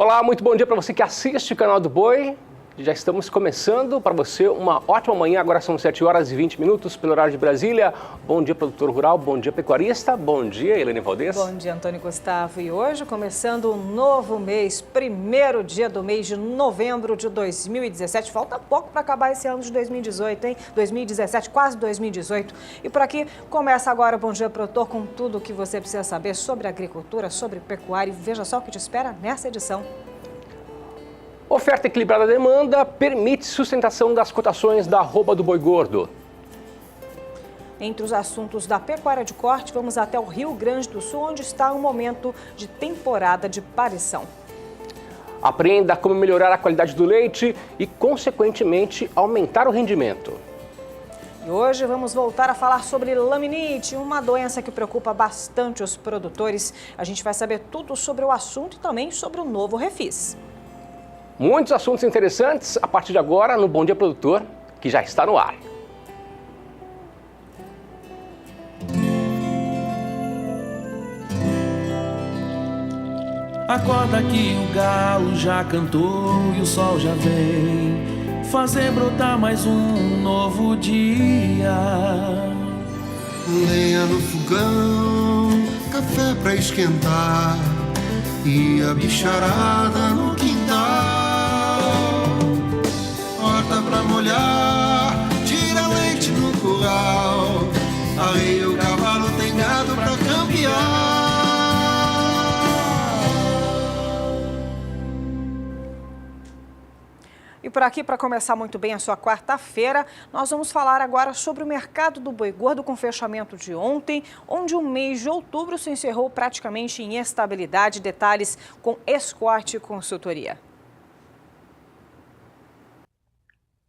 Olá, muito bom dia para você que assiste o canal do Boi. Já estamos começando para você uma ótima manhã, agora são 7 horas e 20 minutos pelo horário de Brasília. Bom dia, produtor rural, bom dia, pecuarista, bom dia, Helene Valdez. Bom dia, Antônio Gustavo. E hoje, começando um novo mês, primeiro dia do mês de novembro de 2017. Falta pouco para acabar esse ano de 2018, hein? 2017, quase 2018. E por aqui começa agora o Bom Dia, Produtor, com tudo o que você precisa saber sobre agricultura, sobre pecuária. E veja só o que te espera nessa edição. Oferta equilibrada da demanda permite sustentação das cotações da arroba do boi gordo. Entre os assuntos da pecuária de corte, vamos até o Rio Grande do Sul, onde está um momento de temporada de parição. Aprenda como melhorar a qualidade do leite e, consequentemente, aumentar o rendimento. E hoje vamos voltar a falar sobre laminite, uma doença que preocupa bastante os produtores. A gente vai saber tudo sobre o assunto e também sobre o novo refis. Muitos assuntos interessantes a partir de agora no Bom Dia Produtor, que já está no ar. Acorda que o galo já cantou e o sol já vem fazer brotar mais um novo dia. Lenha no fogão, café pra esquentar e a bicharada no quintal. Horta pra molhar, tira leite no curral, arreia o cavalo, tem gado pra campear. E por aqui, para começar muito bem a sua quarta-feira, nós vamos falar agora sobre o mercado do boi gordo com fechamento de ontem, onde o mês de outubro se encerrou praticamente em estabilidade. Detalhes com Escorte Consultoria.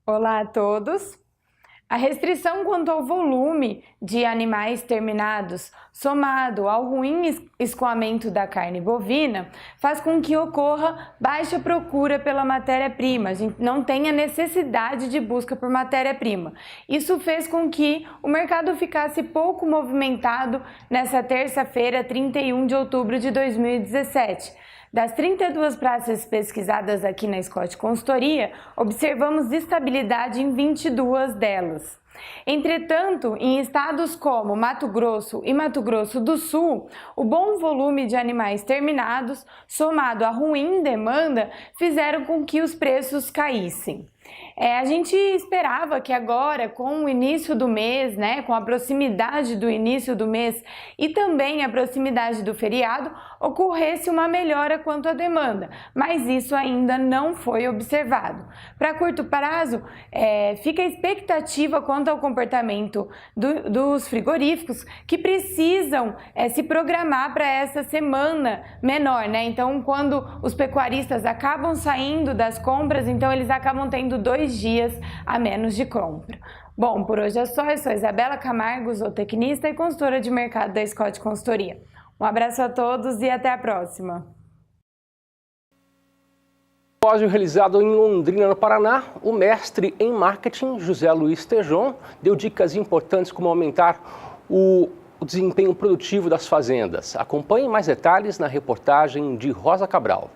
Olá a todos! A restrição quanto ao volume de animais terminados, somado ao ruim escoamento da carne bovina, faz com que ocorra baixa procura pela matéria-prima. A gente não tenha necessidade de busca por matéria-prima. Isso fez com que o mercado ficasse pouco movimentado nessa terça-feira, 31 de outubro de 2017. Das 32 praças pesquisadas aqui na Escorte Consultoria, observamos estabilidade em 22 delas. Entretanto, em estados como Mato Grosso e Mato Grosso do Sul, o bom volume de animais terminados, somado à ruim demanda, fizeram com que os preços caíssem. A gente esperava que agora, com o início do mês, com a proximidade do início do mês e também a proximidade do feriado, ocorresse uma melhora quanto à demanda, mas isso ainda não foi observado. Para curto prazo, fica a expectativa quanto ao comportamento dos frigoríficos que precisam se programar para essa semana menor, Então, quando os pecuaristas acabam saindo das compras, então eles acabam tendo 2 dias a menos de compra. Bom, por hoje é só. Eu sou Isabela Camargo, zootecnista e consultora de mercado da Escorte Consultoria. Um abraço a todos e até a próxima. Simpósio realizado em Londrina, no Paraná, o mestre em marketing, José Luiz Tejon, deu dicas importantes como aumentar o desempenho produtivo das fazendas. Acompanhe mais detalhes na reportagem de Rosa Cabral.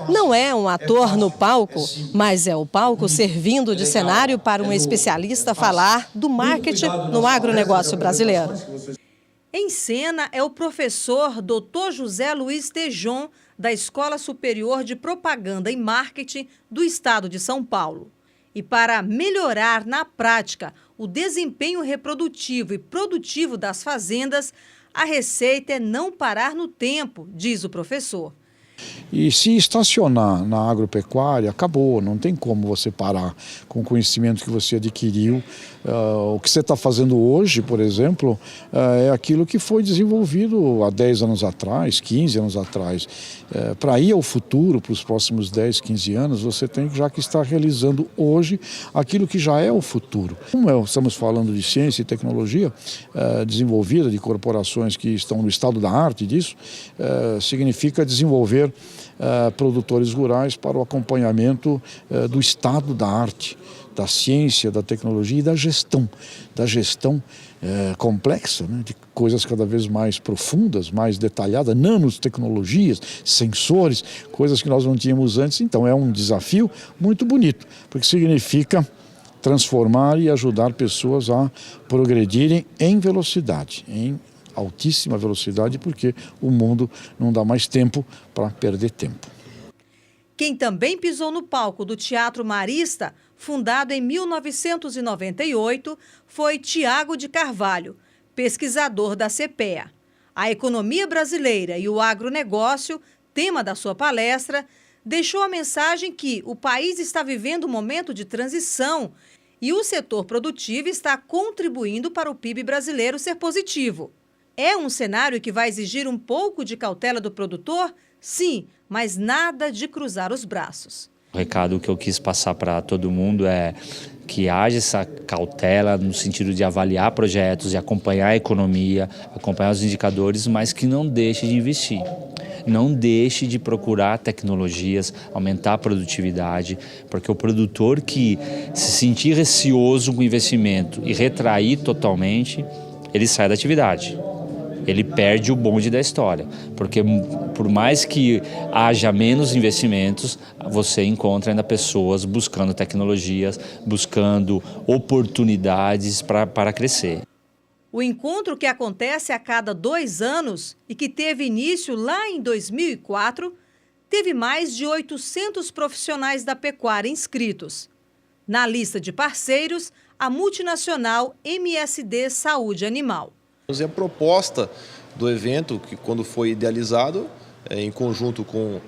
Não é um ator no palco, mas é o palco servindo de cenário para um especialista falar do marketing no agronegócio brasileiro. Em cena é o professor Dr. José Luiz Tejon, da Escola Superior de Propaganda e Marketing do Estado de São Paulo. E para melhorar na prática o desempenho reprodutivo e produtivo das fazendas, a receita é não parar no tempo, diz o professor. E se estacionar na agropecuária, acabou, não tem como você parar com o conhecimento que você adquiriu. O que você está fazendo hoje, por exemplo, é aquilo que foi desenvolvido há 10 anos atrás, 15 anos atrás. Para ir ao futuro, para os próximos 10, 15 anos, você tem já que estar realizando hoje aquilo que já é o futuro. Como estamos falando de ciência e tecnologia desenvolvida, de corporações que estão no estado da arte disso, significa desenvolver produtores rurais para o acompanhamento do estado da arte, da ciência, da tecnologia e da gestão complexa, né, de coisas cada vez mais profundas, mais detalhadas, nanotecnologias, sensores, coisas que nós não tínhamos antes. Então é um desafio muito bonito, porque significa transformar e ajudar pessoas a progredirem em velocidade, em altíssima velocidade, porque o mundo não dá mais tempo para perder tempo. Quem também pisou no palco do Teatro Marista, fundado em 1998, foi Tiago de Carvalho, pesquisador da CPEA. A economia brasileira e o agronegócio, tema da sua palestra, deixou a mensagem que o país está vivendo um momento de transição e o setor produtivo está contribuindo para o PIB brasileiro ser positivo. É um cenário que vai exigir um pouco de cautela do produtor? Sim, mas nada de cruzar os braços. O recado que eu quis passar para todo mundo é que haja essa cautela no sentido de avaliar projetos, de acompanhar a economia, acompanhar os indicadores, mas que não deixe de investir. Não deixe de procurar tecnologias, aumentar a produtividade, porque o produtor que se sentir receoso com o investimento e retrair totalmente, ele sai da atividade. Ele perde o bonde da história, porque por mais que haja menos investimentos, você encontra ainda pessoas buscando tecnologias, buscando oportunidades para crescer. O encontro, que acontece a cada 2 anos e que teve início lá em 2004, teve mais de 800 profissionais da pecuária inscritos. Na lista de parceiros, a multinacional MSD Saúde Animal. A proposta do evento, que quando foi idealizado, em conjunto com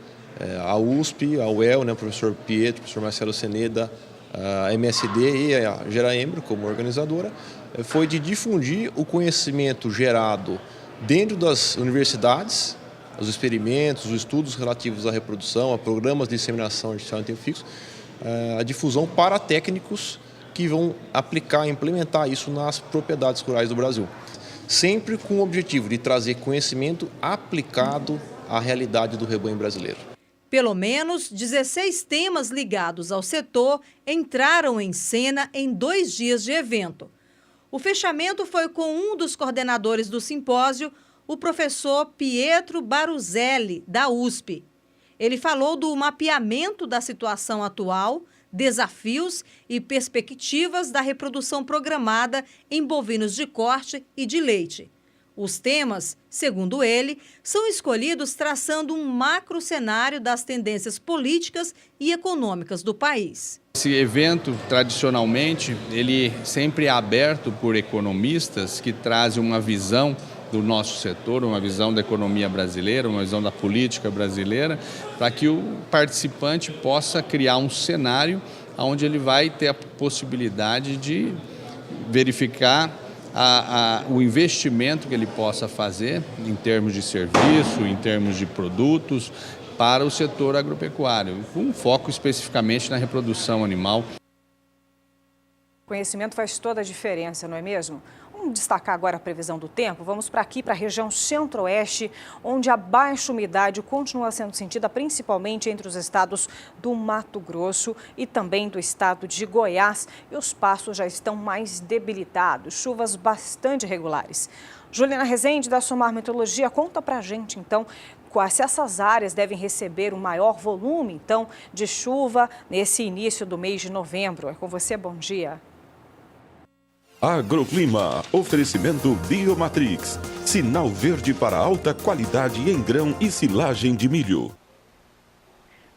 a USP, a UEL, né, o professor Pietro, o professor Marcelo Seneda, a MSD e a Geraembro como organizadora, foi de difundir o conhecimento gerado dentro das universidades, os experimentos, os estudos relativos à reprodução, a programas de disseminação artificial em tempo fixo, a difusão para técnicos que vão aplicar e implementar isso nas propriedades rurais do Brasil. Sempre com o objetivo de trazer conhecimento aplicado à realidade do rebanho brasileiro. Pelo menos 16 temas ligados ao setor entraram em cena em 2 dias de evento. O fechamento foi com um dos coordenadores do simpósio, o professor Pietro Baruzelli, da USP. Ele falou do mapeamento da situação atual, desafios e perspectivas da reprodução programada em bovinos de corte e de leite. Os temas, segundo ele, são escolhidos traçando um macro cenário das tendências políticas e econômicas do país. Esse evento, tradicionalmente, ele sempre é aberto por economistas que trazem uma visão do nosso setor, uma visão da economia brasileira, uma visão da política brasileira, para que o participante possa criar um cenário onde ele vai ter a possibilidade de verificar o investimento que ele possa fazer em termos de serviço, em termos de produtos, para o setor agropecuário, com um foco especificamente na reprodução animal. O conhecimento faz toda a diferença, não é mesmo? Vamos destacar agora a previsão do tempo. Vamos para aqui, para a região centro-oeste, onde a baixa umidade continua sendo sentida principalmente entre os estados do Mato Grosso e também do estado de Goiás. E os pastos já estão mais debilitados, chuvas bastante irregulares. Juliana Rezende, da Somar Meteorologia, conta para a gente, então, se essas áreas devem receber o maior volume, então, de chuva nesse início do mês de novembro. É com você, bom dia. Agroclima, oferecimento Biomatrix, sinal verde para alta qualidade em grão e silagem de milho.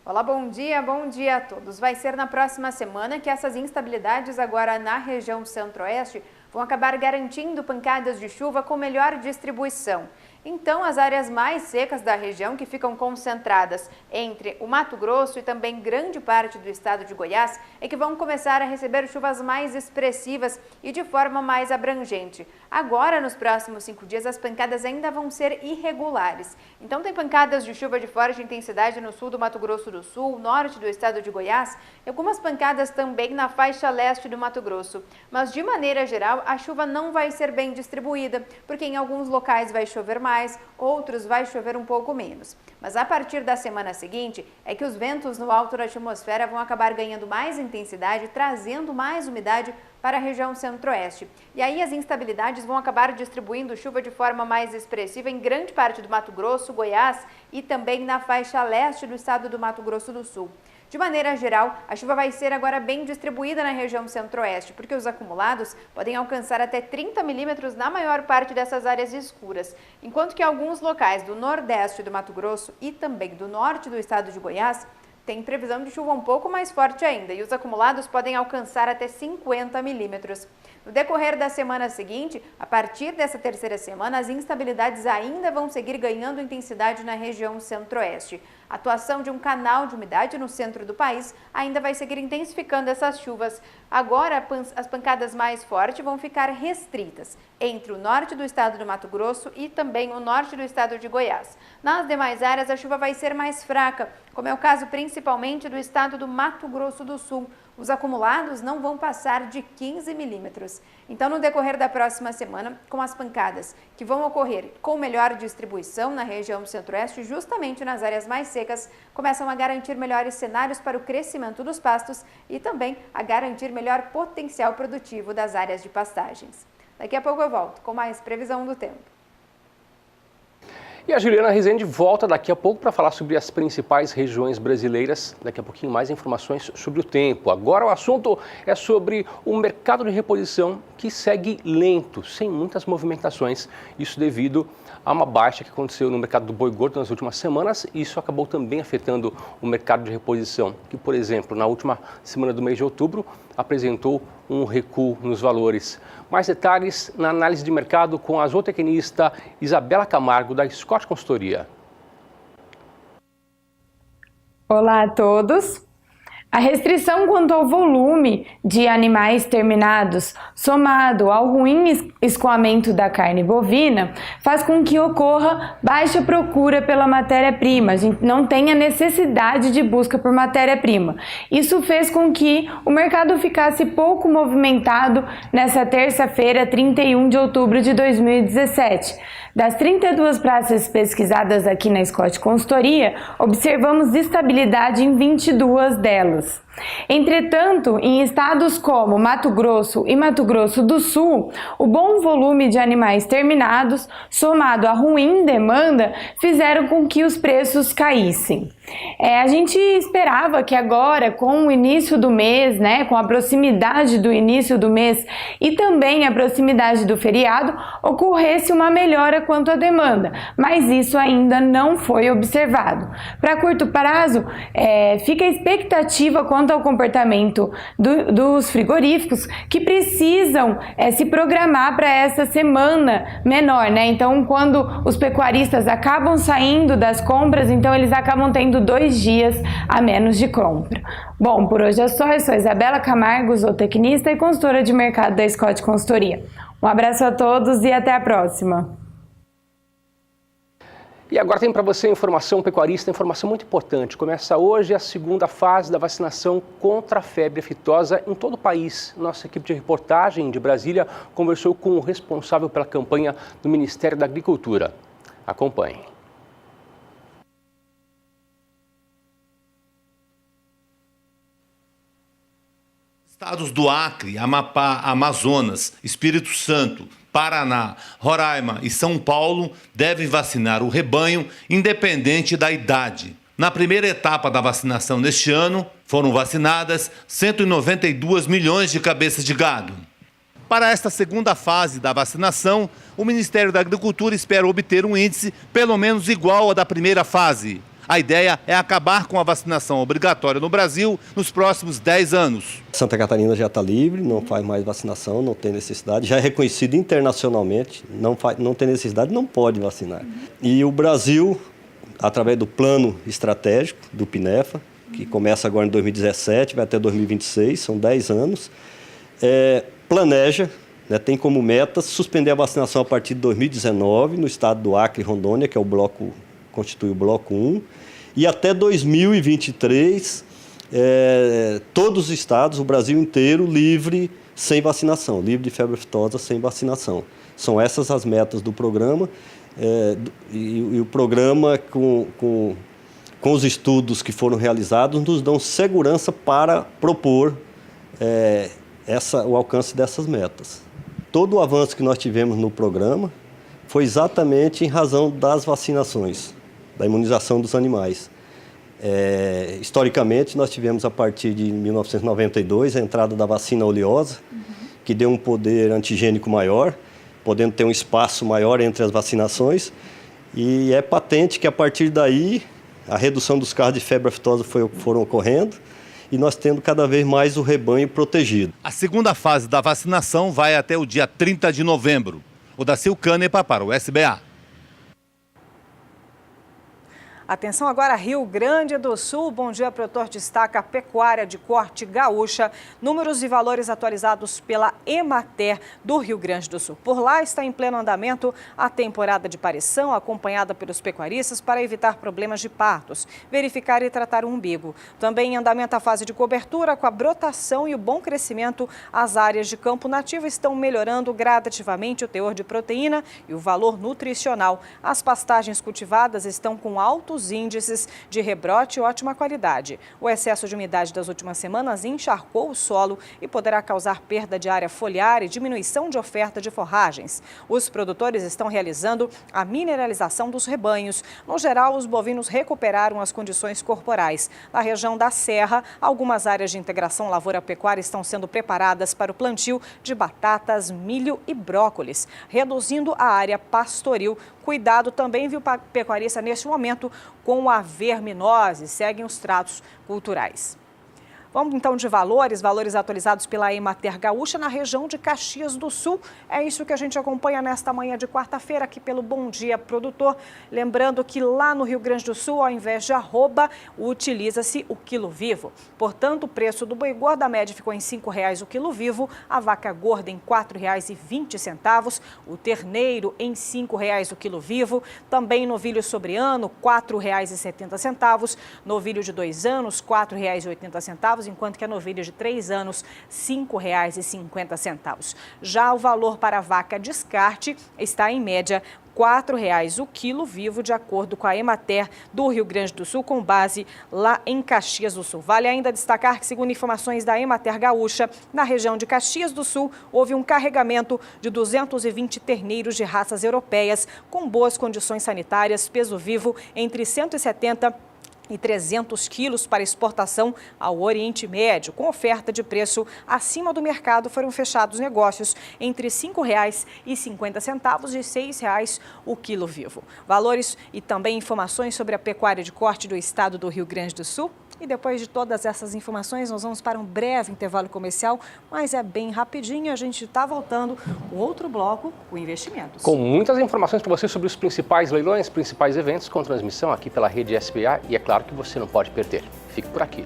Olá, bom dia a todos. Vai ser na próxima semana que essas instabilidades agora na região centro-oeste vão acabar garantindo pancadas de chuva com melhor distribuição. Então, as áreas mais secas da região, que ficam concentradas entre o Mato Grosso e também grande parte do estado de Goiás, é que vão começar a receber chuvas mais expressivas e de forma mais abrangente. Agora, nos próximos 5 dias, as pancadas ainda vão ser irregulares. Então, tem pancadas de chuva de forte intensidade no sul do Mato Grosso do Sul, norte do estado de Goiás e algumas pancadas também na faixa leste do Mato Grosso. Mas, de maneira geral, a chuva não vai ser bem distribuída, porque em alguns locais vai chover mais mais, outros vai chover um pouco menos. Mas a partir da semana seguinte é que os ventos no alto da atmosfera vão acabar ganhando mais intensidade, trazendo mais umidade para a região centro-oeste. E aí as instabilidades vão acabar distribuindo chuva de forma mais expressiva em grande parte do Mato Grosso, Goiás e também na faixa leste do estado do Mato Grosso do Sul. De maneira geral, a chuva vai ser agora bem distribuída na região centro-oeste, porque os acumulados podem alcançar até 30 milímetros na maior parte dessas áreas escuras, enquanto que alguns locais do nordeste do Mato Grosso e também do norte do estado de Goiás tem previsão de chuva um pouco mais forte ainda e os acumulados podem alcançar até 50 milímetros. No decorrer da semana seguinte, a partir dessa terceira semana, as instabilidades ainda vão seguir ganhando intensidade na região centro-oeste. A atuação de um canal de umidade no centro do país ainda vai seguir intensificando essas chuvas. Agora, as pancadas mais fortes vão ficar restritas entre o norte do estado do Mato Grosso e também o norte do estado de Goiás. Nas demais áreas, a chuva vai ser mais fraca, como é o caso principalmente do estado do Mato Grosso do Sul. Os acumulados não vão passar de 15 milímetros. Então, no decorrer da próxima semana, com as pancadas que vão ocorrer com melhor distribuição na região centro-oeste, justamente nas áreas mais secas, começam a garantir melhores cenários para o crescimento dos pastos e também a garantir melhor potencial produtivo das áreas de pastagens. Daqui a pouco eu volto com mais previsão do tempo. E a Juliana Rezende volta daqui a pouco para falar sobre as principais regiões brasileiras. Daqui a pouquinho mais informações sobre o tempo. Agora o assunto é sobre o mercado de reposição que segue lento, sem muitas movimentações. Isso devido a uma baixa que aconteceu no mercado do boi gordo nas últimas semanas. Isso acabou também afetando o mercado de reposição, que, por exemplo, na última semana do mês de outubro, apresentou um recuo nos valores. Mais detalhes na análise de mercado com a zootecnista Isabela Camargo, da Scott Consultoria. Olá a todos! A restrição quanto ao volume de animais terminados, somado ao ruim escoamento da carne bovina, faz com que ocorra baixa procura pela matéria-prima. A gente não tenha necessidade de busca por matéria-prima. Isso fez com que o mercado ficasse pouco movimentado nessa terça-feira, 31 de outubro de 2017. Das 32 praças pesquisadas aqui na Scott Consultoria, observamos estabilidade em 22 delas. Entretanto, em estados como Mato Grosso e Mato Grosso do Sul, o bom volume de animais terminados, somado à ruim demanda, fizeram com que os preços caíssem. A gente esperava que agora, com o início do mês, com a proximidade do início do mês e também a proximidade do feriado, ocorresse uma melhora quanto à demanda, mas isso ainda não foi observado. Para curto prazo, fica a expectativa quanto ao comportamento dos frigoríficos que precisam se programar para essa semana menor, Então, quando os pecuaristas acabam saindo das compras, então eles acabam tendo 2 dias a menos de compra. Bom, por hoje é só. Eu sou Isabela Camargo, zootecnista e consultora de mercado da Scott Consultoria. Um abraço a todos e até a próxima. E agora tem para você informação pecuarista, informação muito importante. Começa hoje a segunda fase da vacinação contra a febre aftosa em todo o país. Nossa equipe de reportagem de Brasília conversou com o responsável pela campanha do Ministério da Agricultura. Acompanhe. Estados do Acre, Amapá, Amazonas, Espírito Santo, Paraná, Roraima e São Paulo devem vacinar o rebanho independente da idade. Na primeira etapa da vacinação neste ano, foram vacinadas 192 milhões de cabeças de gado. Para esta segunda fase da vacinação, o Ministério da Agricultura espera obter um índice pelo menos igual ao da primeira fase. A ideia é acabar com a vacinação obrigatória no Brasil nos próximos 10 anos. Santa Catarina já está livre, não faz mais vacinação, não tem necessidade. Já é reconhecido internacionalmente, não tem necessidade, não pode vacinar. E o Brasil, através do plano estratégico do PINEFA, que começa agora em 2017, vai até 2026, são 10 anos, planeja, tem como meta suspender a vacinação a partir de 2019 no estado do Acre e Rondônia, que é constitui o bloco 1, e até 2023, todos os estados, o Brasil inteiro, livre sem vacinação, livre de febre aftosa sem vacinação. São essas as metas do programa e o programa com os estudos que foram realizados nos dão segurança para propor o alcance dessas metas. Todo o avanço que nós tivemos no programa foi exatamente em razão das vacinações, da imunização dos animais. Historicamente, nós tivemos, a partir de 1992, a entrada da vacina oleosa, que deu um poder antigênico maior, podendo ter um espaço maior entre as vacinações. E é patente que, a partir daí, a redução dos casos de febre aftosa foram ocorrendo e nós tendo cada vez mais o rebanho protegido. A segunda fase da vacinação vai até o dia 30 de novembro. Odacil Canepa para o SBA. Atenção agora, Rio Grande do Sul. Bom dia, produtor. Destaca a pecuária de corte gaúcha. Números e valores atualizados pela Emater do Rio Grande do Sul. Por lá está em pleno andamento a temporada de parição, acompanhada pelos pecuaristas para evitar problemas de partos, verificar e tratar o umbigo. Também em andamento a fase de cobertura, com a brotação e o bom crescimento. As áreas de campo nativo estão melhorando gradativamente o teor de proteína e o valor nutricional. As pastagens cultivadas estão com altos índices de rebrote e ótima qualidade. O excesso de umidade das últimas semanas encharcou o solo e poderá causar perda de área foliar e diminuição de oferta de forragens. Os produtores estão realizando a mineralização dos rebanhos. No geral, os bovinos recuperaram as condições corporais. Na região da Serra, algumas áreas de integração lavoura-pecuária estão sendo preparadas para o plantio de batatas, milho e brócolis, reduzindo a área pastoril. Cuidado também, viu, pecuarista, neste momento com a verminose. Seguem os tratos culturais. Vamos então de valores atualizados pela Emater Gaúcha na região de Caxias do Sul. É isso que a gente acompanha nesta manhã de quarta-feira aqui pelo Bom Dia Produtor. Lembrando que lá no Rio Grande do Sul, ao invés de arroba, utiliza-se o quilo vivo. Portanto, o preço do boi gordo, a média ficou em R$ 5,00 o quilo vivo, a vaca gorda em R$ 4,20, o terneiro em R$ 5,00 o quilo vivo, também novilho sobre ano, R$ 4,70, novilho de 2 anos, R$ 4,80, enquanto que a novilha de 3 anos, R$ 5,50. Já o valor para a vaca descarte está em média R$ 4,00 o quilo vivo, de acordo com a Emater do Rio Grande do Sul, com base lá em Caxias do Sul. Vale ainda destacar que, segundo informações da Emater Gaúcha, na região de Caxias do Sul, houve um carregamento de 220 terneiros de raças europeias com boas condições sanitárias, peso vivo entre 170 e 300 quilos para exportação ao Oriente Médio. Com oferta de preço acima do mercado, foram fechados negócios entre R$ 5,50 e R$ 6,00 o quilo vivo. Valores e também informações sobre a pecuária de corte do estado do Rio Grande do Sul. E depois de todas essas informações, nós vamos para um breve intervalo comercial, mas é bem rapidinho. A gente está voltando o outro bloco, o investimentos. Com muitas informações para você sobre os principais leilões, principais eventos, com transmissão aqui pela rede SBA. E é claro que você não pode perder. Fique por aqui.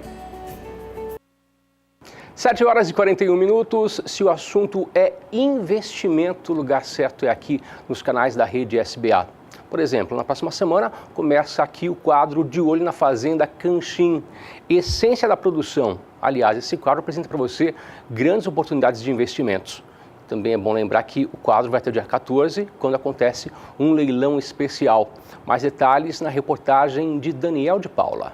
7h41. Se o assunto é investimento, o lugar certo é aqui nos canais da rede SBA. Por exemplo, na próxima semana começa aqui o quadro De Olho na Fazenda Canchim, essência da produção. Aliás, esse quadro apresenta para você grandes oportunidades de investimentos. Também é bom lembrar que o quadro vai até o dia 14, quando acontece um leilão especial. Mais detalhes na reportagem de Daniel de Paula.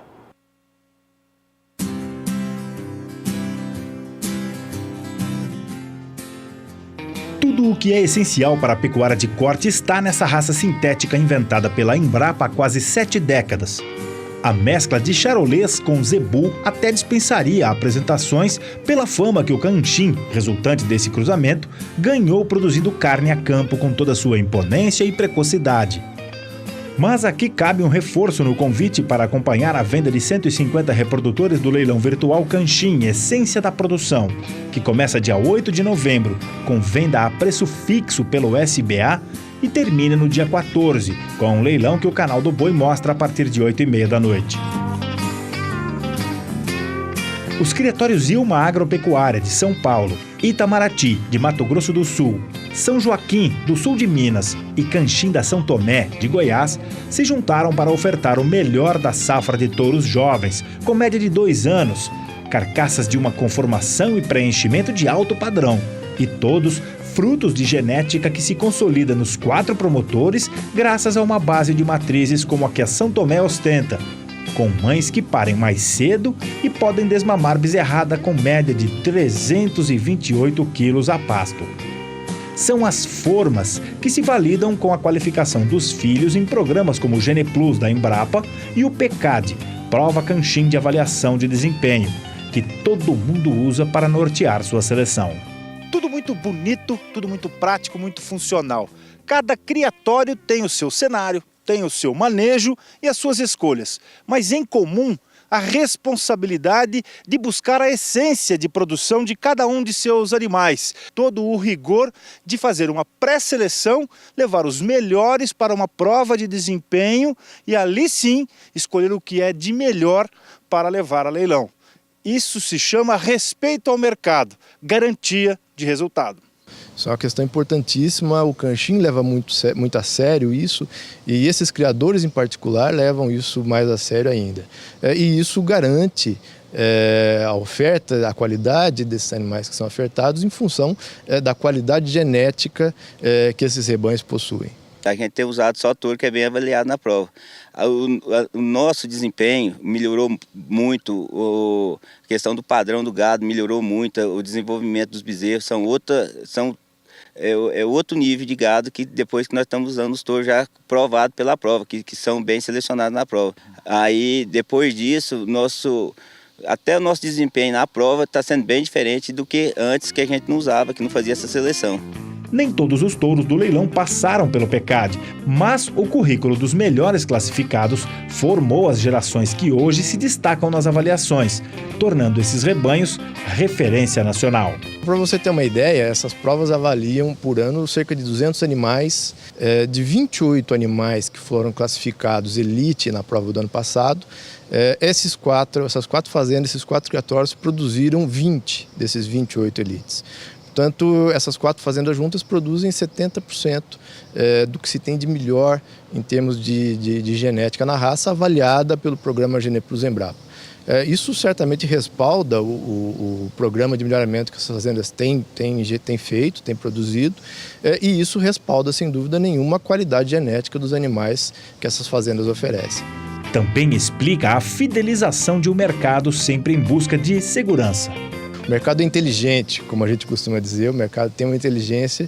Tudo o que é essencial para a pecuária de corte está nessa raça sintética inventada pela Embrapa há quase 7 décadas. A mescla de charolês com zebu até dispensaria apresentações pela fama que o canchim, resultante desse cruzamento, ganhou produzindo carne a campo com toda a sua imponência e precocidade. Mas aqui cabe um reforço no convite para acompanhar a venda de 150 reprodutores do leilão virtual Canchim, Essência da Produção, que começa dia 8 de novembro, com venda a preço fixo pelo SBA e termina no dia 14, com um leilão que o canal do Boi mostra a partir de 8h30 da noite. Os criatórios Ilma Agropecuária de São Paulo, Itamaraty, de Mato Grosso do Sul, São Joaquim, do sul de Minas, e Canchim da São Tomé, de Goiás, se juntaram para ofertar o melhor da safra de touros jovens, com média de 2 anos, carcaças de uma conformação e preenchimento de alto padrão, e todos frutos de genética que se consolida nos 4 promotores graças a uma base de matrizes como a que a São Tomé ostenta, com mães que parem mais cedo e podem desmamar bezerrada com média de 328 quilos a pasto. São as formas que se validam com a qualificação dos filhos em programas como o GenePlus da Embrapa e o PECAD, Prova Canchim de Avaliação de Desempenho, que todo mundo usa para nortear sua seleção. Tudo muito bonito, tudo muito prático, muito funcional. Cada criatório tem o seu cenário, tem o seu manejo e as suas escolhas, mas em comum a responsabilidade de buscar a essência de produção de cada um de seus animais, todo o rigor de fazer uma pré-seleção, levar os melhores para uma prova de desempenho e ali sim escolher o que é de melhor para levar a leilão. Isso se chama respeito ao mercado, garantia de resultado. Isso é uma questão importantíssima, o Canchim leva muito a sério isso e esses criadores em particular levam isso mais a sério ainda. E isso garante a oferta, a qualidade desses animais que são ofertados em função da qualidade genética que esses rebanhos possuem. A gente tem usado só touro que é bem avaliado na prova. O nosso desempenho melhorou muito, a questão do padrão do gado melhorou muito, o desenvolvimento dos bezerros é outro nível de gado que depois que nós estamos usando os touros já provados pela prova, que são bem selecionados na prova. Aí depois disso, até o nosso desempenho na prova está sendo bem diferente do que antes, que a gente não usava, que não fazia essa seleção. Nem todos os touros do leilão passaram pelo PECAD, mas o currículo dos melhores classificados formou as gerações que hoje se destacam nas avaliações, tornando esses rebanhos referência nacional. Para você ter uma ideia, essas provas avaliam por ano cerca de 200 animais, de 28 animais que foram classificados elite na prova do ano passado. Essas 4 fazendas, esses 4 criatórios produziram 20 desses 28 elites. Portanto, essas 4 fazendas juntas produzem 70% do que se tem de melhor em termos de genética na raça, avaliada pelo programa GenePlus Embrapa. Isso certamente respalda o programa de melhoramento que essas fazendas têm feito, têm produzido, e isso respalda, sem dúvida nenhuma, a qualidade genética dos animais que essas fazendas oferecem. Também explica a fidelização de um mercado sempre em busca de segurança. O mercado é inteligente, como a gente costuma dizer, o mercado tem uma inteligência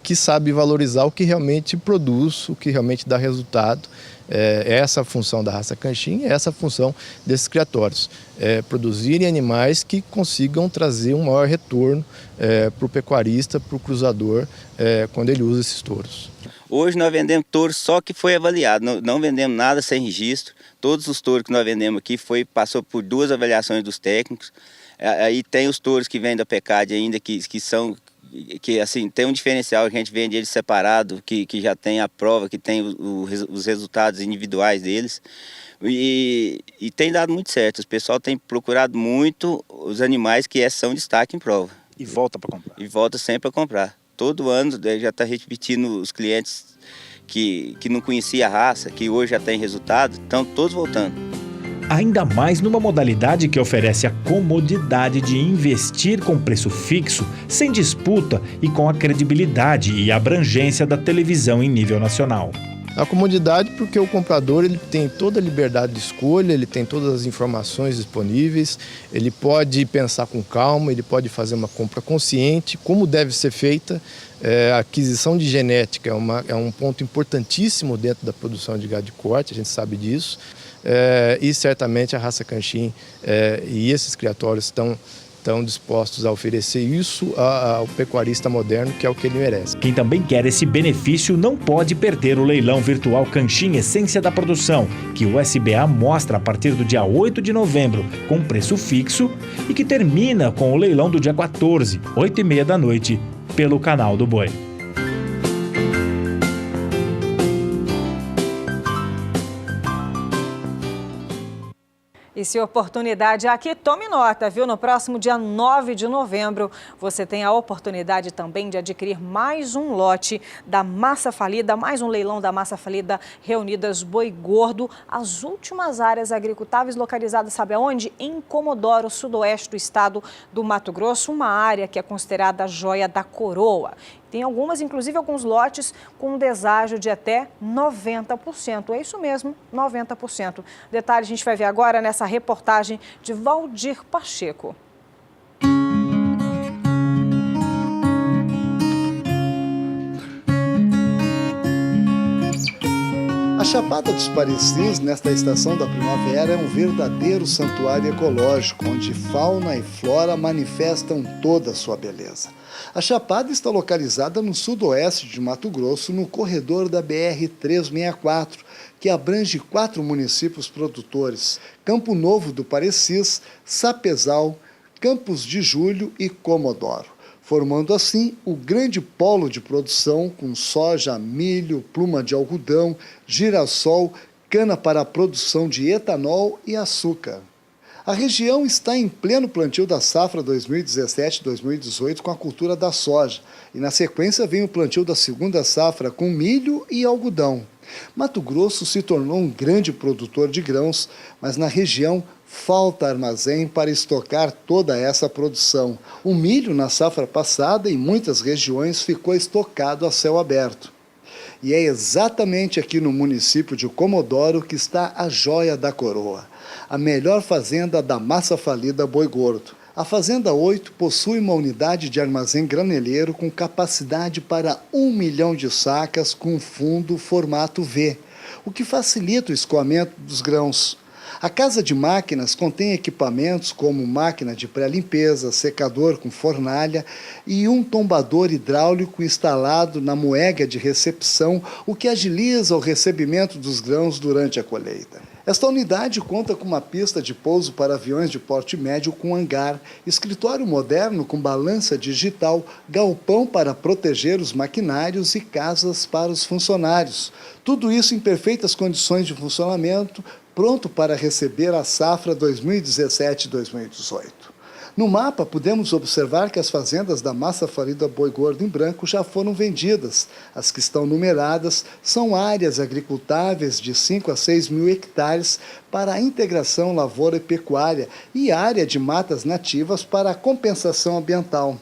que sabe valorizar o que realmente produz, o que realmente dá resultado. Essa a função da raça Canchim, essa a função desses criatórios. Produzirem animais que consigam trazer um maior retorno para o pecuarista, para o cruzador, quando ele usa esses touros. Hoje nós vendemos touro só que foi avaliado, não vendemos nada sem registro. Todos os touros que nós vendemos aqui passou por 2 avaliações dos técnicos. Aí tem os touros que vêm da PECAD ainda, que assim, tem um diferencial, a gente vende eles separado, que já tem a prova, que tem os resultados individuais deles. E tem dado muito certo, o pessoal tem procurado muito os animais que são destaque em prova. E volta para comprar. E volta sempre a comprar. Todo ano já está repetindo os clientes que não conheciam a raça, que hoje já tem resultado, estão todos voltando. Ainda mais numa modalidade que oferece a comodidade de investir com preço fixo, sem disputa e com a credibilidade e abrangência da televisão em nível nacional. A comodidade porque o comprador ele tem toda a liberdade de escolha, ele tem todas as informações disponíveis, ele pode pensar com calma, ele pode fazer uma compra consciente, como deve ser feita. A aquisição de genética é um ponto importantíssimo dentro da produção de gado de corte, a gente sabe disso. E certamente a raça Canchim e esses criatórios estão dispostos a oferecer isso ao pecuarista moderno, que é o que ele merece. Quem também quer esse benefício não pode perder o leilão virtual Canchim Essência da Produção, que o SBA mostra a partir do dia 8 de novembro, com preço fixo, e que termina com o leilão do dia 14, 8h30 da noite, pelo canal do Boi. E se oportunidade aqui, tome nota, viu? No próximo dia 9 de novembro, você tem a oportunidade também de adquirir mais um lote da massa falida, mais um leilão da massa falida Reunidas Boi Gordo. As últimas áreas agricultáveis localizadas, sabe aonde? Em Comodoro, sudoeste do estado do Mato Grosso, uma área que é considerada a joia da coroa. Tem algumas, inclusive alguns lotes com um deságio de até 90%. É isso mesmo, 90%. Detalhe a gente vai ver agora nessa reportagem de Valdir Pacheco. A Chapada dos Parecis, nesta estação da primavera, é um verdadeiro santuário ecológico, onde fauna e flora manifestam toda a sua beleza. A Chapada está localizada no sudoeste de Mato Grosso, no corredor da BR-364, que abrange 4 municípios produtores: Campo Novo do Parecis, Sapezal, Campos de Julho e Comodoro, formando assim o grande polo de produção com soja, milho, pluma de algodão, girassol, cana para a produção de etanol e açúcar. A região está em pleno plantio da safra 2017-2018 com a cultura da soja, e na sequência vem o plantio da segunda safra com milho e algodão. Mato Grosso se tornou um grande produtor de grãos, mas na região falta armazém para estocar toda essa produção. O milho na safra passada em muitas regiões ficou estocado a céu aberto. E é exatamente aqui no município de Comodoro que está a joia da coroa, a melhor fazenda da massa falida Boi Gordo. A Fazenda 8 possui uma unidade de armazém graneleiro com capacidade para 1 milhão de sacas com fundo formato V, o que facilita o escoamento dos grãos. A casa de máquinas contém equipamentos como máquina de pré-limpeza, secador com fornalha e um tombador hidráulico instalado na moega de recepção, o que agiliza o recebimento dos grãos durante a colheita. Esta unidade conta com uma pista de pouso para aviões de porte médio com hangar, escritório moderno com balança digital, galpão para proteger os maquinários e casas para os funcionários. Tudo isso em perfeitas condições de funcionamento, pronto para receber a safra 2017-2018. No mapa, podemos observar que as fazendas da massa falida Boi Gordo em branco já foram vendidas. As que estão numeradas são áreas agricultáveis de 5 a 6 mil hectares para a integração lavoura e pecuária e área de matas nativas para a compensação ambiental.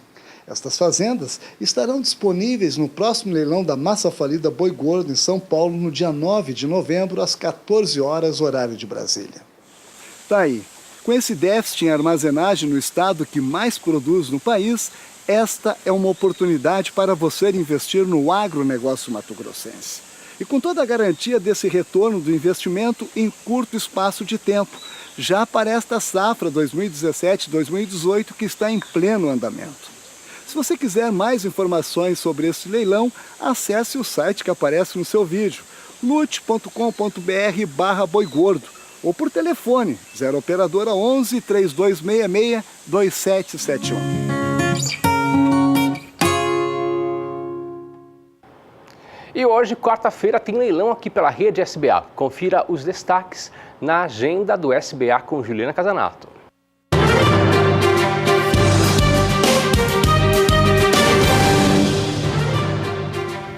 Estas fazendas estarão disponíveis no próximo leilão da massa falida Boi Gordo em São Paulo no dia 9 de novembro, às 14 horas, horário de Brasília. Tá aí. Com esse déficit em armazenagem no estado que mais produz no país, esta é uma oportunidade para você investir no agronegócio mato-grossense. E com toda a garantia desse retorno do investimento em curto espaço de tempo, já para esta safra 2017-2018 que está em pleno andamento. Se você quiser mais informações sobre esse leilão, acesse o site que aparece no seu vídeo, lute.com.br/boigordo, ou por telefone 0 operadora 11 3266 2771. E hoje, quarta-feira, tem leilão aqui pela Rede SBA. Confira os destaques na agenda do SBA com Juliana Casanato.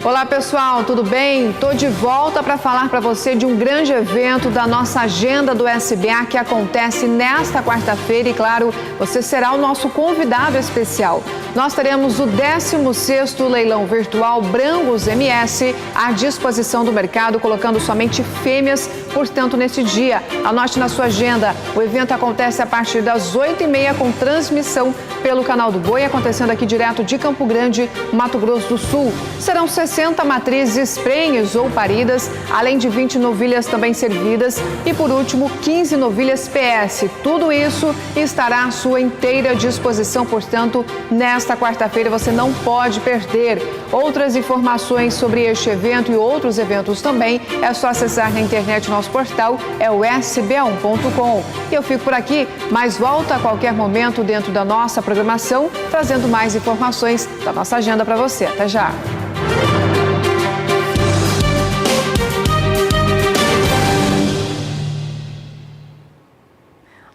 Olá pessoal, tudo bem? Estou de volta para falar para você de um grande evento da nossa agenda do SBA que acontece nesta quarta-feira e, claro, você será o nosso convidado especial. Nós teremos o 16º leilão virtual Brangos MS à disposição do mercado, colocando somente fêmeas, portanto, nesse dia. Anote na sua agenda, o evento acontece a partir das 8h30 com transmissão pelo canal do Boi, acontecendo aqui direto de Campo Grande, Mato Grosso do Sul. Serão 60 matrizes prenhes ou paridas, além de 20 novilhas também servidas e, por último, 15 novilhas PS. Tudo isso estará à sua inteira disposição, portanto, nesta quarta-feira você não pode perder. Outras informações sobre este evento e outros eventos também é só acessar na internet nosso portal, é o sba1.com. E eu fico por aqui, mas volto a qualquer momento dentro da nossa programação, trazendo mais informações da nossa agenda para você. Até já!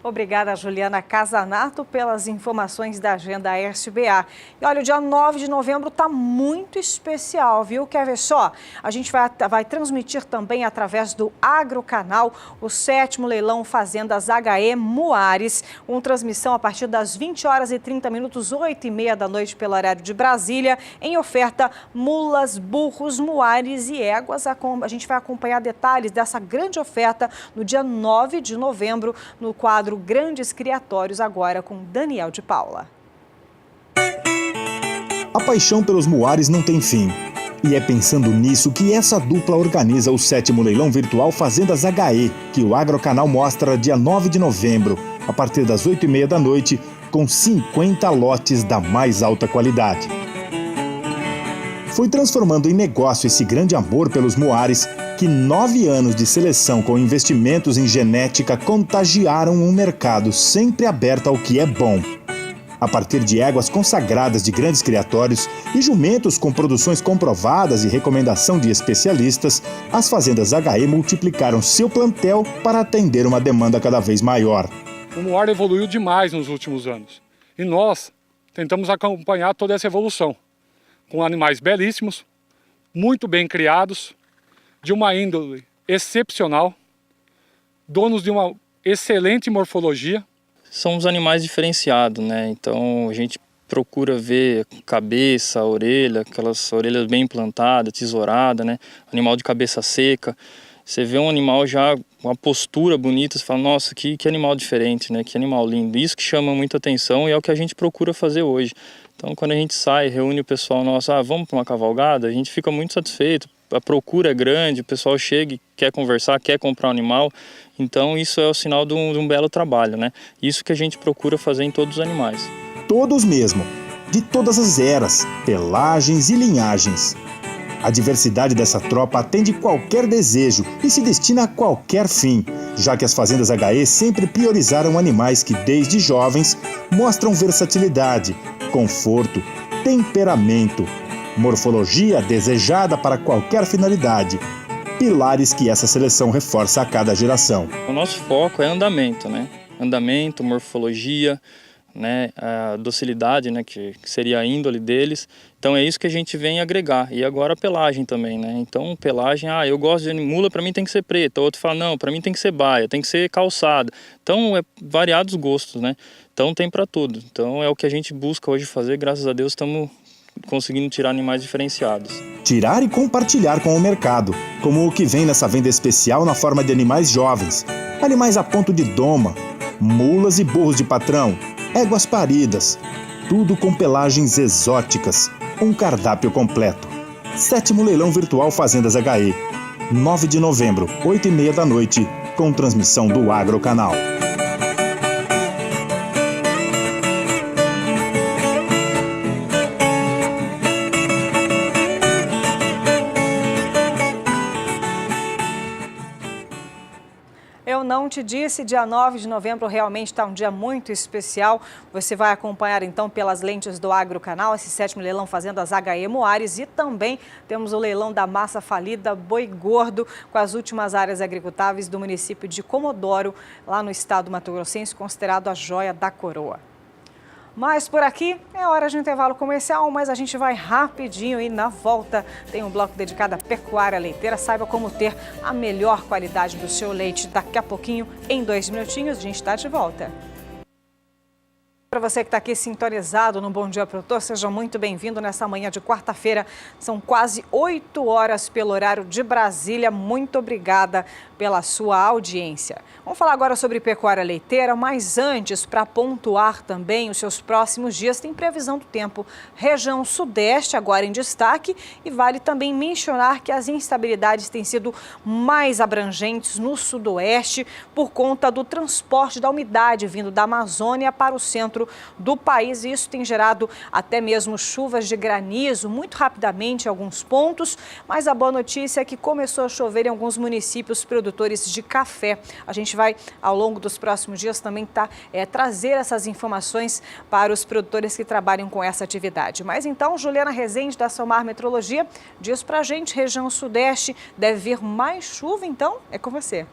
Obrigada, Juliana Casanato, pelas informações da agenda SBA. E olha, o dia 9 de novembro está muito especial, viu? Quer ver só? A gente vai transmitir também através do Agrocanal o 7º leilão Fazendas HE Muares, com transmissão a partir das 20h30, 8h30 da noite pelo horário de Brasília, em oferta mulas, burros, muares e éguas. A gente vai acompanhar detalhes dessa grande oferta no dia 9 de novembro, no quadro Grandes Criatórios, agora com Daniel de Paula. A paixão pelos muares não tem fim. E é pensando nisso que essa dupla organiza o 7º leilão virtual Fazendas HE, que o Agrocanal mostra dia 9 de novembro, a partir das 8h30 da noite, com 50 lotes da mais alta qualidade. Foi transformando em negócio esse grande amor pelos muares que 9 anos de seleção com investimentos em genética contagiaram um mercado sempre aberto ao que é bom. A partir de éguas consagradas de grandes criatórios e jumentos com produções comprovadas e recomendação de especialistas, as fazendas HE multiplicaram seu plantel para atender uma demanda cada vez maior. O muar evoluiu demais nos últimos anos e nós tentamos acompanhar toda essa evolução, com animais belíssimos, muito bem criados, de uma índole excepcional, donos de uma excelente morfologia. São os animais diferenciados, né? Então a gente procura ver cabeça, orelha, aquelas orelhas bem implantadas, tesourada, né? Animal de cabeça seca. Você vê um animal já com uma postura bonita, você fala, nossa, que animal diferente, né? Que animal lindo. Isso que chama muita atenção e é o que a gente procura fazer hoje. Então quando a gente sai, reúne o pessoal nosso, vamos para uma cavalgada, a gente fica muito satisfeito. A procura é grande, o pessoal chega e quer conversar, quer comprar um animal. Então isso é o sinal de um belo trabalho, né? Isso que a gente procura fazer em todos os animais. Todos mesmo, de todas as eras, pelagens e linhagens. A diversidade dessa tropa atende qualquer desejo e se destina a qualquer fim, já que as fazendas HE sempre priorizaram animais que, desde jovens, mostram versatilidade, conforto, temperamento, morfologia desejada para qualquer finalidade, pilares que essa seleção reforça a cada geração. O nosso foco é andamento, né? Andamento, morfologia, né? A docilidade, né? Que seria a índole deles. Então é isso que a gente vem agregar. E agora a pelagem também, né? Então pelagem, eu gosto de mula, para mim tem que ser preta. O outro fala, não, para mim tem que ser baia, tem que ser calçada. Então é variados gostos, né? Então tem para tudo. Então é o que a gente busca hoje fazer, graças a Deus estamos conseguindo tirar animais diferenciados. Tirar e compartilhar com o mercado, como o que vem nessa venda especial na forma de animais jovens, animais a ponto de doma, mulas e burros de patrão, éguas paridas, tudo com pelagens exóticas, um cardápio completo. 7º leilão virtual Fazendas HE, 9 de novembro, 8h30 da noite, com transmissão do Agrocanal. Não te disse, dia 9 de novembro realmente está um dia muito especial. Você vai acompanhar então pelas lentes do Agrocanal esse 7º leilão Fazendas HE Muares e também temos o leilão da massa falida Boi Gordo com as últimas áreas agricultáveis do município de Comodoro, lá no estado mato-grossense, considerado a joia da coroa. Mas por aqui é hora de um intervalo comercial, mas a gente vai rapidinho e na volta tem um bloco dedicado à pecuária leiteira. Saiba como ter a melhor qualidade do seu leite. Daqui a pouquinho, em 2 minutinhos, a gente está de volta. Para você que está aqui sintonizado no Bom Dia Produtor, seja muito bem-vindo nessa manhã de quarta-feira. São quase 8 horas pelo horário de Brasília. Muito obrigada pela sua audiência. Vamos falar agora sobre pecuária leiteira, mas antes, para pontuar também os seus próximos dias, tem previsão do tempo. Região Sudeste agora em destaque e vale também mencionar que as instabilidades têm sido mais abrangentes no Sudoeste por conta do transporte da umidade vindo da Amazônia para o centro do país. Isso tem gerado até mesmo chuvas de granizo muito rapidamente em alguns pontos, mas a boa notícia é que começou a chover em alguns municípios produtores de café. A gente vai, ao longo dos próximos dias, também trazer essas informações para os produtores que trabalham com essa atividade. Mas então, Juliana Rezende, da Somar Metrologia, diz pra gente, região Sudeste, deve vir mais chuva, então é com você.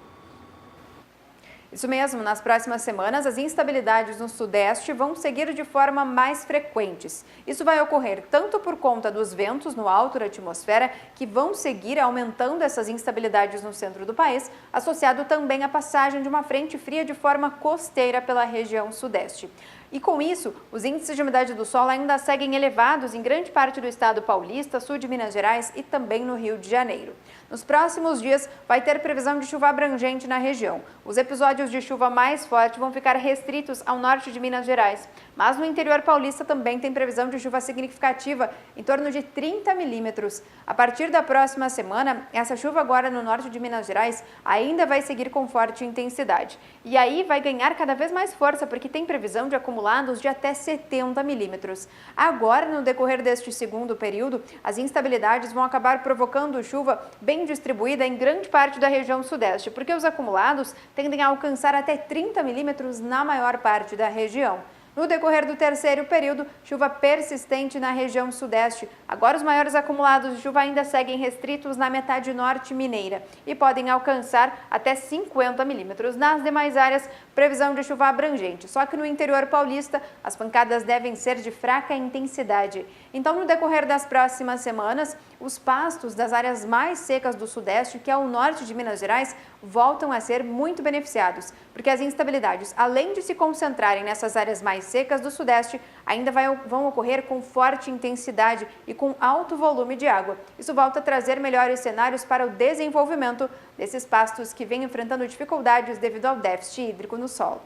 Isso mesmo, nas próximas semanas, as instabilidades no Sudeste vão seguir de forma mais frequentes. Isso vai ocorrer tanto por conta dos ventos no alto da atmosfera, que vão seguir aumentando essas instabilidades no centro do país, associado também à passagem de uma frente fria de forma costeira pela região Sudeste. E com isso, os índices de umidade do solo ainda seguem elevados em grande parte do estado paulista, sul de Minas Gerais e também no Rio de Janeiro. Nos próximos dias, vai ter previsão de chuva abrangente na região. Os episódios de chuva mais forte vão ficar restritos ao norte de Minas Gerais. Mas no interior paulista também tem previsão de chuva significativa, em torno de 30 milímetros. A partir da próxima semana, essa chuva agora no norte de Minas Gerais ainda vai seguir com forte intensidade. E aí vai ganhar cada vez mais força, porque tem previsão de acumulados de até 70 milímetros. Agora, no decorrer deste segundo período, as instabilidades vão acabar provocando chuva bem distribuída em grande parte da região Sudeste, porque os acumulados tendem a alcançar até 30 milímetros na maior parte da região. No decorrer do terceiro período, chuva persistente na região Sudeste. Agora os maiores acumulados de chuva ainda seguem restritos na metade norte mineira e podem alcançar até 50 milímetros. Nas demais áreas, previsão de chuva abrangente. Só que no interior paulista, as pancadas devem ser de fraca intensidade. Então, no decorrer das próximas semanas, os pastos das áreas mais secas do Sudeste, que é o norte de Minas Gerais, voltam a ser muito beneficiados, porque as instabilidades, além de se concentrarem nessas áreas mais secas do Sudeste, ainda vão ocorrer com forte intensidade e com alto volume de água. Isso volta a trazer melhores cenários para o desenvolvimento desses pastos que vêm enfrentando dificuldades devido ao déficit hídrico no solo.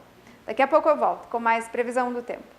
Daqui a pouco eu volto com mais previsão do tempo.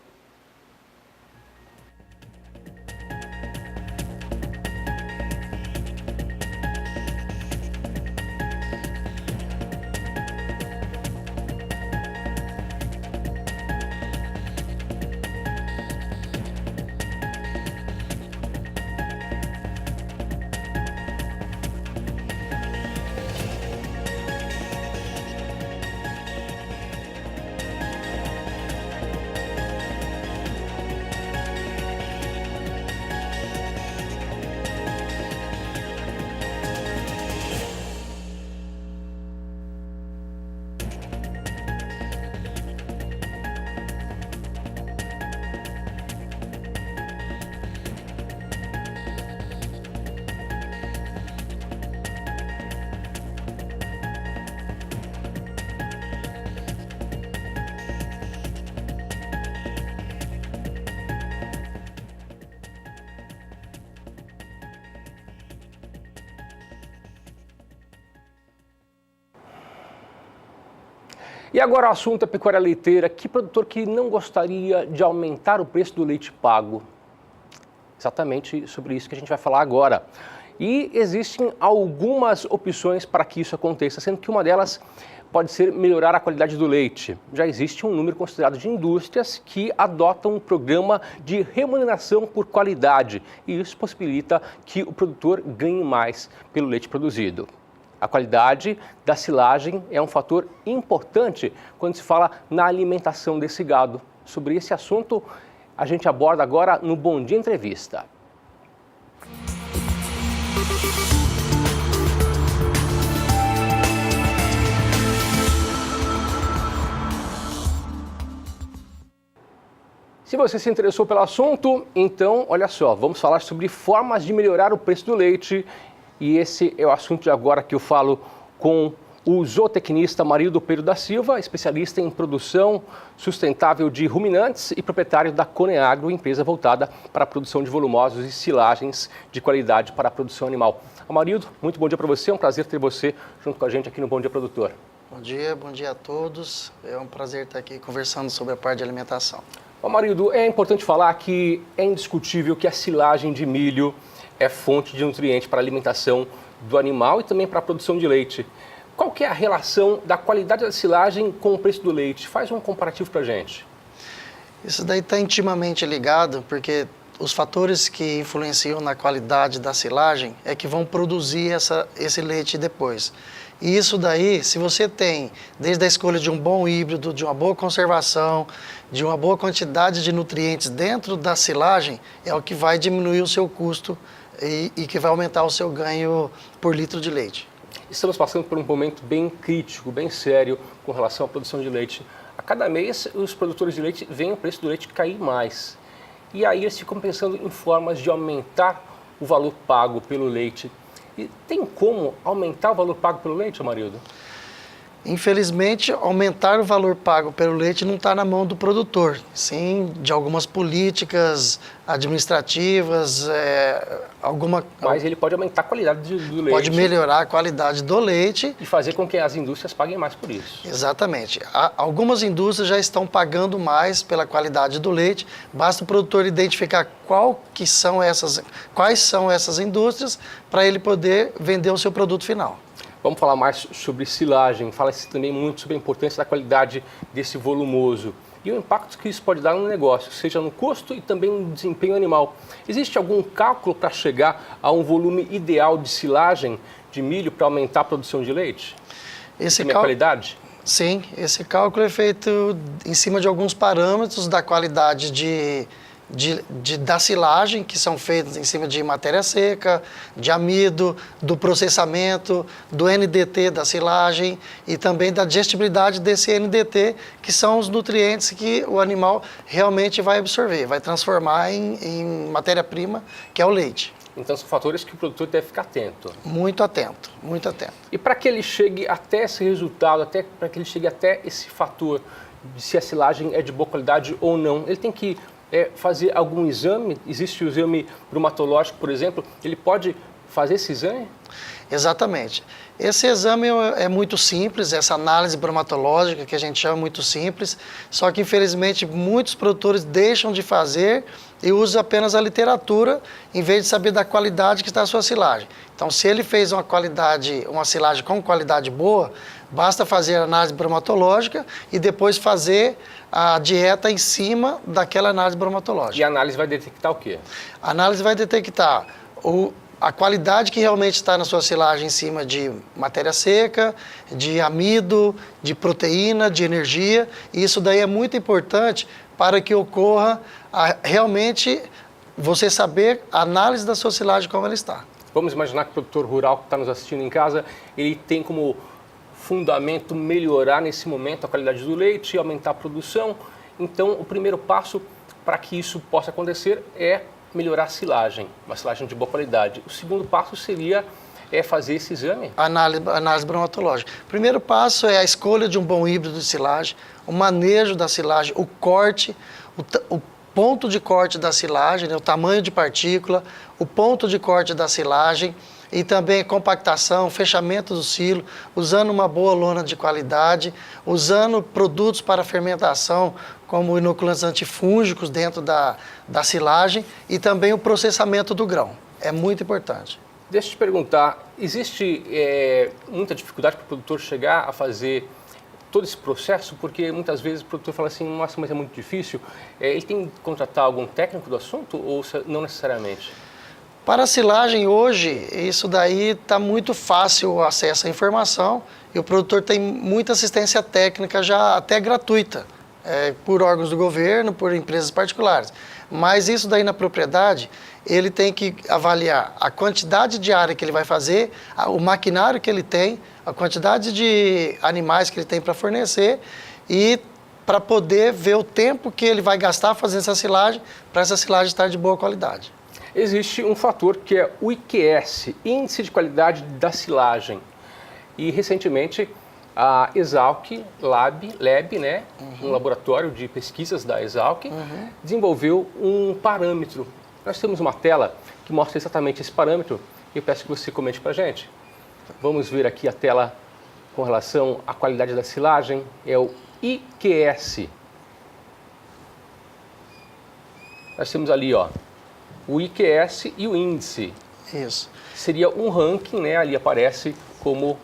E agora o assunto é pecuária leiteira. Que produtor que não gostaria de aumentar o preço do leite pago? Exatamente sobre isso que a gente vai falar agora. E existem algumas opções para que isso aconteça, sendo que uma delas pode ser melhorar a qualidade do leite. Já existe um número considerado de indústrias que adotam um programa de remuneração por qualidade, e isso possibilita que o produtor ganhe mais pelo leite produzido. A qualidade da silagem é um fator importante quando se fala na alimentação desse gado. Sobre esse assunto, a gente aborda agora no Bom Dia Entrevista. Se você se interessou pelo assunto, então, olha só, vamos falar sobre formas de melhorar o preço do leite. E esse é o assunto de agora que eu falo com o zootecnista Amarildo Pedro da Silva, especialista em produção sustentável de ruminantes e proprietário da Coneagro, empresa voltada para a produção de volumosos e silagens de qualidade para a produção animal. Amarildo, muito bom dia para você, é um prazer ter você junto com a gente aqui no Bom Dia Produtor. Bom dia a todos. É um prazer estar aqui conversando sobre a parte de alimentação. Amarildo, é importante falar que é indiscutível que a silagem de milho é fonte de nutriente para a alimentação do animal e também para a produção de leite. Qual que é a relação da qualidade da silagem com o preço do leite? Faz um comparativo para a gente. Isso daí está intimamente ligado, porque os fatores que influenciam na qualidade da silagem é que vão produzir esse leite depois. E isso daí, se você tem, desde a escolha de um bom híbrido, de uma boa conservação, de uma boa quantidade de nutrientes dentro da silagem, é o que vai diminuir o seu custo e que vai aumentar o seu ganho por litro de leite. Estamos passando por um momento bem crítico, bem sério com relação à produção de leite. A cada mês, os produtores de leite veem o preço do leite cair mais. E aí eles ficam pensando em formas de aumentar o valor pago pelo leite. E tem como aumentar o valor pago pelo leite, Amarildo? Infelizmente, aumentar o valor pago pelo leite não está na mão do produtor, sim de algumas políticas administrativas, Mas ele pode aumentar a qualidade do leite. Pode melhorar a qualidade do leite. E fazer com que as indústrias paguem mais por isso. Exatamente. Algumas indústrias já estão pagando mais pela qualidade do leite, basta o produtor identificar quais são essas indústrias para ele poder vender o seu produto final. Vamos falar mais sobre silagem, fala-se também muito sobre a importância da qualidade desse volumoso e o impacto que isso pode dar no negócio, seja no custo e também no desempenho animal. Existe algum cálculo para chegar a um volume ideal de silagem de milho para aumentar a produção de leite? A qualidade? Sim, esse cálculo é feito em cima de alguns parâmetros da qualidade da silagem, que são feitos em cima de matéria seca, de amido, do processamento, do NDT da silagem e também da digestibilidade desse NDT, que são os nutrientes que o animal realmente vai absorver, vai transformar em matéria-prima, que é o leite. Então são fatores que o produtor deve ficar atento. Muito atento, muito atento. E para que ele chegue até esse resultado, para que ele chegue até esse fator de se a silagem é de boa qualidade ou não, ele tem que fazer algum exame? Existe o exame bromatológico, por exemplo, ele pode fazer esse exame? Exatamente. Esse exame é muito simples, essa análise bromatológica que a gente chama muito simples, só que infelizmente muitos produtores deixam de fazer e usam apenas a literatura em vez de saber da qualidade que está a sua silagem. Então, se ele fez uma silagem com qualidade boa, basta fazer a análise bromatológica e depois fazer a dieta em cima daquela análise bromatológica. E a análise vai detectar o quê? A análise vai detectar a qualidade que realmente está na sua silagem em cima de matéria seca, de amido, de proteína, de energia. E isso daí é muito importante para que ocorra realmente você saber a análise da sua silagem como ela está. Vamos imaginar que o produtor rural que está nos assistindo em casa, ele tem como fundamento melhorar nesse momento a qualidade do leite e aumentar a produção. Então, o primeiro passo para que isso possa acontecer é melhorar a silagem, uma silagem de boa qualidade. O segundo passo seria fazer esse exame? Análise bromatológica. O primeiro passo é a escolha de um bom híbrido de silagem, o manejo da silagem, o corte, o ponto de corte da silagem, o tamanho de partícula, o ponto de corte da silagem e também compactação, fechamento do silo, usando uma boa lona de qualidade, usando produtos para fermentação, como inoculantes antifúngicos dentro da silagem e também o processamento do grão. É muito importante. Deixa eu te perguntar, existe muita dificuldade para o produtor chegar a fazer todo esse processo? Porque muitas vezes o produtor fala assim, nossa, mas é muito difícil. Ele tem que contratar algum técnico do assunto ou não necessariamente? Para a silagem hoje, isso daí está muito fácil o acesso à informação e o produtor tem muita assistência técnica já até gratuita, por órgãos do governo, por empresas particulares. Mas isso daí na propriedade, ele tem que avaliar a quantidade de área que ele vai fazer, o maquinário que ele tem, a quantidade de animais que ele tem para fornecer e para poder ver o tempo que ele vai gastar fazendo essa silagem, para essa silagem estar de boa qualidade. Existe um fator que é o IQS, Índice de Qualidade da Silagem. E recentemente a Exalc Lab, né, um laboratório de pesquisas da Exalc, desenvolveu um parâmetro. Nós temos uma tela que mostra exatamente esse parâmetro e eu peço que você comente para a gente. Vamos ver aqui a tela com relação à qualidade da silagem, é o IQS. Nós temos ali, ó, o IQS e o índice. Isso. Seria um ranking, né? Ali aparece como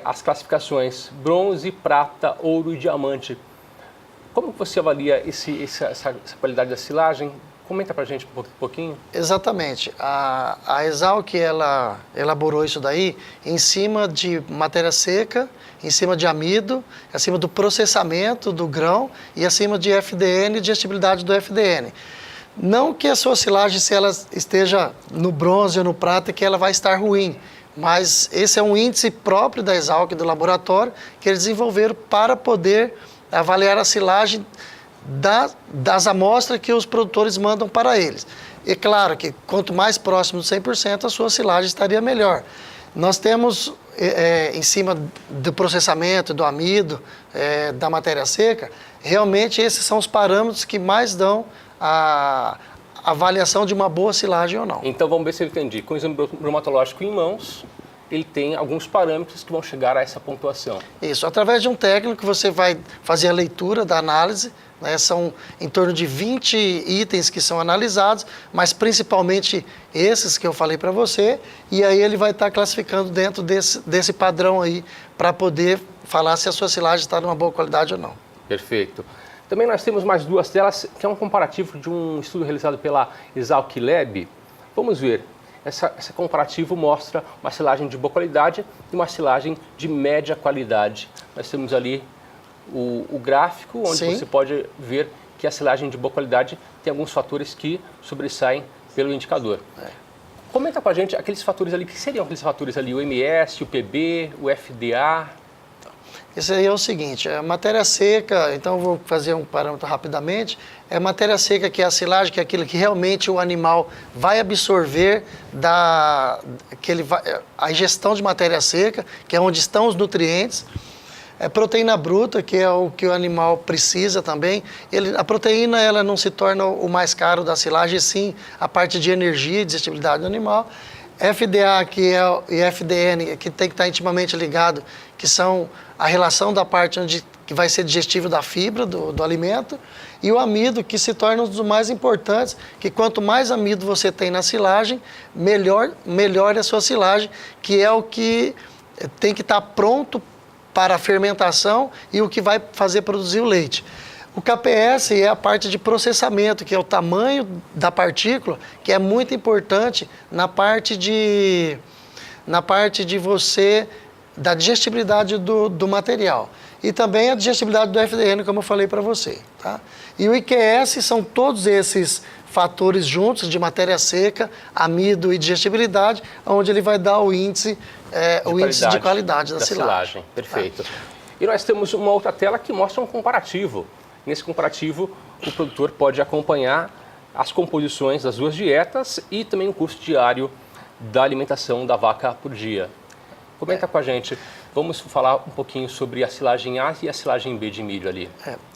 as classificações bronze, prata, ouro e diamante. Como você avalia essa qualidade da silagem? Comenta pra gente um pouquinho. Exatamente. A Exalc, ela elaborou isso daí em cima de matéria seca, em cima de amido, acima do processamento do grão e acima de FDN e digestibilidade do FDN. Não que a sua silagem, se ela esteja no bronze ou no prata, que ela vai estar ruim, mas esse é um índice próprio da Exalc, do laboratório, que eles desenvolveram para poder avaliar a silagem das amostras que os produtores mandam para eles. E claro que quanto mais próximo de 100%, a sua silagem estaria melhor. Nós temos, em cima do processamento, do amido, da matéria seca, realmente esses são os parâmetros que mais dão a avaliação de uma boa silagem ou não. Então vamos ver se eu entendi. Com o exame bromatológico em mãos, ele tem alguns parâmetros que vão chegar a essa pontuação. Isso, através de um técnico você vai fazer a leitura da análise, né? São em torno de 20 itens que são analisados, mas principalmente esses que eu falei para você, e aí ele vai estar classificando dentro desse padrão aí, para poder falar se a sua silagem está numa boa qualidade ou não. Perfeito. Também nós temos mais duas telas, que é um comparativo de um estudo realizado pela Exalc Lab. Vamos ver. Esse comparativo mostra uma silagem de boa qualidade e uma silagem de média qualidade. Nós temos ali o gráfico, onde Sim. você pode ver que a silagem de boa qualidade tem alguns fatores que sobressaem pelo indicador. Comenta com a gente aqueles fatores ali, que seriam aqueles fatores ali, o MS, o PB, o FDA... Esse aí é o seguinte, a matéria seca, então eu vou fazer um parâmetro rapidamente, é matéria seca que é a silagem, que é aquilo que realmente o animal vai absorver a ingestão de matéria seca, que é onde estão os nutrientes. É proteína bruta, que é o que o animal precisa também. A proteína ela não se torna o mais caro da silagem, sim a parte de energia e digestibilidade do animal. FDA e FDN, que tem que estar intimamente ligado, que são a relação da parte que vai ser digestível da fibra do alimento, e o amido, que se torna um dos mais importantes, que quanto mais amido você tem na silagem, melhor é a sua silagem, que é o que tem que estar pronto para a fermentação e o que vai fazer produzir o leite. O KPS é a parte de processamento, que é o tamanho da partícula, que é muito importante na parte de da digestibilidade do material. E também a digestibilidade do FDN, como eu falei para você. Tá? E o IQS são todos esses fatores juntos, de matéria seca, amido e digestibilidade, onde ele vai dar o índice de qualidade da silagem. Perfeito. E nós temos uma outra tela que mostra um comparativo. Nesse comparativo, o produtor pode acompanhar as composições das duas dietas e também o custo diário da alimentação da vaca por dia. Comenta com a gente. Vamos falar um pouquinho sobre a silagem A e a silagem B de milho ali.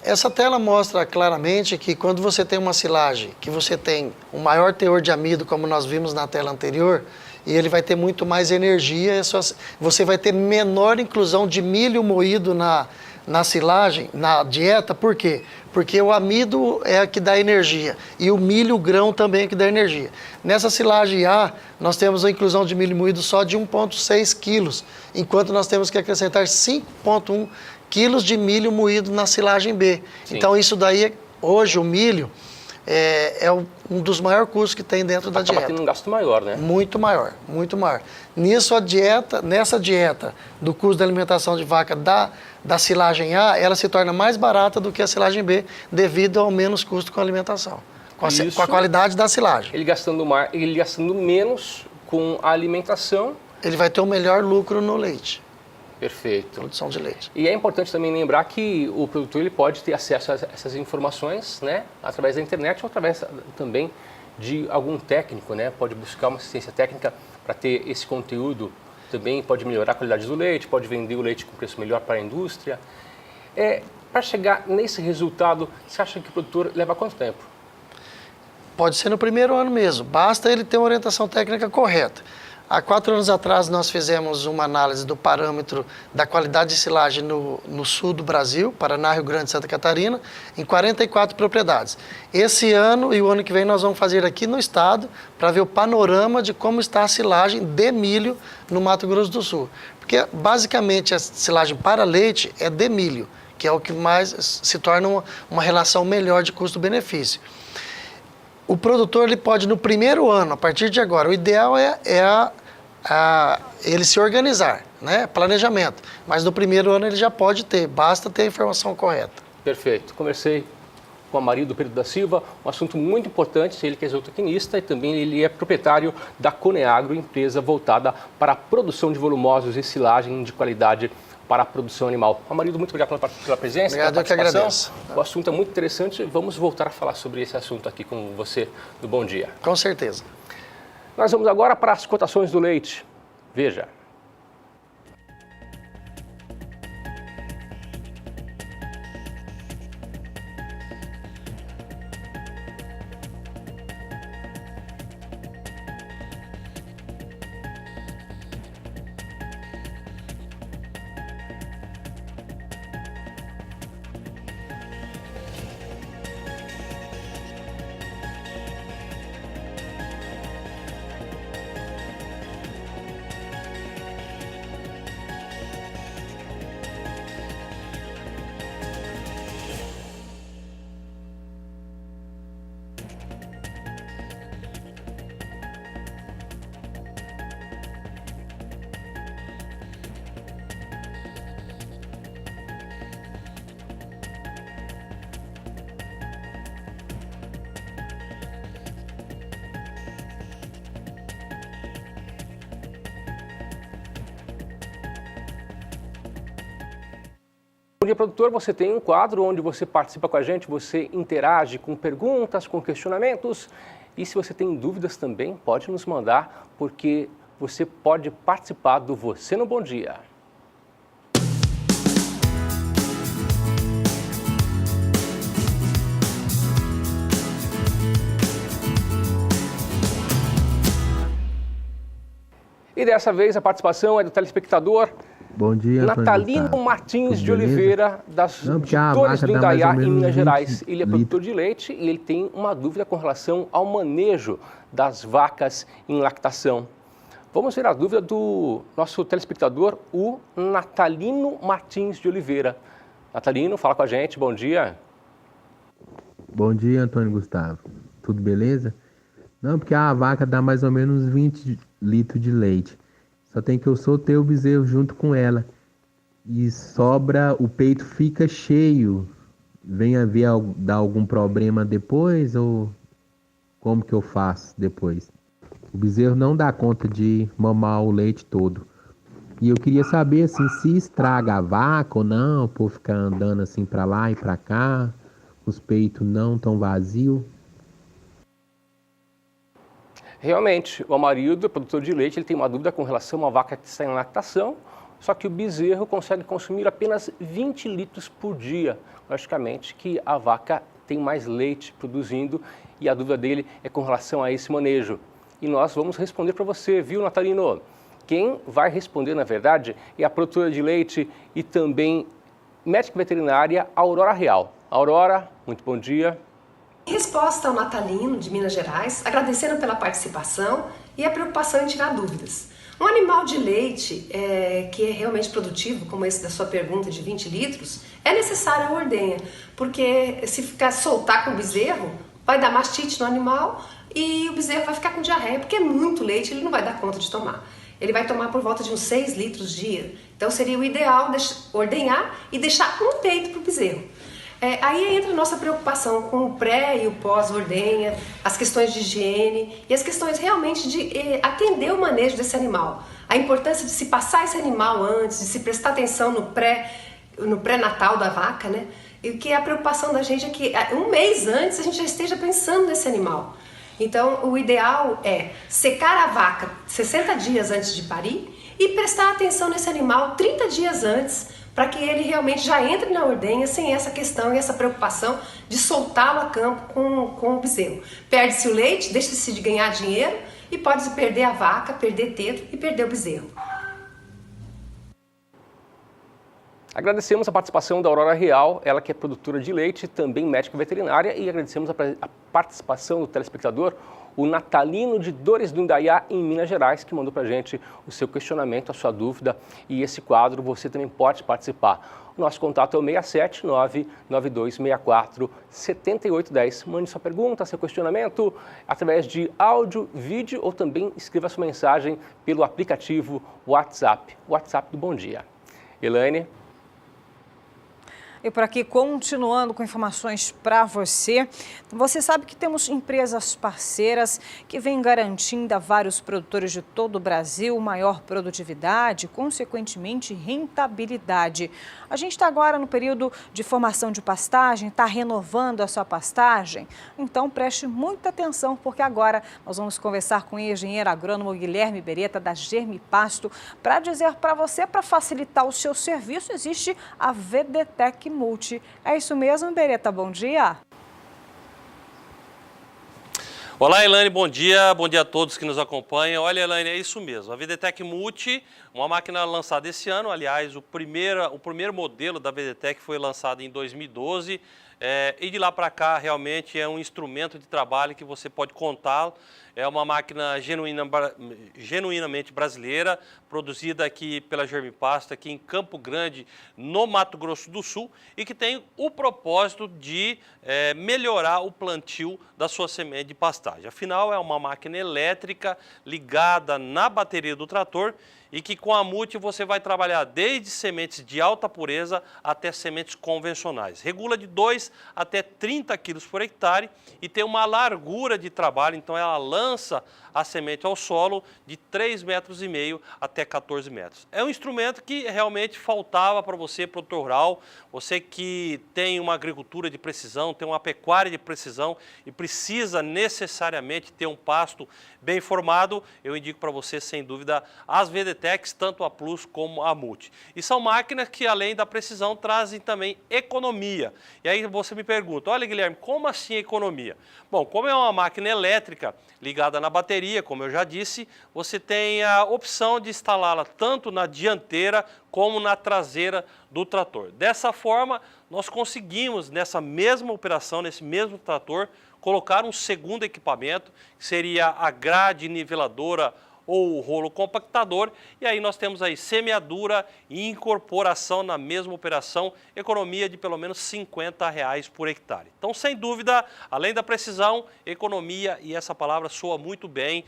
Essa tela mostra claramente que quando você tem uma silagem que você tem um maior teor de amido, como nós vimos na tela anterior, e ele vai ter muito mais energia, você vai ter menor inclusão de milho moído na silagem, na dieta. Por quê? Porque o amido é a que dá energia e o milho, o grão, também é que dá energia. Nessa silagem A, nós temos a inclusão de milho moído só de 1,6 quilos, enquanto nós temos que acrescentar 5,1 quilos de milho moído na silagem B. Sim. Então isso daí, hoje o milho é um dos maiores custos que tem dentro da dieta. Acaba tendo um gasto maior, né? Muito maior, muito maior. Nessa dieta do custo da alimentação de vaca da silagem A, ela se torna mais barata do que a silagem B, devido ao menos custo com a alimentação, com a qualidade da silagem. Ele gastando menos com a alimentação, ele vai ter um melhor lucro no leite. Perfeito. Produção de leite. E é importante também lembrar que o produtor ele pode ter acesso a essas informações, né, através da internet ou através também de algum técnico, né? Pode buscar uma assistência técnica para ter esse conteúdo. Também pode melhorar a qualidade do leite, pode vender o leite com preço melhor para a indústria. Para chegar nesse resultado, você acha que o produtor leva quanto tempo? Pode ser no primeiro ano mesmo, basta ele ter uma orientação técnica correta. Há 4 anos atrás nós fizemos uma análise do parâmetro da qualidade de silagem no sul do Brasil, Paraná, Rio Grande e Santa Catarina, em 44 propriedades. Esse ano e o ano que vem nós vamos fazer aqui no estado para ver o panorama de como está a silagem de milho no Mato Grosso do Sul. Porque basicamente a silagem para leite é de milho, que é o que mais se torna uma relação melhor de custo-benefício. O produtor ele pode, no primeiro ano, a partir de agora, o ideal é ele se organizar, né? Planejamento. Mas no primeiro ano ele já pode ter, basta ter a informação correta. Perfeito. Conversei com a Amarildo Pedro da Silva, um assunto muito importante, ele que é zootecnista e também ele é proprietário da Coneagro, empresa voltada para a produção de volumosos e silagem de qualidade para a produção animal. Amarildo, muito obrigado pela presença, obrigado, pela participação. eu que agradeço. O assunto é muito interessante, vamos voltar a falar sobre esse assunto aqui com você no Bom Dia. Com certeza. Nós vamos agora para as cotações do leite. Veja. Bom Dia Produtor, você tem um quadro onde você participa com a gente, você interage com perguntas, com questionamentos. E se você tem dúvidas também, pode nos mandar, porque você pode participar do Você no Bom Dia. E dessa vez a participação é do telespectador Bom dia, Natalino Martins de Oliveira, das Dores do Indaiá, em Minas Gerais. Ele é produtor de leite e ele tem uma dúvida com relação ao manejo das vacas em lactação. Vamos ver a dúvida do nosso telespectador, o Natalino Martins de Oliveira. Natalino, fala com a gente, bom dia. Bom dia, Antônio Gustavo. Tudo beleza? Não, porque a vaca dá mais ou menos 20 litros de leite. Só tem que eu soltei o bezerro junto com ela. E sobra, o peito fica cheio. Vem dar algum problema depois ou como que eu faço depois? O bezerro não dá conta de mamar o leite todo. E eu queria saber assim, se estraga a vaca ou não, por ficar andando assim para lá e para cá, os peitos não tão vazios. Realmente, o Amarildo, produtor de leite, ele tem uma dúvida com relação a uma vaca que está em lactação, só que o bezerro consegue consumir apenas 20 litros por dia. Logicamente que a vaca tem mais leite produzindo e a dúvida dele é com relação a esse manejo. E nós vamos responder para você, viu, Natalino? Quem vai responder, na verdade, é a produtora de leite e também médica veterinária Aurora Real. Aurora, muito bom dia. Em resposta ao Natalino, de Minas Gerais, agradecendo pela participação e a preocupação em tirar dúvidas. Um animal de leite que é realmente produtivo, como esse da sua pergunta de 20 litros, é necessário a ordenha, porque se soltar com o bezerro, vai dar mastite no animal e o bezerro vai ficar com diarreia, porque é muito leite, ele não vai dar conta de tomar. Ele vai tomar por volta de uns 6 litros dia. Então seria o ideal ordenhar e deixar um peito para o bezerro. Aí entra a nossa preocupação com o pré e o pós-ordenha, as questões de higiene e as questões realmente de atender o manejo desse animal. A importância de se passar esse animal antes, de se prestar atenção no pré-natal da vaca, né? E que a preocupação da gente é que um mês antes a gente já esteja pensando nesse animal. Então, o ideal é secar a vaca 60 dias antes de parir e prestar atenção nesse animal 30 dias antes, para que ele realmente já entre na ordenha sem essa questão e essa preocupação de soltá-lo a campo com o bezerro. Perde-se o leite, deixa-se de ganhar dinheiro e pode-se perder a vaca, perder teto e perder o bezerro. Agradecemos a participação da Aurora Real, ela que é produtora de leite, também médica veterinária, e agradecemos a participação do telespectador, o Natalino de Dores do Indaiá, em Minas Gerais, que mandou para a gente o seu questionamento, a sua dúvida, e esse quadro você também pode participar. O nosso contato é o 679-9264-7810. Mande sua pergunta, seu questionamento, através de áudio, vídeo ou também escreva sua mensagem pelo aplicativo WhatsApp, o WhatsApp do Bom Dia. Elaine? E por aqui, continuando com informações para você, você sabe que temos empresas parceiras que vêm garantindo a vários produtores de todo o Brasil maior produtividade e, consequentemente, rentabilidade. A gente está agora no período de formação de pastagem, está renovando a sua pastagem? Então preste muita atenção, porque agora nós vamos conversar com o engenheiro agrônomo Guilherme Beretta, da Germipasto, para dizer para você, para facilitar o seu serviço, existe a VDTEC Multi. É isso mesmo, Beretta? Bom dia. Olá, Elaine, bom dia a todos que nos acompanham. Olha, Elaine, é isso mesmo, a VDTEC Multi, uma máquina lançada esse ano, aliás, o primeiro modelo da VDTEC foi lançado em 2012, e de lá para cá realmente é um instrumento de trabalho que você pode contar. É uma máquina genuinamente brasileira, produzida aqui pela Germipasto, aqui em Campo Grande, no Mato Grosso do Sul, e que tem o propósito de melhorar o plantio da sua semente de pastagem. Afinal, é uma máquina elétrica ligada na bateria do trator, e que com a Multi você vai trabalhar desde sementes de alta pureza até sementes convencionais. Regula de 2 até 30 quilos por hectare e tem uma largura de trabalho, então ela lança a semente ao solo de 3,5 metros até 14 metros. É um instrumento que realmente faltava para você, produtor rural, você que tem uma agricultura de precisão, tem uma pecuária de precisão e precisa necessariamente ter um pasto bem formado. Eu indico para você, sem dúvida, as VDTECs, tanto a Plus como a Multi. E são máquinas que, além da precisão, trazem também economia. E aí você me pergunta, olha, Guilherme, como assim economia? Bom, como é uma máquina elétrica ligada na bateria, como eu já disse, você tem a opção de instalá-la tanto na dianteira como na traseira do trator. Dessa forma, nós conseguimos, nessa mesma operação, nesse mesmo trator, colocar um segundo equipamento, que seria a grade niveladora ou o rolo compactador, e aí nós temos aí semeadura e incorporação na mesma operação, economia de pelo menos R$ 50 por hectare. Então, sem dúvida, além da precisão, economia, e essa palavra soa muito bem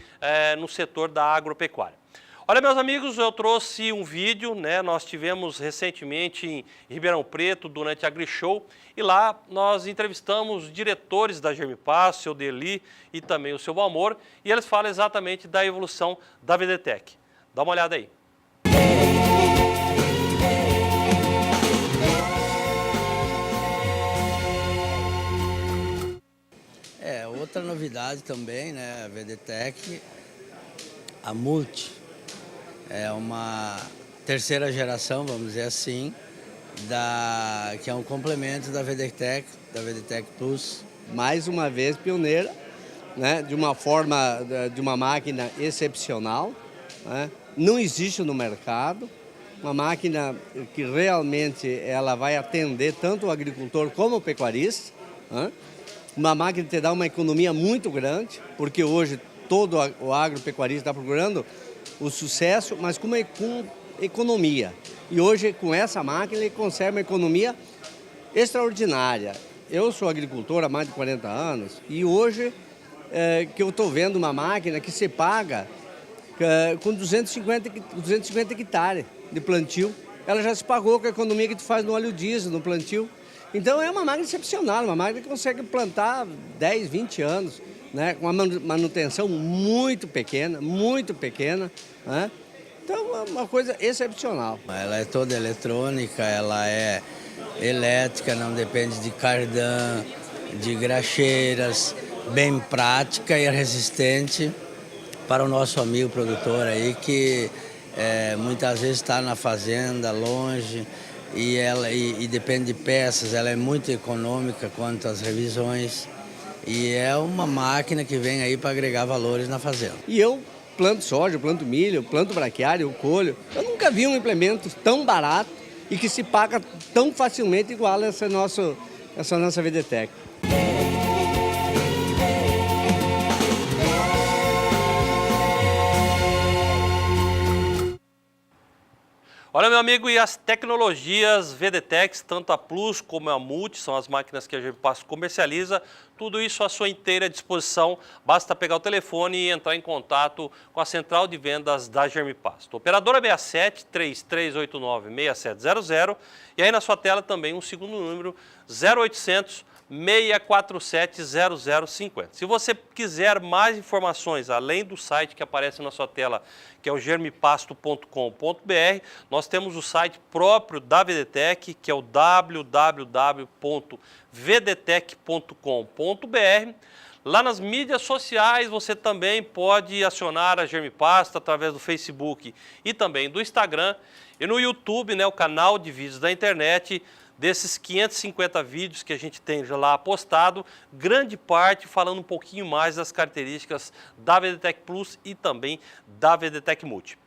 no setor da agropecuária. Olha, meus amigos, eu trouxe um vídeo, nós tivemos recentemente em Ribeirão Preto, durante a AgriShow, e lá nós entrevistamos diretores da Germipasto, o seu Deli e também o seu Valmor, e eles falam exatamente da evolução da VDTEC. Dá uma olhada aí. Outra novidade também, a VDTEC, a Multi. É uma terceira geração, vamos dizer assim, que é um complemento da VDTEC Plus. Mais uma vez pioneira, de uma forma, de uma máquina excepcional, não existe no mercado, uma máquina que realmente ela vai atender tanto o agricultor como o pecuarista, uma máquina que te dá uma economia muito grande, porque hoje todo o agropecuarista está procurando o sucesso, mas com economia. E hoje, com essa máquina, ele consegue uma economia extraordinária. Eu sou agricultor há mais de 40 anos e hoje que eu estou vendo uma máquina que se paga com 250 hectares de plantio. Ela já se pagou com a economia que tu faz no óleo diesel, no plantio. Então é uma máquina excepcional, uma máquina que consegue plantar 10, 20 anos. Com uma manutenção muito pequena, Então é uma coisa excepcional. Ela é toda eletrônica, ela é elétrica, não depende de cardan, de graxeiras, bem prática e resistente para o nosso amigo produtor aí que muitas vezes está na fazenda, longe, e depende de peças, ela é muito econômica quanto às revisões. E é uma máquina que vem aí para agregar valores na fazenda. E eu planto soja, planto milho, planto braquiária, eu colho. Eu nunca vi um implemento tão barato e que se paga tão facilmente igual essa nossa VDTEC. Olha, meu amigo, e as tecnologias VDTEC, tanto a Plus como a Multi, são as máquinas que a Germipasto comercializa, tudo isso à sua inteira disposição. Basta pegar o telefone e entrar em contato com a central de vendas da Germipasto. Operadora 67 3389 6700 e aí na sua tela também um segundo número 0800 647 0050. Se você quiser mais informações, além do site que aparece na sua tela, que é o germipasto.com.br, nós temos o site próprio da VDTEC, que é o www.vdtec.com.br. Lá nas mídias sociais você também pode acionar a Germipasto através do Facebook e também do Instagram. E no YouTube, né, o canal de vídeos da internet. Desses 550 vídeos que a gente tem lá postado, grande parte falando um pouquinho mais das características da VDTEC Plus e também da VDTEC Multi.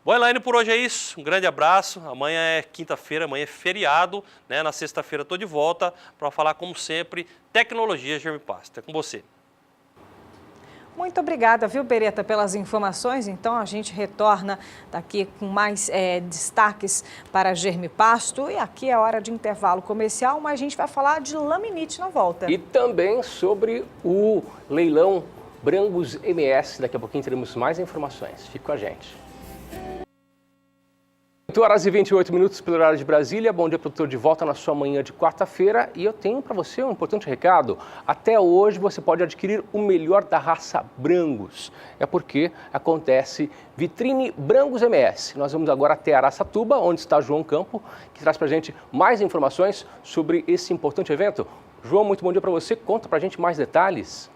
Bom, Elaine, por hoje é isso. Um grande abraço. Amanhã é quinta-feira, amanhã é feriado, né? Na sexta-feira estou de volta para falar, como sempre, tecnologia Germipasto. É com você. Muito obrigada, viu, Beretta, pelas informações. Então, a gente retorna daqui com mais destaques para a Germipasto. E aqui é hora de intervalo comercial, mas a gente vai falar de laminite na volta. E também sobre o leilão Brangos MS. Daqui a pouquinho teremos mais informações. Fique com a gente. 8h28 pelo horário de Brasília. Bom dia, produtor, de volta na sua manhã de quarta-feira. E eu tenho para você um importante recado. Até hoje você pode adquirir o melhor da raça Brangos. É porque acontece Vitrine Brangos MS. Nós vamos agora até Araçatuba, onde está João Campo, que traz para a gente mais informações sobre esse importante evento. João, muito bom dia para você. Conta para a gente mais detalhes.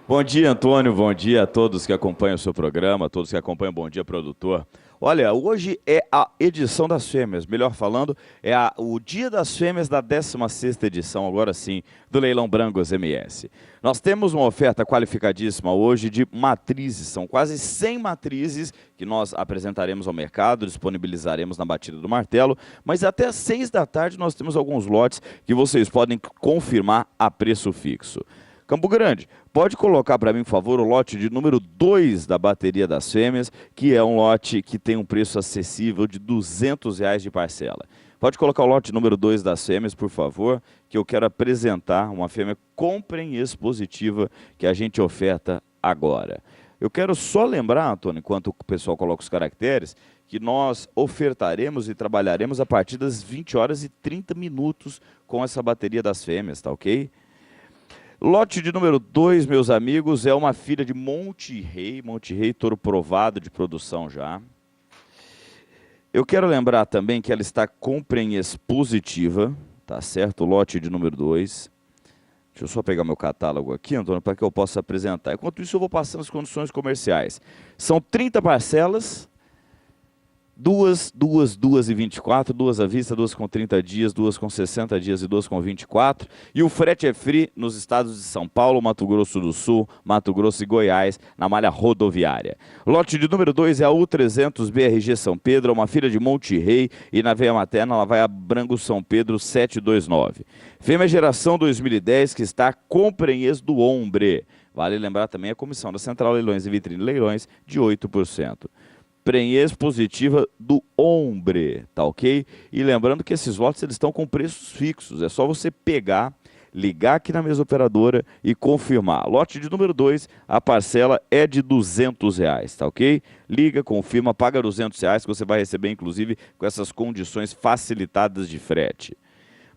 Bom dia, Antônio. Bom dia a todos que acompanham o seu programa, todos que acompanham Bom Dia Produtor. Olha, hoje é a edição das fêmeas, melhor falando, é o dia das fêmeas da 16ª edição, agora sim, do Leilão Brangos MS. Nós temos uma oferta qualificadíssima hoje de matrizes, são quase 100 matrizes que nós apresentaremos ao mercado, disponibilizaremos na batida do martelo, mas até às 6 da tarde nós temos alguns lotes que vocês podem confirmar a preço fixo. Campo Grande, pode colocar para mim, por favor, o lote de número 2 da bateria das fêmeas, que é um lote que tem um preço acessível de R$200 de parcela. Pode colocar o lote número 2 das fêmeas, por favor, que eu quero apresentar uma fêmea Comprem Expositiva que a gente oferta agora. Eu quero só lembrar, Antônio, enquanto o pessoal coloca os caracteres, que nós ofertaremos e trabalharemos a partir das 20h30 com essa bateria das fêmeas, tá ok? Lote de número 2, meus amigos, é uma filha de Monte Rei, touro provado de produção já. Eu quero lembrar também que ela está Comprem Expositiva, tá certo? Lote de número 2. Deixa eu só pegar meu catálogo aqui, Antônio, para que eu possa apresentar. Enquanto isso, eu vou passando as condições comerciais. São 30 parcelas, 2 e 24, 2 à vista, 2 com 30 dias, 2 com 60 dias e 2 com 24. E o frete é free nos estados de São Paulo, Mato Grosso do Sul, Mato Grosso e Goiás, na malha rodoviária. Lote de número 2 é a U300 BRG São Pedro, uma filha de Monte Rei, e na veia materna ela vai a Branco São Pedro 729. Fêmea geração 2010 que está Comprem Ex do Hombre. Vale lembrar também a comissão da Central Leilões e Vitrine Leilões de 8%. Prenhez positiva do Hombre, tá ok? E lembrando que esses lotes eles estão com preços fixos, é só você pegar, ligar aqui na mesa operadora e confirmar. Lote de número 2, a parcela é de R$200, tá ok? Liga, confirma, paga R$200 que você vai receber inclusive com essas condições facilitadas de frete.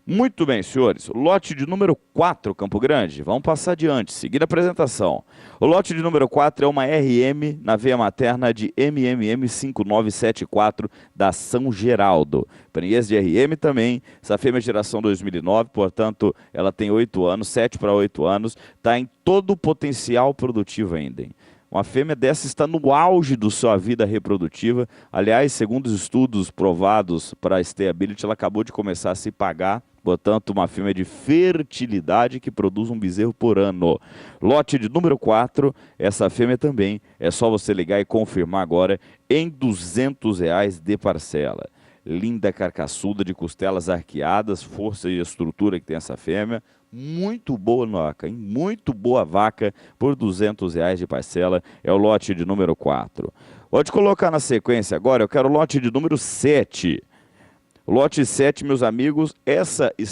Muito bem, senhores. Lote de número 4, Campo Grande. Vamos passar adiante, seguir a apresentação. O lote de número 4 é uma RM na veia materna de MMM 5974 da São Geraldo. Prenhez de RM também. Essa fêmea geração 2009, portanto, ela tem 8 anos, 7 para 8 anos. Está em todo o potencial produtivo ainda, hein? Uma fêmea dessa está no auge da sua vida reprodutiva. Aliás, segundo os estudos provados para a Stability, ela acabou de começar a se pagar. Portanto, uma fêmea de fertilidade que produz um bezerro por ano. Lote de número 4, essa fêmea também. É só você ligar e confirmar agora em R$200 de parcela. Linda carcaçuda de costelas arqueadas, força e estrutura que tem essa fêmea. Muito boa vaca, hein? Muito boa vaca por R$200 de parcela. É o lote de número 4. Pode colocar na sequência agora, eu quero o lote de número 7. O lote 7, meus amigos,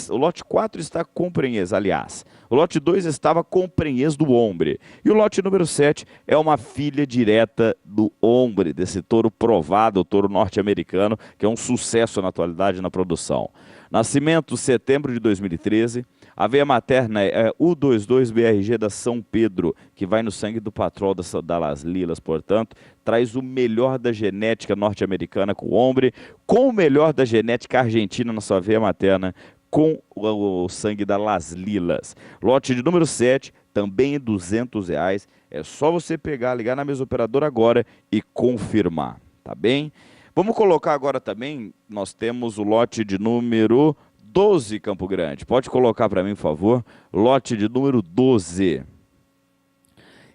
o lote 4 está com prenhez, aliás. O lote 2 estava com prenhez do Hombre. E o lote número 7 é uma filha direta do Hombre, desse touro provado, o touro norte-americano, que é um sucesso na atualidade na produção. Nascimento, setembro de 2013. A veia materna é U22BRG da São Pedro, que vai no sangue do patrão da Las Lilas, portanto, traz o melhor da genética norte-americana com o Hombre, com o melhor da genética argentina na sua veia materna, com o sangue da Las Lilas. Lote de número 7, também em R$200. É só você pegar, ligar na mesa operadora agora e confirmar, tá bem? Vamos colocar agora também, nós temos o lote de número 12, Campo Grande. Pode colocar para mim, por favor, lote de número 12.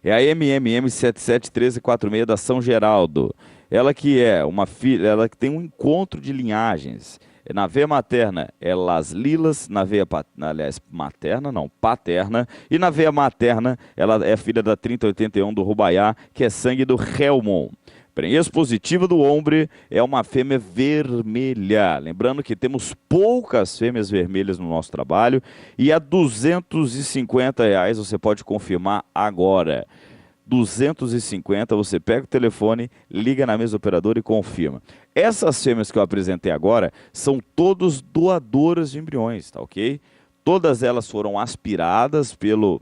É a MMM 771346 da São Geraldo. Ela que é uma filha, ela que tem um encontro de linhagens. Na veia materna é Las Lilas, na veia paterna, e na veia materna ela é filha da 3081 do Rubaiá, que é sangue do Helmon. Prenhez positivo do Hombre é uma fêmea vermelha. Lembrando que temos poucas fêmeas vermelhas no nosso trabalho e a R$250 você pode confirmar agora. 250, você pega o telefone, liga na mesa operadora e confirma. Essas fêmeas que eu apresentei agora são todos doadoras de embriões, tá ok? Todas elas foram aspiradas pelo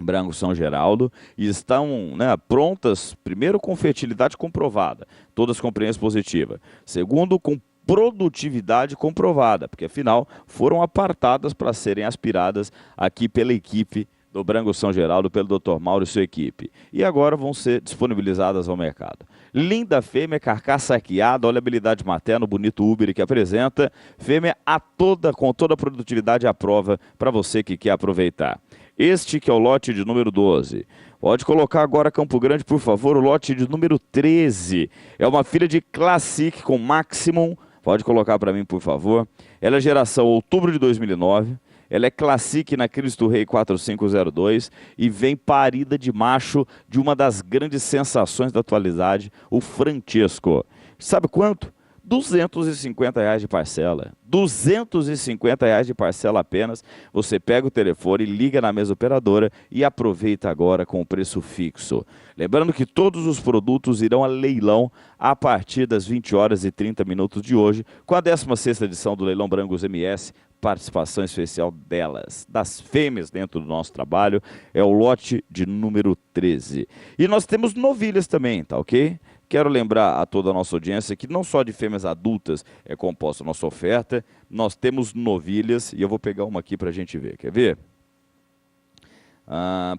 Branco São Geraldo e estão prontas, primeiro com fertilidade comprovada, todas com prenhez positiva. Segundo, com produtividade comprovada, porque afinal foram apartadas para serem aspiradas aqui pela equipe do Branco São Geraldo, pelo Dr. Mauro e sua equipe. E agora vão ser disponibilizadas ao mercado. Linda fêmea, carcaça arqueada, olha a habilidade materna, o bonito Uber que apresenta. Fêmea com toda a produtividade à prova para você que quer aproveitar. Este que é o lote de número 12. Pode colocar agora, Campo Grande, por favor, o lote de número 13. É uma filha de Classic com Maximum. Pode colocar para mim, por favor. Ela é geração outubro de 2009. Ela é Classic na Cristo Rei 4502 e vem parida de macho de uma das grandes sensações da atualidade, o Francesco. Sabe quanto? R$250 de parcela. R$250 de parcela apenas. Você pega o telefone, liga na mesa operadora e aproveita agora com o preço fixo. Lembrando que todos os produtos irão a leilão a partir das 20h30 de hoje, com a 16ª edição do Leilão Brangos MS, participação especial delas, das fêmeas dentro do nosso trabalho, é o lote de número 13. E nós temos novilhas também, tá ok? Quero lembrar a toda a nossa audiência que não só de fêmeas adultas é composta a nossa oferta, nós temos novilhas, e eu vou pegar uma aqui para a gente ver, quer ver?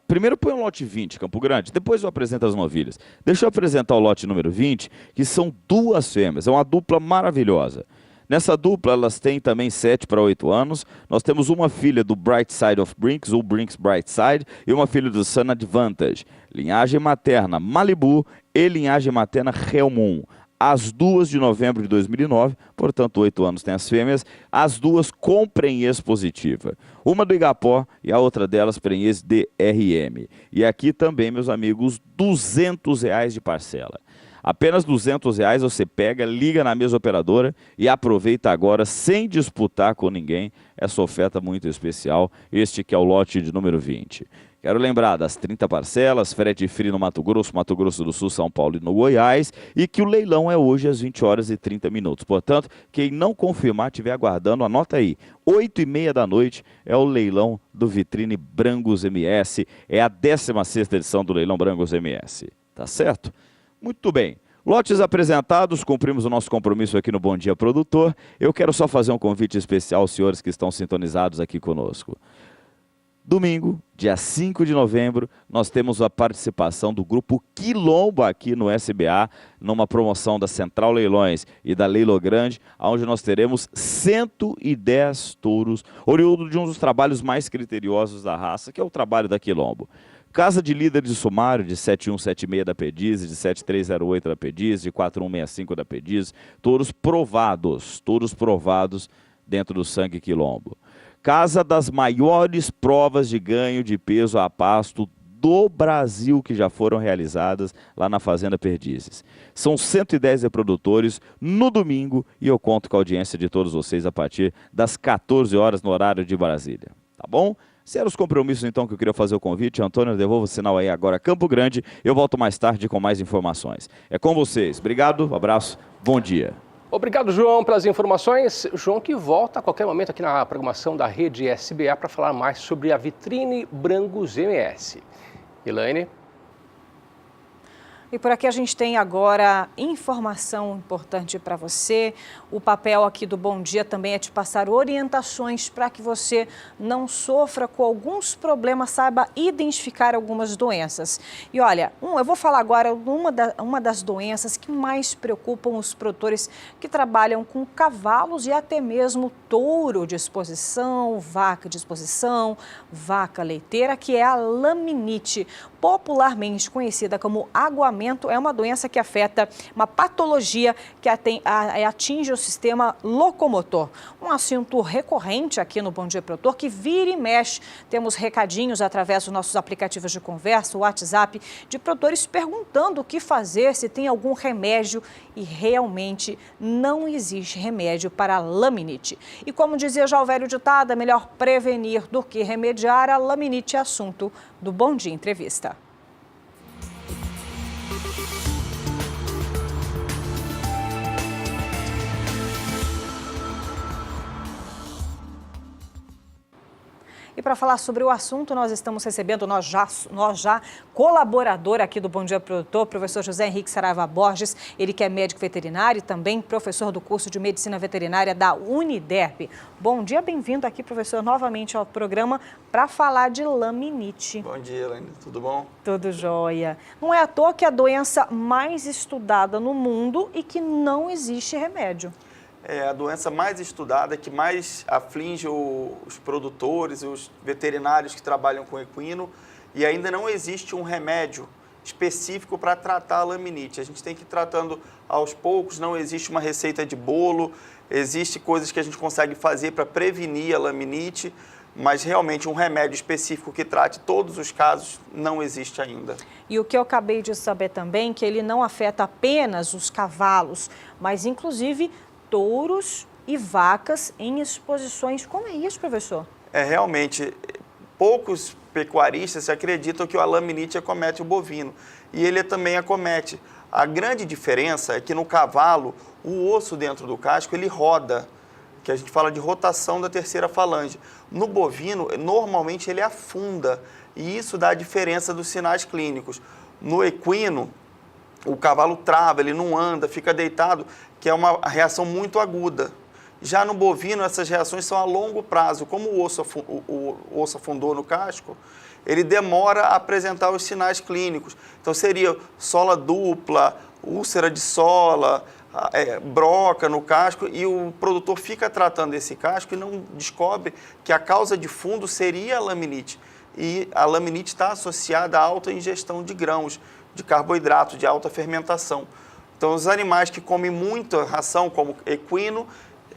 Primeiro põe o lote 20, Campo Grande, depois eu apresento as novilhas. Deixa eu apresentar o lote número 20, que são duas fêmeas, é uma dupla maravilhosa. Nessa dupla, elas têm também 7 para 8 anos. Nós temos uma filha do Bright Side of Brinks, ou Brinks Bright Side, e uma filha do Sun Advantage. Linhagem materna Malibu e linhagem materna Helmon. As duas de novembro de 2009, portanto 8 anos tem as fêmeas, as duas com prenhez positiva. Uma do Igapó e a outra delas prenhez DRM. E aqui também, meus amigos, R$200 de parcela. Apenas R$200 você pega, liga na mesa operadora e aproveita agora, sem disputar com ninguém, essa oferta muito especial, este que é o lote de número 20. Quero lembrar das 30 parcelas, frete free no Mato Grosso do Sul, São Paulo e no Goiás, e que o leilão é hoje às 20h30. Portanto, quem não confirmar, estiver aguardando, anota aí, 8h30 da noite é o leilão do Vitrine Brangos MS, é a 16ª edição do Leilão Brangos MS, tá certo? Muito bem. Lotes apresentados, cumprimos o nosso compromisso aqui no Bom Dia Produtor. Eu quero só fazer um convite especial aos senhores que estão sintonizados aqui conosco. Domingo, dia 5 de novembro, nós temos a participação do Grupo Quilombo aqui no SBA, numa promoção da Central Leilões e da Leilo Grande, onde nós teremos 110 touros, oriundo de um dos trabalhos mais criteriosos da raça, que é o trabalho da Quilombo. Casa de líder de sumário de 7176 da Pediz, de 7308 da Pediz, de 4165 da Pediz, touros provados dentro do sangue Quilombo. Casa das maiores provas de ganho de peso a pasto do Brasil que já foram realizadas lá na Fazenda Perdizes. São 110 reprodutores no domingo e eu conto com a audiência de todos vocês a partir das 14 horas no horário de Brasília. Tá bom? Se eram os compromissos, então, que eu queria fazer o convite, Antônio, devolvo o sinal aí agora, Campo Grande. Eu volto mais tarde com mais informações. É com vocês. Obrigado, abraço, bom dia. Obrigado, João, pelas informações. João que volta a qualquer momento aqui na programação da Rede SBA para falar mais sobre a vitrine Brangos MS. Elaine? E por aqui a gente tem agora informação importante para você. O papel aqui do Bom Dia também é te passar orientações para que você não sofra com alguns problemas, saiba identificar algumas doenças. E olha, eu vou falar agora uma das doenças que mais preocupam os produtores que trabalham com cavalos e até mesmo touro de exposição, vaca de exposição, vaca leiteira, que é a laminite, popularmente conhecida como aguamento. É uma doença que afeta uma patologia que atinge o sistema locomotor. Um assunto recorrente aqui no Bom Dia Produtor, que vira e mexe. Temos recadinhos através dos nossos aplicativos de conversa, o WhatsApp, de produtores perguntando o que fazer, se tem algum remédio, e realmente não existe remédio para a laminite. E como dizia já o velho ditado, é melhor prevenir do que remediar. A laminite é assunto do Bom Dia Entrevista. E para falar sobre o assunto, nós estamos recebendo, nós já colaborador aqui do Bom Dia Produtor, professor José Henrique Saraiva Borges, ele que é médico veterinário e também professor do curso de Medicina Veterinária da Uniderp. Bom dia, bem-vindo aqui, professor, novamente ao programa para falar de laminite. Bom dia, Elaine, tudo bom? Tudo jóia. Não é à toa que é a doença mais estudada no mundo e que não existe remédio. É a doença mais estudada, que mais aflige os produtores, os veterinários que trabalham com equino, e ainda não existe um remédio específico para tratar a laminite. A gente tem que ir tratando aos poucos, não existe uma receita de bolo, existem coisas que a gente consegue fazer para prevenir a laminite, mas realmente um remédio específico que trate todos os casos não existe ainda. E o que eu acabei de saber também, que ele não afeta apenas os cavalos, mas inclusive touros e vacas em exposições. Como é isso, professor? Realmente, poucos pecuaristas acreditam que a laminite acomete o bovino, e ele também acomete. A grande diferença é que no cavalo, o osso dentro do casco, ele roda, que a gente fala de rotação da terceira falange. No bovino, normalmente ele afunda, e isso dá a diferença dos sinais clínicos. No equino, o cavalo trava, ele não anda, fica deitado, que é uma reação muito aguda. Já no bovino, essas reações são a longo prazo. Como o osso afundou no casco, ele demora a apresentar os sinais clínicos. Então, seria sola dupla, úlcera de sola, broca no casco, e o produtor fica tratando esse casco e não descobre que a causa de fundo seria a laminite. E a laminite está associada à alta ingestão de grãos, de carboidratos, de alta fermentação. Então, os animais que comem muita ração, como equino,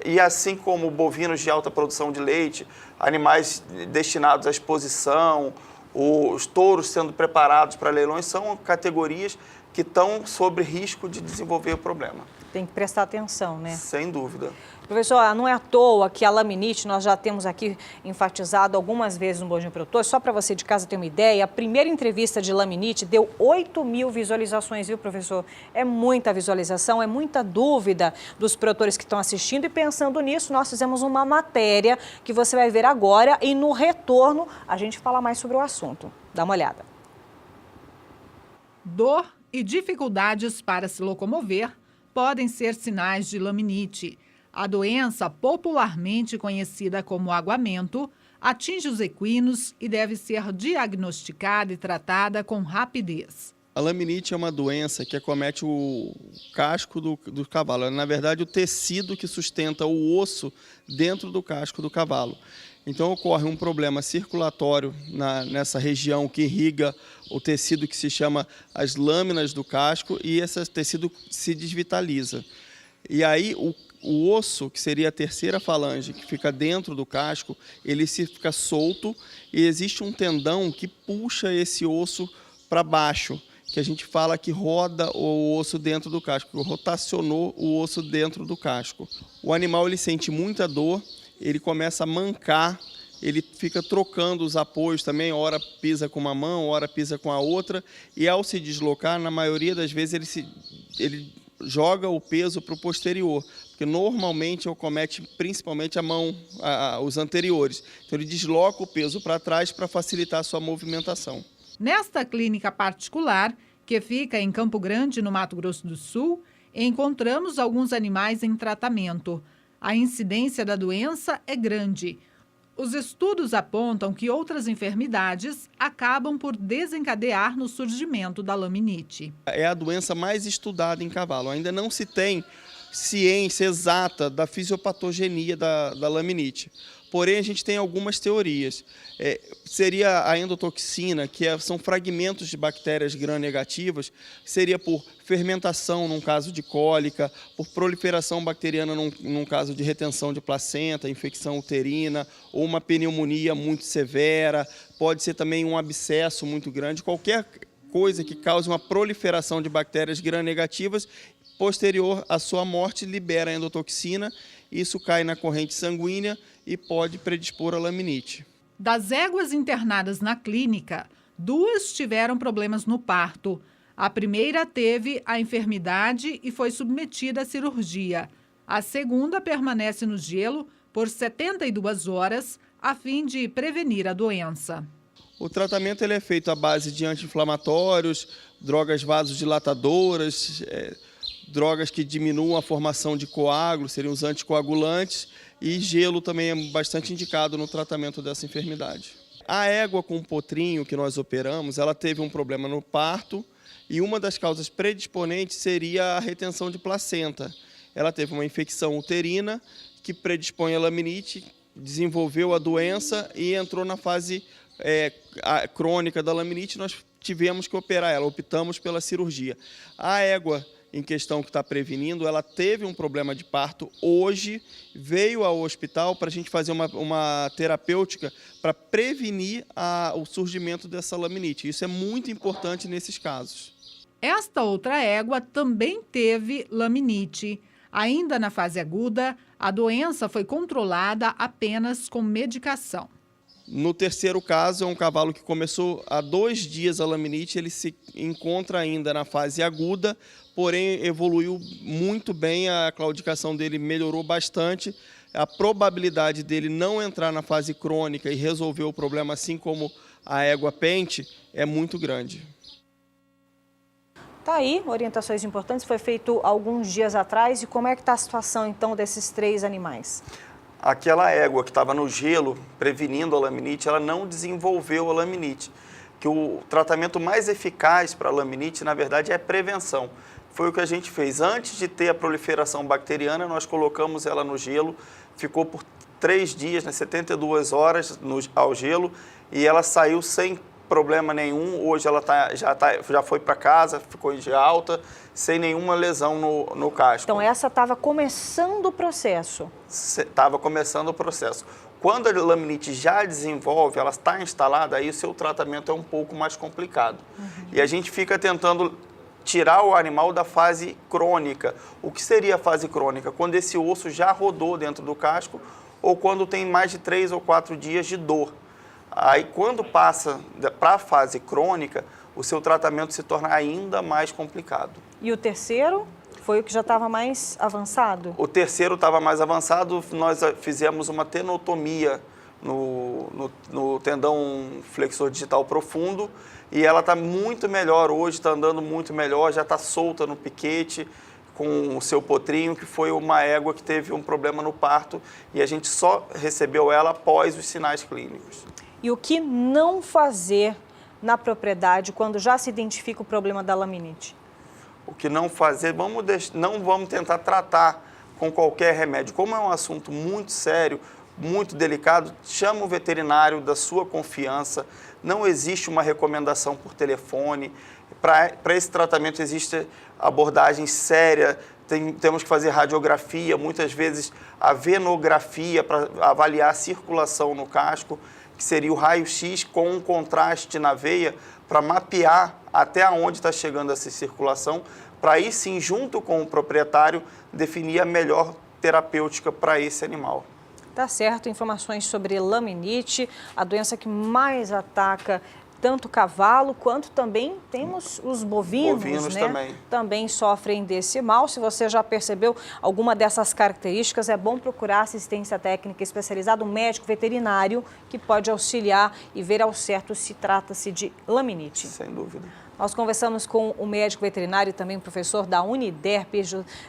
e assim como bovinos de alta produção de leite, animais destinados à exposição, os touros sendo preparados para leilões, são categorias que estão sob risco de desenvolver o problema. Tem que prestar atenção, né? Sem dúvida. Professor, não é à toa que a laminite, nós já temos aqui enfatizado algumas vezes no Bom Dia Produtor, só para você de casa ter uma ideia, a primeira entrevista de laminite deu 8.000 visualizações, viu, professor? É muita visualização, é muita dúvida dos produtores que estão assistindo, e pensando nisso, nós fizemos uma matéria que você vai ver agora, e no retorno a gente fala mais sobre o assunto. Dá uma olhada. Dor e dificuldades para se locomover podem ser sinais de laminite. A doença, popularmente conhecida como aguamento, atinge os equinos e deve ser diagnosticada e tratada com rapidez. A laminite é uma doença que acomete o casco do cavalo. Na verdade, o tecido que sustenta o osso dentro do casco do cavalo. Então, ocorre um problema circulatório nessa região que irriga o tecido que se chama as lâminas do casco, e esse tecido se desvitaliza. E aí, o osso, que seria a terceira falange, que fica dentro do casco, ele fica solto e existe um tendão que puxa esse osso para baixo, que a gente fala que roda o osso dentro do casco, que rotacionou o osso dentro do casco. O animal ele sente muita dor, ele começa a mancar, ele fica trocando os apoios também, ora pisa com uma mão, ora pisa com a outra, e ao se deslocar, na maioria das vezes ele joga o peso para o posterior, porque normalmente acomete principalmente a mão, os anteriores. Então ele desloca o peso para trás para facilitar a sua movimentação. Nesta clínica particular, que fica em Campo Grande, no Mato Grosso do Sul, encontramos alguns animais em tratamento. A incidência da doença é grande. Os estudos apontam que outras enfermidades acabam por desencadear no surgimento da laminite. É a doença mais estudada em cavalo. Ainda não se tem ciência exata da fisiopatogenia da laminite. Porém, a gente tem algumas teorias. Seria a endotoxina, que são fragmentos de bactérias gram-negativas, seria por fermentação num caso de cólica, por proliferação bacteriana num caso de retenção de placenta, infecção uterina, ou uma pneumonia muito severa, pode ser também um abscesso muito grande, qualquer coisa que cause uma proliferação de bactérias gram-negativas, posterior à sua morte, libera a endotoxina, isso cai na corrente sanguínea e pode predispor a laminite. Das éguas internadas na clínica, 2 tiveram problemas no parto. A primeira teve a enfermidade e foi submetida à cirurgia. A segunda permanece no gelo por 72 horas, a fim de prevenir a doença. O tratamento ele é feito à base de anti-inflamatórios, drogas vasodilatadoras, drogas que diminuam a formação de coágulos, seriam os anticoagulantes, e gelo também é bastante indicado no tratamento dessa enfermidade. A égua com potrinho que nós operamos, ela teve um problema no parto, e uma das causas predisponentes seria a retenção de placenta. Ela teve uma infecção uterina que predispõe a laminite, desenvolveu a doença e entrou na fase crônica da laminite. Nós tivemos que operar ela, optamos pela cirurgia. A égua em questão que está prevenindo, ela teve um problema de parto hoje, veio ao hospital para a gente fazer uma terapêutica para prevenir o surgimento dessa laminite. Isso é muito importante nesses casos. Esta outra égua também teve laminite. Ainda na fase aguda, a doença foi controlada apenas com medicação. No terceiro caso, é um cavalo que começou há 2 dias a laminite, ele se encontra ainda na fase aguda, porém evoluiu muito bem, a claudicação dele melhorou bastante, a probabilidade dele não entrar na fase crônica e resolver o problema, assim como a égua pente, é muito grande. Tá aí, orientações importantes, foi feito alguns dias atrás. E como é que está a situação, então, desses 3 animais? Aquela égua que estava no gelo, prevenindo a laminite, ela não desenvolveu a laminite. Que o tratamento mais eficaz para a laminite, na verdade, é prevenção. Foi o que a gente fez. Antes de ter a proliferação bacteriana, nós colocamos ela no gelo, ficou por 3 dias, 72 horas ao gelo, e ela saiu sem problema nenhum. Hoje ela já foi para casa, ficou de alta, sem nenhuma lesão no casco. Então essa estava começando o processo? Estava começando o processo. Quando a laminite já desenvolve, ela está instalada, aí o seu tratamento é um pouco mais complicado. E a gente fica tentando tirar o animal da fase crônica. O que seria a fase crônica? Quando esse osso já rodou dentro do casco ou quando tem mais de 3 ou 4 dias de dor. Aí, quando passa para a fase crônica, o seu tratamento se torna ainda mais complicado. E o terceiro foi o que já estava mais avançado? O terceiro estava mais avançado, nós fizemos uma tenotomia no tendão flexor digital profundo e ela está muito melhor hoje, está andando muito melhor, já está solta no piquete, com o seu potrinho, que foi uma égua que teve um problema no parto e a gente só recebeu ela após os sinais clínicos. E o que não fazer na propriedade quando já se identifica o problema da laminite? O que não fazer, não vamos tentar tratar com qualquer remédio. Como é um assunto muito sério, muito delicado, chama o veterinário da sua confiança. Não existe uma recomendação por telefone. Para esse tratamento existe abordagem séria temos que fazer radiografia, muitas vezes a venografia para avaliar a circulação no casco, que seria o raio-x com um contraste na veia para mapear até onde está chegando essa circulação, para aí sim, junto com o proprietário, definir a melhor terapêutica para esse animal. Tá certo, informações sobre laminite, a doença que mais ataca tanto o cavalo quanto também temos os bovinos, né? Também sofrem desse mal. Se você já percebeu alguma dessas características, é bom procurar assistência técnica especializada, um médico veterinário que pode auxiliar e ver ao certo se trata-se de laminite. Sem dúvida. Nós conversamos com o médico veterinário e também professor da Uniderp,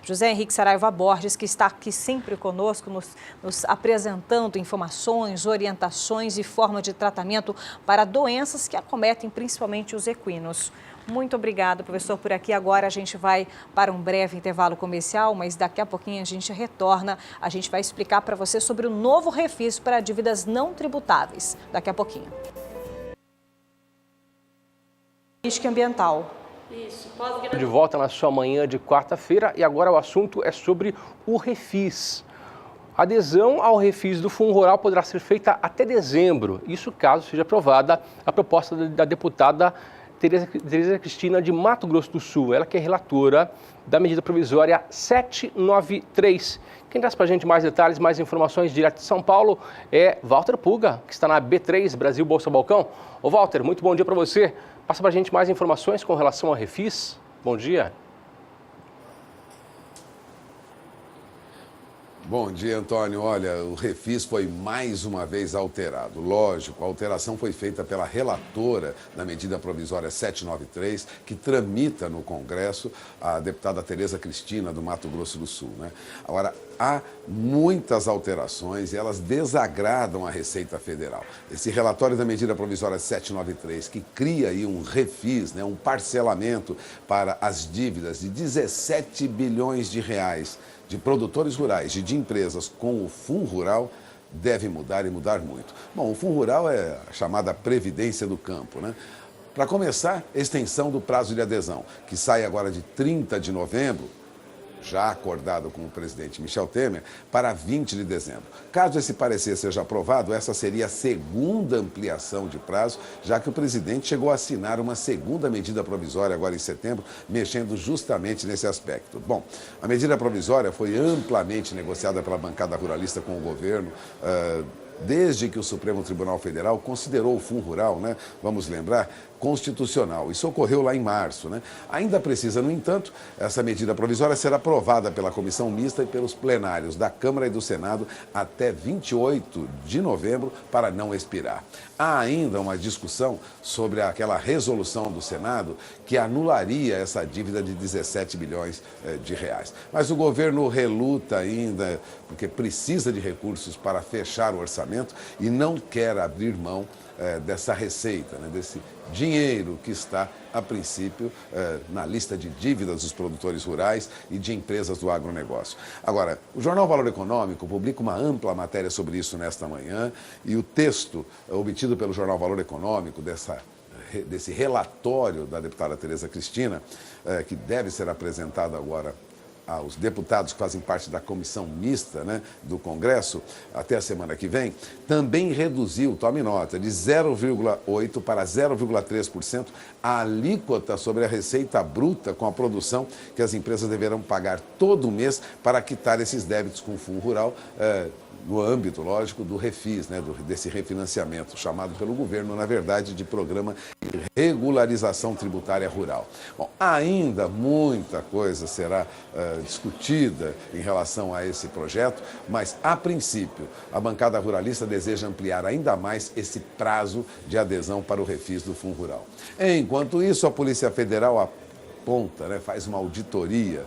José Henrique Saraiva Borges, que está aqui sempre conosco, nos apresentando informações, orientações e forma de tratamento para doenças que acometem principalmente os equinos. Muito obrigada, professor, por aqui. Agora a gente vai para um breve intervalo comercial, mas daqui a pouquinho a gente retorna. A gente vai explicar para você sobre o novo refis para dívidas não tributáveis. Daqui a pouquinho. Ambiental. Isso, de volta na sua manhã de quarta-feira e agora o assunto é sobre o refis. A adesão ao refis do Fundo Rural poderá ser feita até dezembro, isso caso seja aprovada a proposta da deputada Tereza Cristina de Mato Grosso do Sul, ela que é relatora da medida provisória 793. Quem traz para a gente mais detalhes, mais informações direto de São Paulo é Walter Puga, que está na B3 Brasil Bolsa Balcão. Ô Walter, muito bom dia para você. Passa para a gente mais informações com relação ao refis. Bom dia. Bom dia, Antônio. Olha, o refis foi mais uma vez alterado. Lógico, a alteração foi feita pela relatora da medida provisória 793, que tramita no Congresso, a deputada Tereza Cristina, do Mato Grosso do Sul, né? Agora, há muitas alterações e elas desagradam a Receita Federal. Esse relatório da medida provisória 793, que cria aí um refis, né, um parcelamento para as dívidas de 17 bilhões de reais de produtores rurais e de empresas com o Fundo Rural, deve mudar e mudar muito. Bom, o Fundo Rural é a chamada Previdência do Campo, né? Para começar, extensão do prazo de adesão, que sai agora de 30 de novembro, já acordado com o presidente Michel Temer, para 20 de dezembro. Caso esse parecer seja aprovado, essa seria a segunda ampliação de prazo, já que o presidente chegou a assinar uma segunda medida provisória agora em setembro, mexendo justamente nesse aspecto. Bom, a medida provisória foi amplamente negociada pela bancada ruralista com o governo, desde que o Supremo Tribunal Federal considerou o Fundo Rural, né, vamos lembrar, constitucional. Isso ocorreu lá em março, né? Ainda precisa, no entanto, essa medida provisória ser aprovada pela comissão mista e pelos plenários da Câmara e do Senado até 28 de novembro para não expirar. Há ainda uma discussão sobre aquela resolução do Senado que anularia essa dívida de 17 bilhões de reais. Mas o governo reluta ainda, porque precisa de recursos para fechar o orçamento e não quer abrir mão dessa receita, né, desse dinheiro que está, a princípio, na lista de dívidas dos produtores rurais e de empresas do agronegócio. Agora, o Jornal Valor Econômico publica uma ampla matéria sobre isso nesta manhã e o texto obtido pelo Jornal Valor Econômico desse relatório da deputada Tereza Cristina, que deve ser apresentado agora aos deputados que fazem parte da comissão mista, né, do Congresso, até a semana que vem, também reduziu, tome nota, de 0,8% para 0,3% a alíquota sobre a receita bruta com a produção que as empresas deverão pagar todo mês para quitar esses débitos com o Fundo Rural, no âmbito, lógico, do refis, né, desse refinanciamento, chamado pelo governo, na verdade, de Programa de Regularização Tributária Rural. Bom, ainda muita coisa será discutida em relação a esse projeto, mas, a princípio, a bancada ruralista deseja ampliar ainda mais esse prazo de adesão para o refis do Fundo Rural. Enquanto isso, a Polícia Federal aponta, né, faz uma auditoria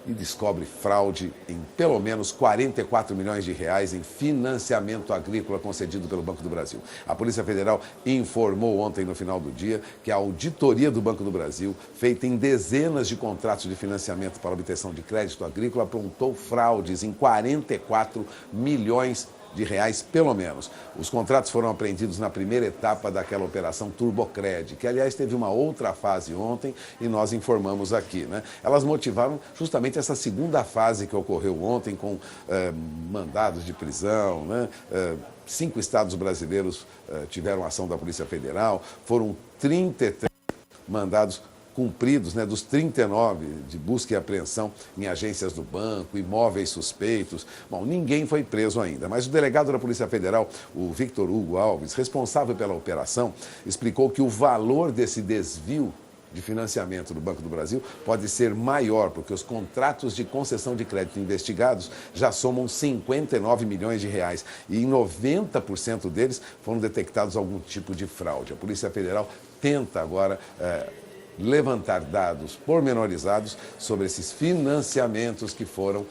e descobre fraude em pelo menos 44 milhões de reais em financiamento agrícola concedido pelo Banco do Brasil. A Polícia Federal informou ontem, no final do dia, que a auditoria do Banco do Brasil, feita em dezenas de contratos de financiamento para obtenção de crédito agrícola, apontou fraudes em 44 milhões de reais pelo menos. Os contratos foram apreendidos na primeira etapa daquela operação Turbocred, que aliás teve uma outra fase ontem e nós informamos aqui, né? Elas motivaram justamente essa segunda fase que ocorreu ontem com mandados de prisão, né? 5 estados brasileiros tiveram ação da Polícia Federal, foram 33 mandados cumpridos, né, dos 39 de busca e apreensão em agências do banco, imóveis suspeitos. Bom, ninguém foi preso ainda, mas o delegado da Polícia Federal, o Victor Hugo Alves, responsável pela operação, explicou que o valor desse desvio de financiamento do Banco do Brasil pode ser maior, porque os contratos de concessão de crédito investigados já somam 59 milhões de reais e em 90% deles foram detectados algum tipo de fraude. A Polícia Federal tenta agora levantar dados pormenorizados sobre esses financiamentos que foram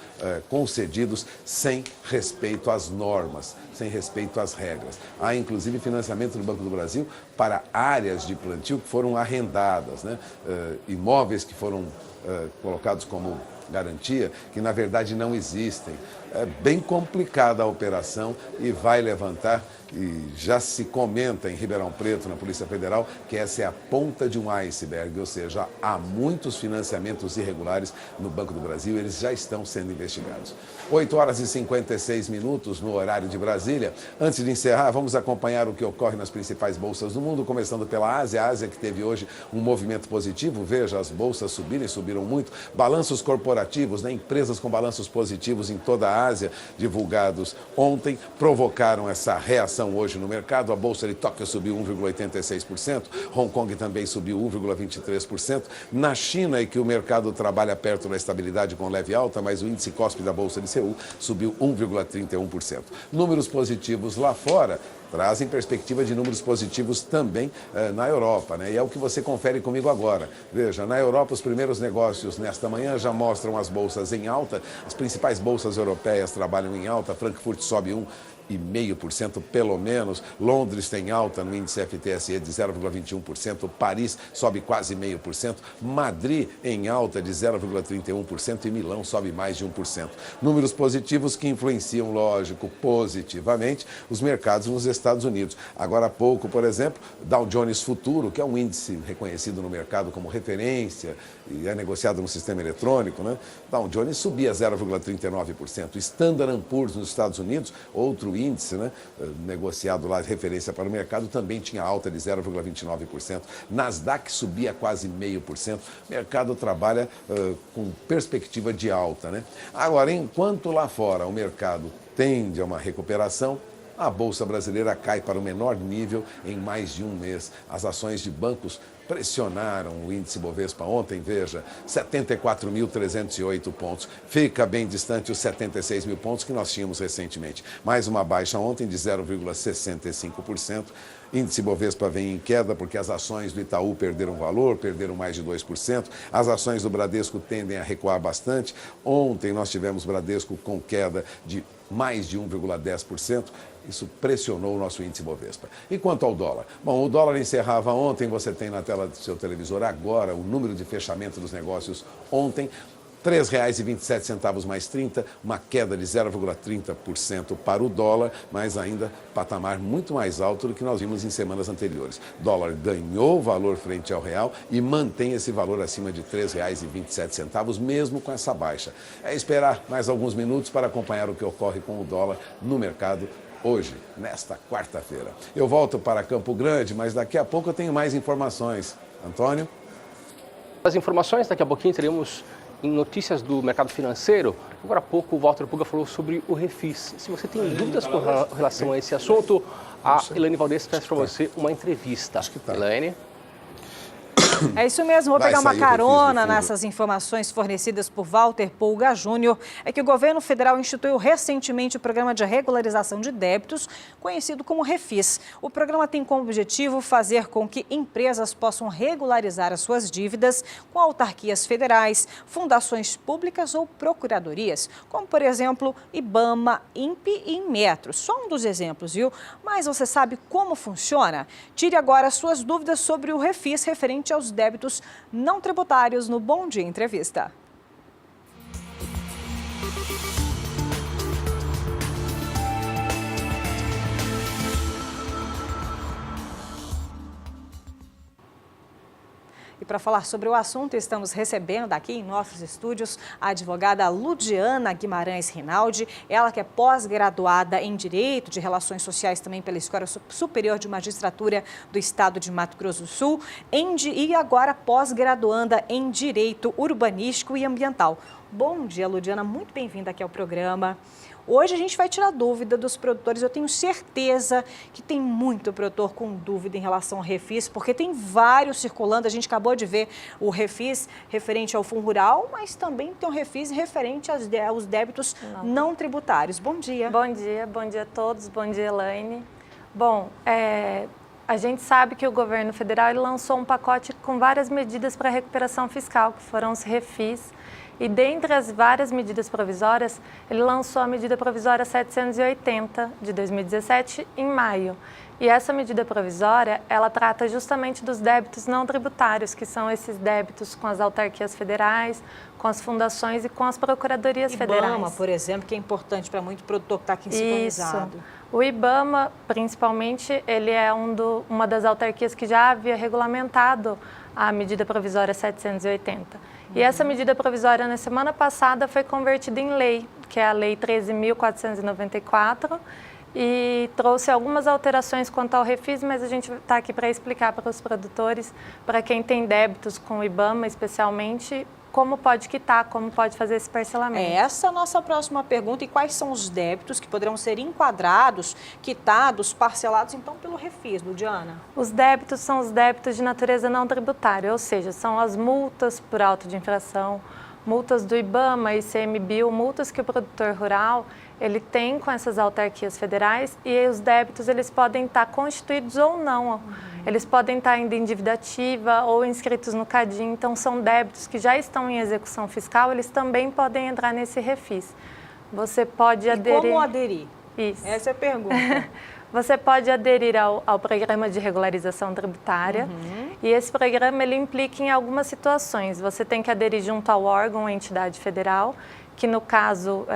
concedidos sem respeito às normas, sem respeito às regras. Há, inclusive, financiamento do Banco do Brasil para áreas de plantio que foram arrendadas, né? Imóveis que foram colocados como garantia, que na verdade não existem. É bem complicada a operação e vai levantar, e já se comenta em Ribeirão Preto, na Polícia Federal, que essa é a ponta de um iceberg, ou seja, há muitos financiamentos irregulares no Banco do Brasil e eles já estão sendo investigados. 8 horas e 56 minutos no horário de Brasília. Antes de encerrar, vamos acompanhar o que ocorre nas principais bolsas do mundo, começando pela Ásia. A Ásia que teve hoje um movimento positivo. Veja, as bolsas subiram muito. Balanços corporativos, né? Empresas com balanços positivos em toda a Ásia, divulgados ontem, provocaram essa reação hoje no mercado. A Bolsa de Tóquio subiu 1,86%, Hong Kong também subiu 1,23%. Na China, é que o mercado trabalha perto da estabilidade com leve alta, mas o índice Kospi da Bolsa de Seul subiu 1,31%. Números positivos lá fora trazem perspectiva de números positivos também na Europa, né? E é o que você confere comigo agora. Veja, na Europa os primeiros negócios nesta manhã já mostram as bolsas em alta. As principais bolsas europeias trabalham em alta. Frankfurt sobe 1,5% pelo menos. Londres tem alta no índice FTSE de 0,21%. Paris sobe quase 0,5%. Madrid em alta de 0,31% e Milão sobe mais de 1%. Números positivos que influenciam, lógico, positivamente os mercados nos Estados Unidos. Agora há pouco, por exemplo, Dow Jones Futuro, que é um índice reconhecido no mercado como referência e é negociado no sistema eletrônico, né? Dow Jones subia 0,39%. Standard & Poor's nos Estados Unidos, outro índice, né, negociado lá, referência para o mercado, também tinha alta de 0,29%. Nasdaq subia quase 0,5%. O mercado trabalha com perspectiva de alta, né? Agora, enquanto lá fora o mercado tende a uma recuperação, a Bolsa Brasileira cai para o menor nível em mais de um mês. As ações de bancos pressionaram o índice Bovespa ontem, veja, 74.308 pontos. Fica bem distante os 76 mil pontos que nós tínhamos recentemente. Mais uma baixa ontem de 0,65%. Índice Bovespa vem em queda porque as ações do Itaú perderam valor, perderam mais de 2%. As ações do Bradesco tendem a recuar bastante. Ontem nós tivemos Bradesco com queda de mais de 1,10%. Isso pressionou o nosso índice Bovespa. E quanto ao dólar? Bom, o dólar encerrava ontem, você tem na tela do seu televisor agora o número de fechamento dos negócios ontem. R$ 3,27 mais 30, uma queda de 0,30% para o dólar, mas ainda patamar muito mais alto do que nós vimos em semanas anteriores. Dólar ganhou valor frente ao real e mantém esse valor acima de R$ 3,27, mesmo com essa baixa. É esperar mais alguns minutos para acompanhar o que ocorre com o dólar no mercado hoje, nesta quarta-feira. Eu volto para Campo Grande, mas daqui a pouco eu tenho mais informações. Antônio? As informações, daqui a pouquinho teremos em notícias do mercado financeiro. Agora há pouco o Walter Puga falou sobre o Refis. Se você tem dúvidas com relação a esse assunto, a Elaine Valdez traz para você uma entrevista. Elaine? É isso mesmo, vou pegar uma carona nessas informações fornecidas por Walter Pulga Júnior. É que o governo federal instituiu recentemente o programa de regularização de débitos, conhecido como Refis. O programa tem como objetivo fazer com que empresas possam regularizar as suas dívidas com autarquias federais, fundações públicas ou procuradorias, como, por exemplo, IBAMA, INPE e Inmetro. Só um dos exemplos, viu? Mas você sabe como funciona? Tire agora suas dúvidas sobre o Refis referente aos débitos não tributários no Bom Dia Entrevista. para falar sobre o assunto, estamos recebendo aqui em nossos estúdios a advogada Ludiana Guimarães Rinaldi, ela que é pós-graduada em Direito de Relações Sociais também pela Escola Superior de Magistratura do Estado de Mato Grosso do Sul, e agora pós-graduanda em Direito Urbanístico e Ambiental. Bom dia, Ludiana, muito bem-vinda aqui ao programa. Hoje a gente vai tirar dúvida dos produtores. Eu tenho certeza que tem muito produtor com dúvida em relação ao refis, porque tem vários circulando. A gente acabou de ver o refis referente ao Fundo Rural, mas também tem um refis referente aos débitos não tributários. Bom dia. Bom dia a todos. Bom dia, Elaine. Bom, a gente sabe que o governo federal ele lançou um pacote com várias medidas para recuperação fiscal, que foram os refis. E dentre as várias medidas provisórias, ele lançou a medida provisória 780 de 2017 em maio. E essa medida provisória, ela trata justamente dos débitos não tributários, que são esses débitos com as autarquias federais, com as fundações e com as procuradorias federais. IBAMA, por exemplo, que é importante para muito produtor que está aqui sintonizado. Isso. O IBAMA, principalmente, ele é uma das autarquias que já havia regulamentado a medida provisória 780. E essa medida provisória, na semana passada, foi convertida em lei, que é a Lei 13.494, e trouxe algumas alterações quanto ao refis, mas a gente está aqui para explicar para os produtores, para quem tem débitos com o IBAMA especialmente, como pode quitar, como pode fazer esse parcelamento. Essa é a nossa próxima pergunta. E quais são os débitos que poderão ser enquadrados, quitados, parcelados, então, pelo refis, Ludiana? Os débitos são os débitos de natureza não tributária, ou seja, são as multas por auto de infração, multas do IBAMA, ICMBio, multas que o produtor rural ele tem com essas autarquias federais, e os débitos eles podem estar constituídos ou não. Eles podem estar ainda em dívida ativa ou inscritos no CADIM, então são débitos que já estão em execução fiscal, eles também podem entrar nesse refis. Você pode aderir... Como aderir? Isso. Essa é a pergunta. Você pode aderir ao programa de regularização tributária, e esse programa ele implica em algumas situações. Você tem que aderir junto ao órgão ou entidade federal, que no caso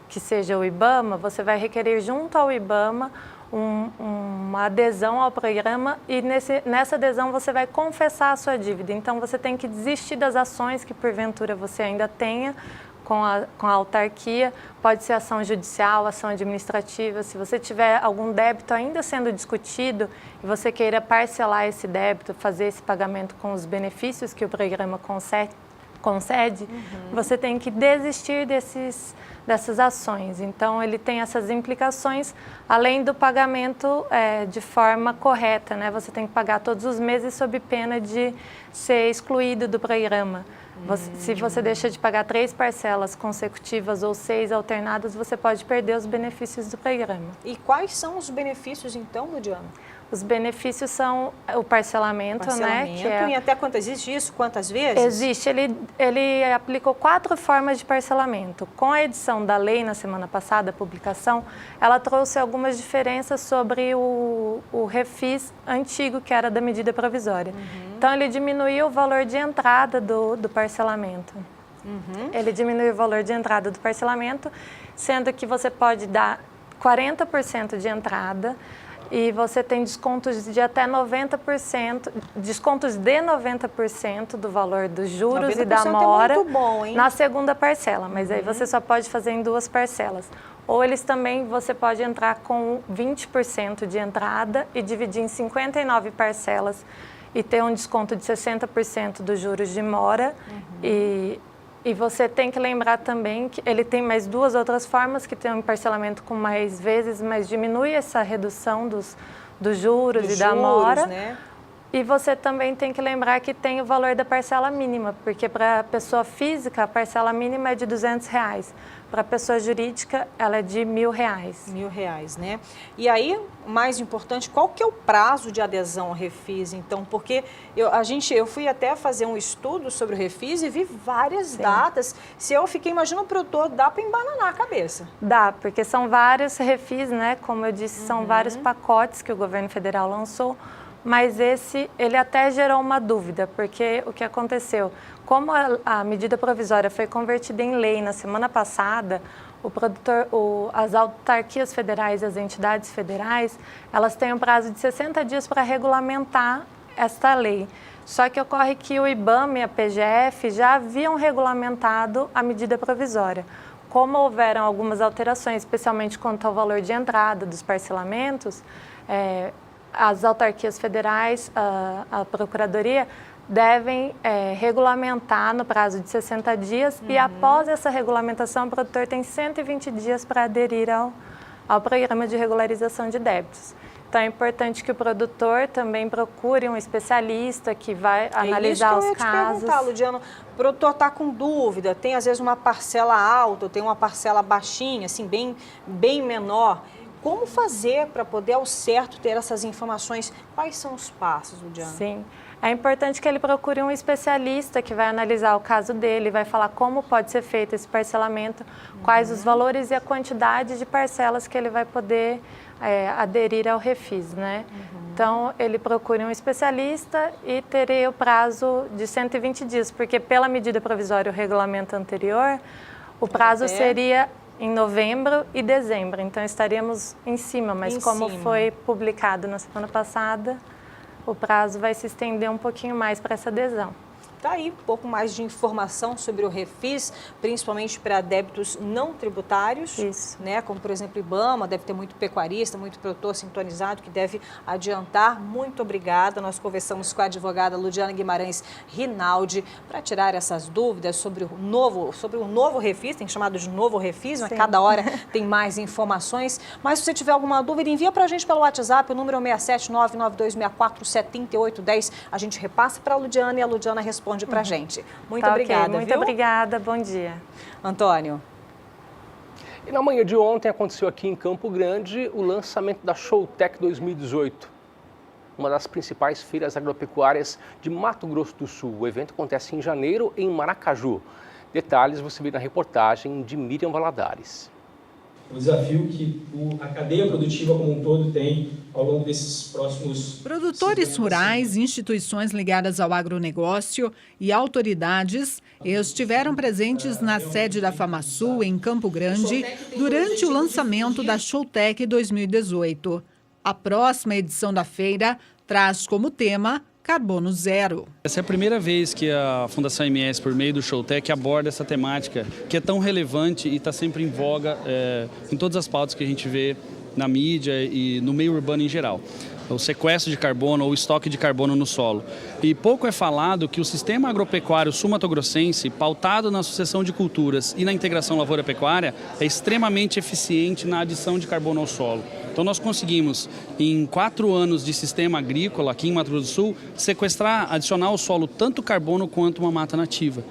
que seja o IBAMA, você vai requerer junto ao IBAMA uma adesão ao programa, e nessa adesão você vai confessar a sua dívida. Então você tem que desistir das ações que porventura você ainda tenha com a autarquia, pode ser ação judicial, ação administrativa. Se você tiver algum débito ainda sendo discutido e você queira parcelar esse débito, fazer esse pagamento com os benefícios que o programa concede, você tem que desistir dessas ações. Então, ele tem essas implicações, além do pagamento de forma correta, né? Você tem que pagar todos os meses sob pena de ser excluído do programa. Se você deixa de pagar 3 parcelas consecutivas ou 6 alternadas, você pode perder os benefícios do programa. E quais são os benefícios, então, Ludiana? Os benefícios são o parcelamento, né? Que é... E até existe isso? Quantas vezes? Existe. Ele aplicou 4 formas de parcelamento. Com a edição da lei na semana passada, a publicação, ela trouxe algumas diferenças sobre o refis antigo, que era da medida provisória. Então, ele diminuiu o valor de entrada do parcelamento. Ele diminuiu o valor de entrada do parcelamento, sendo que você pode dar 40% de entrada, e você tem descontos de até 90%, descontos de 90% do valor dos juros e da mora na segunda parcela, mas aí você só pode fazer em 2 parcelas. Ou você pode entrar com 20% de entrada e dividir em 59 parcelas e ter um desconto de 60% dos juros de mora. E você tem que lembrar também que ele tem mais 2 outras formas, que tem um parcelamento com mais vezes, mas diminui essa redução dos juros e da mora. Né? E você também tem que lembrar que tem o valor da parcela mínima, porque para a pessoa física a parcela mínima é de R$200. Para a pessoa jurídica, ela é de R$1.000. R$1.000, né? E aí, o mais importante, qual que é o prazo de adesão ao refis, então? Porque eu fui até fazer um estudo sobre o refis e vi várias datas. Se eu fiquei, imagina o produtor, dá para embananar a cabeça. Dá, porque são vários refis, né? Como eu disse, são vários pacotes que o governo federal lançou. Mas ele até gerou uma dúvida, porque o que aconteceu? Como a medida provisória foi convertida em lei na semana passada, as autarquias federais, as entidades federais, elas têm um prazo de 60 dias para regulamentar esta lei. Só que ocorre que o IBAMA e a PGF já haviam regulamentado a medida provisória. Como houveram algumas alterações, especialmente quanto ao valor de entrada dos parcelamentos, as autarquias federais, a Procuradoria, devem regulamentar no prazo de 60 dias e após essa regulamentação o produtor tem 120 dias para aderir ao programa de regularização de débitos. Então é importante que o produtor também procure um especialista que vai analisar os casos. Te perguntar, Ludiano, o produtor está com dúvida, tem às vezes uma parcela alta, tem uma parcela baixinha, assim, bem menor. Como fazer para poder ao certo ter essas informações? Quais são os passos, Ludiano? Sim, é importante que ele procure um especialista que vai analisar o caso dele, vai falar como pode ser feito esse parcelamento, quais os valores e a quantidade de parcelas que ele vai poder aderir ao refis, né? Então, ele procure um especialista e teria o prazo de 120 dias, porque pela medida provisória, o regulamento anterior, o prazo seria em novembro e dezembro, então estaríamos em cima, mas como foi publicado na semana passada, o prazo vai se estender um pouquinho mais para essa adesão. Está aí um pouco mais de informação sobre o refis, principalmente para débitos não tributários, né? Como, por exemplo, IBAMA, deve ter muito pecuarista, muito produtor sintonizado que deve adiantar. Muito obrigada. Nós conversamos com a advogada Ludiana Guimarães Rinaldi para tirar essas dúvidas sobre o novo refis, tem chamado de novo refis, mas cada hora tem mais informações. Mas se você tiver alguma dúvida, envia para a gente pelo WhatsApp, o número é 67992647810. A gente repassa para a Ludiana e a Ludiana responde para a gente. Muito obrigada, Muito obrigada, bom dia. Antônio. E na manhã de ontem aconteceu aqui em Campo Grande o lançamento da Showtech 2018, uma das principais feiras agropecuárias de Mato Grosso do Sul. O evento acontece em janeiro em Maracaju. Detalhes você vê na reportagem de Miriam Valadares. O desafio que a cadeia produtiva como um todo tem ao longo desses próximos... Produtores rurais, instituições ligadas ao agronegócio e autoridades estiveram presentes na sede da FamaSul, em Campo Grande, durante o lançamento da Showtech 2018. A próxima edição da feira traz como tema Carbono Zero. Essa é a primeira vez que a Fundação MS, por meio do Showtech, aborda essa temática que é tão relevante e está sempre em voga em todas as pautas que a gente vê na mídia e no meio urbano em geral. O sequestro de carbono ou o estoque de carbono no solo. E pouco é falado que o sistema agropecuário sul-mato-grossense, pautado na sucessão de culturas e na integração lavoura-pecuária, é extremamente eficiente na adição de carbono ao solo. Então nós conseguimos, em 4 anos de sistema agrícola aqui em Mato Grosso do Sul, sequestrar, adicionar ao solo tanto carbono quanto uma mata nativa.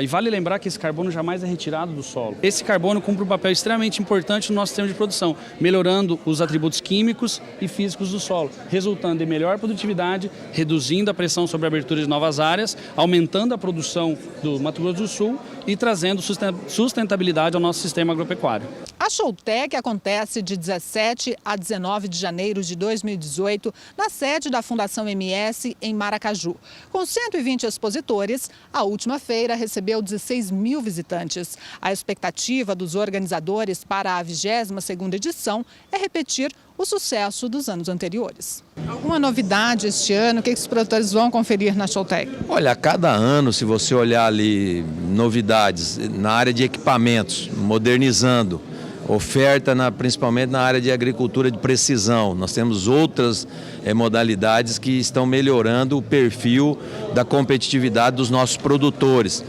E vale lembrar que esse carbono jamais é retirado do solo. Esse carbono cumpre um papel extremamente importante no nosso sistema de produção, melhorando os atributos químicos e físicos do solo, resultando em melhor produtividade, reduzindo a pressão sobre a abertura de novas áreas, aumentando a produção do Mato Grosso do Sul e trazendo sustentabilidade ao nosso sistema agropecuário. A Showtech acontece de 17 a 19 de janeiro de 2018 na sede da Fundação MS em Maracaju. Com 120 expositores, a última feira recebeu 16 mil visitantes. A expectativa dos organizadores para a 22ª edição é repetir o sucesso dos anos anteriores. Alguma novidade este ano? O que os produtores vão conferir na Showtech? Olha, a cada ano, se você olhar ali novidades na área de equipamentos, modernizando, oferta principalmente na área de agricultura de precisão. Nós temos outras modalidades que estão melhorando o perfil da competitividade dos nossos produtores.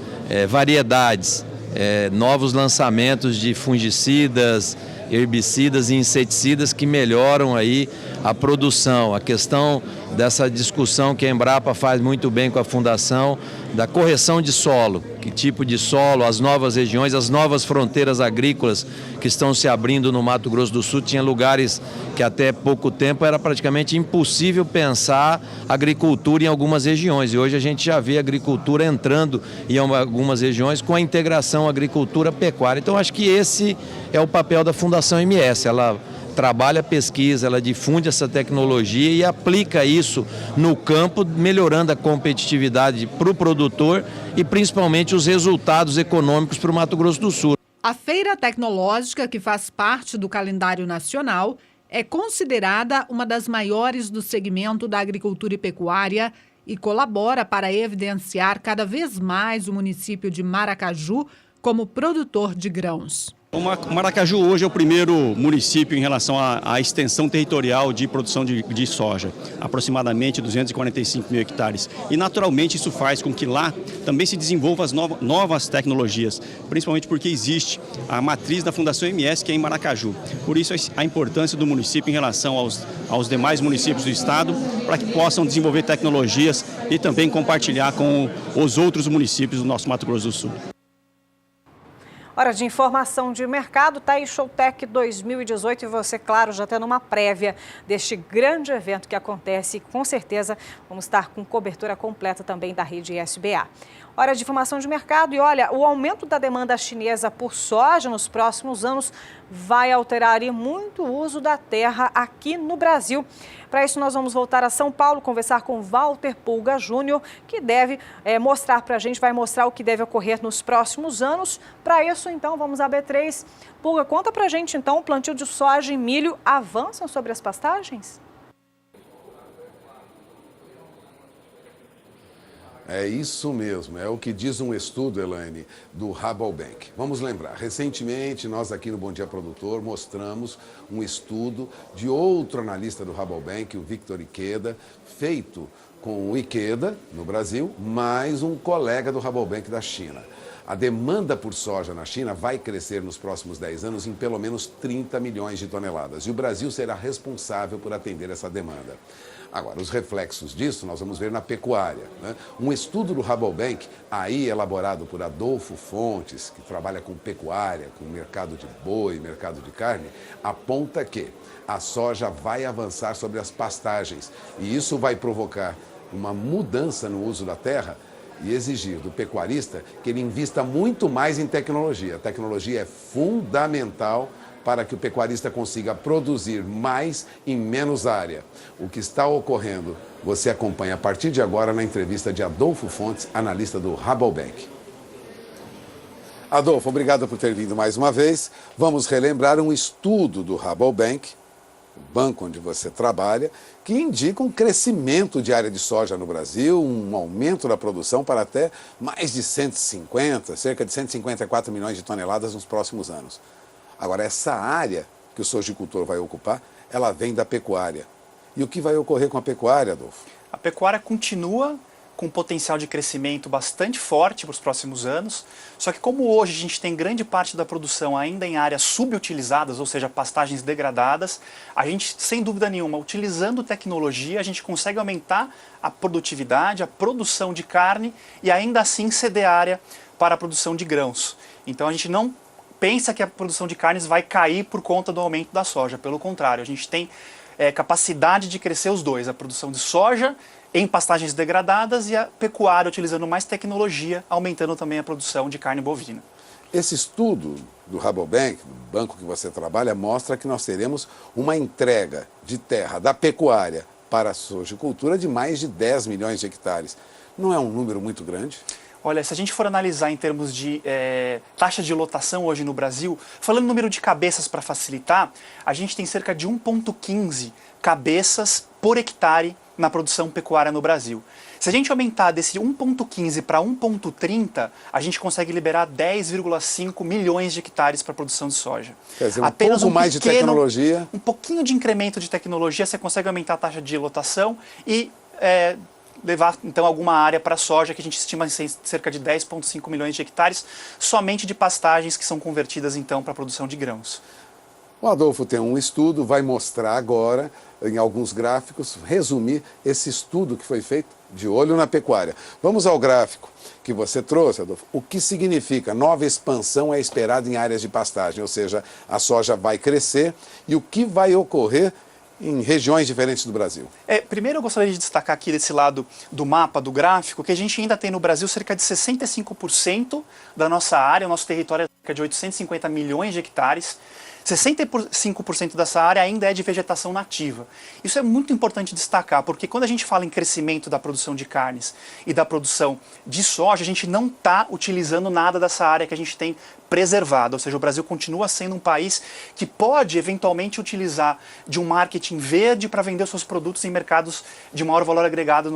Variedades, novos lançamentos de fungicidas, herbicidas e inseticidas que melhoram aí a produção. A questão dessa discussão que a Embrapa faz muito bem com a Fundação, da correção de solo, que tipo de solo, as novas regiões, as novas fronteiras agrícolas que estão se abrindo no Mato Grosso do Sul. Tinha lugares que até pouco tempo era praticamente impossível pensar agricultura em algumas regiões, e hoje a gente já vê a agricultura entrando em algumas regiões com a integração agricultura-pecuária. Então acho que esse é o papel da Fundação MS, ela trabalha a pesquisa, ela difunde essa tecnologia e aplica isso no campo, melhorando a competitividade para o produtor e principalmente os resultados econômicos para o Mato Grosso do Sul. A feira tecnológica, que faz parte do calendário nacional, É considerada uma das maiores do segmento da agricultura e pecuária e colabora para evidenciar cada vez mais o município de Maracaju como produtor de grãos. O Maracaju hoje é o primeiro município em relação à extensão territorial de produção de soja, aproximadamente 245 mil hectares. E naturalmente isso faz com que lá também se desenvolvam as novas tecnologias, principalmente porque existe a matriz da Fundação MS, que é em Maracaju. Por isso a importância do município em relação aos demais municípios do estado, para que possam desenvolver tecnologias e também compartilhar com os outros municípios do nosso Mato Grosso do Sul. Hora de informação de mercado, tá aí Showtech 2018 e você, claro, já tendo uma prévia deste grande evento que acontece. Com certeza vamos estar com cobertura completa também da rede SBA. Hora de informação de mercado e olha, o aumento da demanda chinesa por soja nos próximos anos vai alterar e muito o uso da terra aqui no Brasil. Para isso nós vamos voltar a São Paulo, conversar com Walter Pulga Júnior, que deve mostrar para a gente, vai mostrar o que deve ocorrer nos próximos anos. Para isso, então, vamos à B3. Pulga, conta para a gente, então, o plantio de soja e milho avançam sobre as pastagens? É isso mesmo, é o que diz um estudo, Elaine, do Rabobank. Vamos lembrar, recentemente nós aqui no Bom Dia Produtor mostramos um estudo de outro analista do Rabobank, o Victor Ikeda, feito com o Ikeda, no Brasil, mais um colega do Rabobank da China. A demanda por soja na China vai crescer nos próximos 10 anos em pelo menos 30 milhões de toneladas e o Brasil será responsável por atender essa demanda. Agora, os reflexos disso nós vamos ver na pecuária, né? Um estudo do Rabobank, aí elaborado por Adolfo Fontes, que trabalha com pecuária, com mercado de boi, mercado de carne, aponta que a soja vai avançar sobre as pastagens e isso vai provocar uma mudança no uso da terra e exigir do pecuarista que ele invista muito mais em tecnologia. A tecnologia é fundamental para que o pecuarista consiga produzir mais em menos área. O que está ocorrendo, você acompanha a partir de agora na entrevista de Adolfo Fontes, analista do Rabobank. Adolfo, obrigado por ter vindo mais uma vez. Vamos relembrar um estudo do Rabobank, o banco onde você trabalha, que indica um crescimento de área de soja no Brasil, um aumento da produção para até mais de cerca de 154 milhões de toneladas nos próximos anos. Agora, essa área que o sojicultor vai ocupar, ela vem da pecuária. E o que vai ocorrer com a pecuária, Adolfo? A pecuária continua com um potencial de crescimento bastante forte para os próximos anos, só que como hoje a gente tem grande parte da produção ainda em áreas subutilizadas, ou seja, pastagens degradadas, a gente, sem dúvida nenhuma, utilizando tecnologia, a gente consegue aumentar a produtividade, a produção de carne e ainda assim ceder área para a produção de grãos. Então a gente não pensa que a produção de carnes vai cair por conta do aumento da soja. Pelo contrário, a gente tem capacidade de crescer os dois, a produção de soja em pastagens degradadas e a pecuária utilizando mais tecnologia, aumentando também a produção de carne bovina. Esse estudo do Rabobank, do banco que você trabalha, mostra que nós teremos uma entrega de terra da pecuária para a sojicultura de mais de 10 milhões de hectares. Não é um número muito grande? Olha, se a gente for analisar em termos de taxa de lotação hoje no Brasil, falando no número de cabeças para facilitar, a gente tem cerca de 1,15 cabeças por hectare na produção pecuária no Brasil. Se a gente aumentar desse 1,15 para 1,30, a gente consegue liberar 10,5 milhões de hectares para a produção de soja. Quer dizer, apenas pouco mais de tecnologia. Um pouquinho de incremento de tecnologia, você consegue aumentar a taxa de lotação e levar, então, alguma área para a soja, que a gente estima em cerca de 10,5 milhões de hectares, somente de pastagens que são convertidas, então, para a produção de grãos. O Adolfo tem um estudo, vai mostrar agora, em alguns gráficos, resumir esse estudo que foi feito de olho na pecuária. Vamos ao gráfico que você trouxe, Adolfo. O que significa? Nova expansão é esperada em áreas de pastagem, ou seja, a soja vai crescer e o que vai ocorrer em regiões diferentes do Brasil? Primeiro eu gostaria de destacar aqui desse lado do mapa, do gráfico, que a gente ainda tem no Brasil cerca de 65% da nossa área, o nosso território é cerca de 850 milhões de hectares. 65% dessa área ainda é de vegetação nativa. Isso é muito importante destacar, porque quando a gente fala em crescimento da produção de carnes e da produção de soja, a gente não está utilizando nada dessa área que a gente tem preservada. Ou seja, o Brasil continua sendo um país que pode eventualmente utilizar de um marketing verde para vender seus produtos em mercados de maior valor agregado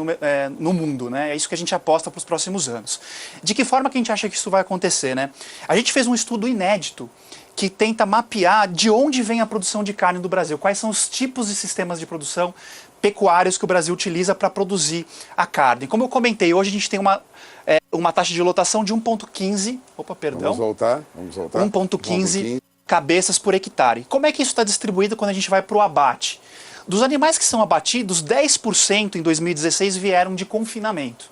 no mundo, né? É isso que a gente aposta para os próximos anos. De que forma que a gente acha que isso vai acontecer, né? A gente fez um estudo inédito que tenta mapear de onde vem a produção de carne do Brasil, quais são os tipos de sistemas de produção pecuários que o Brasil utiliza para produzir a carne. Como eu comentei, hoje a gente tem uma taxa de lotação de 1,15, Vamos voltar. 1,15 cabeças por hectare. Como é que isso está distribuído quando a gente vai para o abate? Dos animais que são abatidos, 10% em 2016 vieram de confinamento.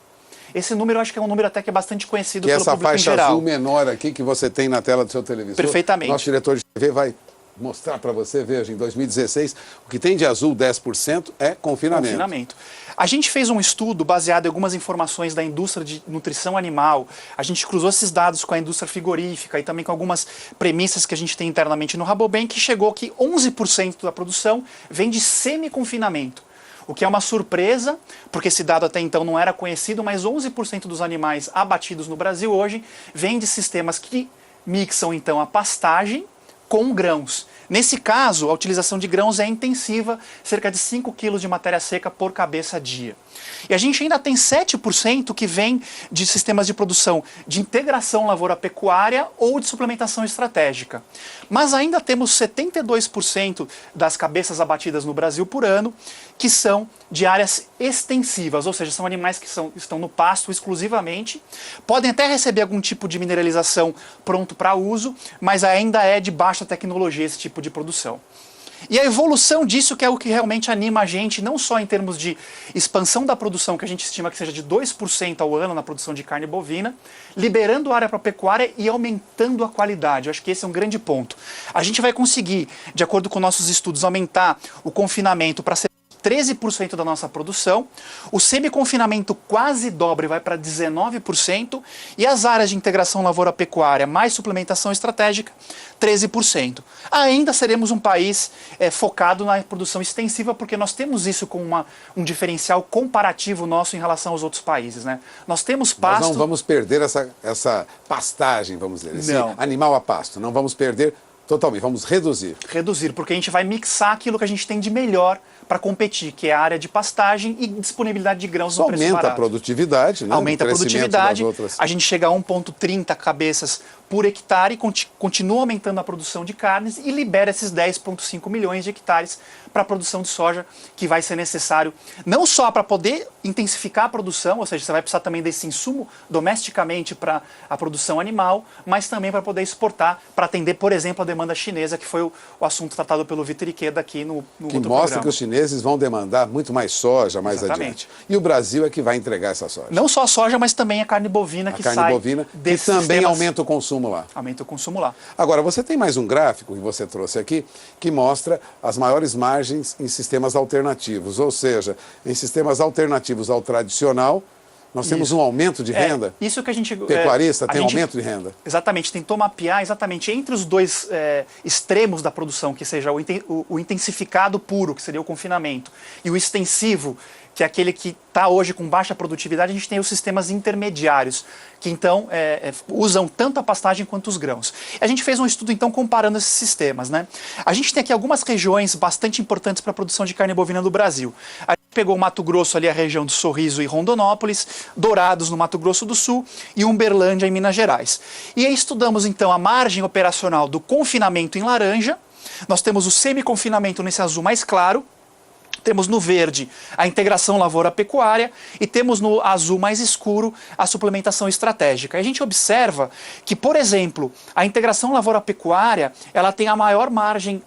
Esse número eu acho que é um número até que é bastante conhecido pelo público em geral. Essa faixa azul menor aqui que você tem na tela do seu televisor. Perfeitamente. Nosso diretor de TV vai mostrar para você, veja, em 2016, o que tem de azul 10% é confinamento. A gente fez um estudo baseado em algumas informações da indústria de nutrição animal. A gente cruzou esses dados com a indústria frigorífica e também com algumas premissas que a gente tem internamente no Rabobank, que chegou que 11% da produção vem de semi-confinamento. O que é uma surpresa, porque esse dado até então não era conhecido, mas 11% dos animais abatidos no Brasil hoje vêm de sistemas que mixam então a pastagem com grãos. Nesse caso, a utilização de grãos é intensiva, cerca de 5 kg de matéria seca por cabeça dia. E a gente ainda tem 7% que vem de sistemas de produção de integração lavoura-pecuária ou de suplementação estratégica. Mas ainda temos 72% das cabeças abatidas no Brasil por ano que são de áreas extensivas, ou seja, são animais que estão no pasto exclusivamente, podem até receber algum tipo de mineralização pronto para uso, mas ainda é de baixa tecnologia esse tipo de produção. E a evolução disso que é o que realmente anima a gente, não só em termos de expansão da produção, que a gente estima que seja de 2% ao ano na produção de carne bovina, liberando área para a pecuária e aumentando a qualidade. Eu acho que esse é um grande ponto. A gente vai conseguir, de acordo com nossos estudos, aumentar o confinamento para ser 13% da nossa produção, o semi-confinamento quase dobra e vai para 19%, e as áreas de integração lavoura-pecuária mais suplementação estratégica, 13%. Ainda seremos um país focado na produção extensiva, porque nós temos isso como um diferencial comparativo nosso em relação aos outros países, né? Nós temos pasto... Nós não vamos perder essa pastagem, vamos dizer, esse animal a pasto, não vamos perder totalmente, vamos reduzir. Reduzir, porque a gente vai mixar aquilo que a gente tem de melhor para competir, que é a área de pastagem e disponibilidade de grãos no preço barato. Aumenta a produtividade, né? Aumenta a produtividade, a gente chega a 1,30 cabeças por hectare, continua aumentando a produção de carnes e libera esses 10,5 milhões de hectares para a produção de soja, que vai ser necessário não só para poder intensificar a produção, ou seja, você vai precisar também desse insumo domesticamente para a produção animal, mas também para poder exportar, para atender, por exemplo, a demanda chinesa, que foi o assunto tratado pelo Vitor Ikeda aqui no outro programa. Que mostra que os chineses vão demandar muito mais soja mais adiante. E o Brasil é que vai entregar essa soja. Não só a soja, mas também a carne bovina que sai. A carne bovina, que também aumenta o consumo lá. Aumenta o consumo lá. Agora, você tem mais um gráfico que você trouxe aqui, que mostra as maiores margens em sistemas alternativos. Ou seja, em sistemas alternativos ao tradicional, nós temos um aumento de renda? Isso que a gente... Pecuarista tem aumento de renda? Exatamente, tentou mapear exatamente entre os dois extremos da produção, que seja o intensificado puro, que seria o confinamento, e o extensivo, que é aquele que está hoje com baixa produtividade. A gente tem os sistemas intermediários, que então usam tanto a pastagem quanto os grãos. A gente fez um estudo então comparando esses sistemas, né? A gente tem aqui algumas regiões bastante importantes para a produção de carne bovina do Brasil. A gente pegou o Mato Grosso, ali a região do Sorriso e Rondonópolis, Dourados no Mato Grosso do Sul e Uberlândia em Minas Gerais. E aí estudamos então a margem operacional do confinamento em laranja. Nós temos o semi-confinamento nesse azul mais claro. Temos no verde a integração lavoura-pecuária e temos no azul mais escuro a suplementação estratégica. E a gente observa que, por exemplo, a integração lavoura-pecuária ela tem a maior margem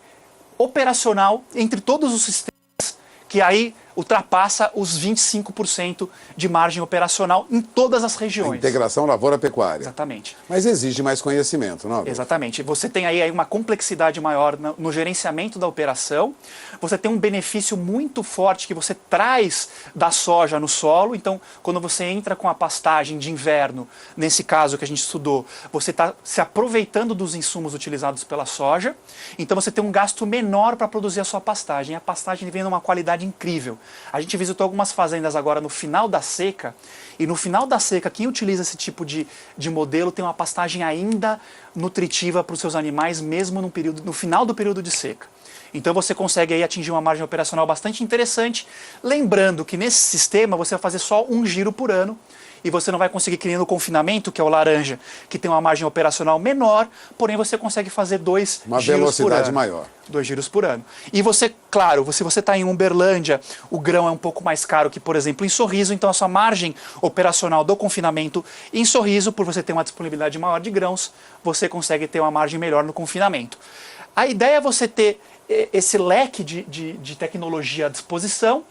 operacional entre todos os sistemas, que aí ultrapassa os 25% de margem operacional em todas as regiões. A integração lavoura-pecuária. Exatamente. Mas exige mais conhecimento, não é? Exatamente. Você tem aí uma complexidade maior no gerenciamento da operação, você tem um benefício muito forte que você traz da soja no solo, então quando você entra com a pastagem de inverno, nesse caso que a gente estudou, você está se aproveitando dos insumos utilizados pela soja, então você tem um gasto menor para produzir a sua pastagem. A pastagem vem numa qualidade incrível. A gente visitou algumas fazendas agora no final da seca, e no final da seca, quem utiliza esse tipo de modelo tem uma pastagem ainda nutritiva para os seus animais, mesmo no final do período de seca. Então você consegue aí atingir uma margem operacional bastante interessante, lembrando que nesse sistema você vai fazer só um giro por ano, e você não vai conseguir, que nem no confinamento, que é o laranja, que tem uma margem operacional menor, porém você consegue fazer 2 giros por ano. Uma velocidade maior. 2 giros por ano. E você, claro, se você está em Uberlândia, o grão é um pouco mais caro que, por exemplo, em Sorriso, então a sua margem operacional do confinamento em Sorriso, por você ter uma disponibilidade maior de grãos, você consegue ter uma margem melhor no confinamento. A ideia é você ter esse leque de tecnologia à disposição,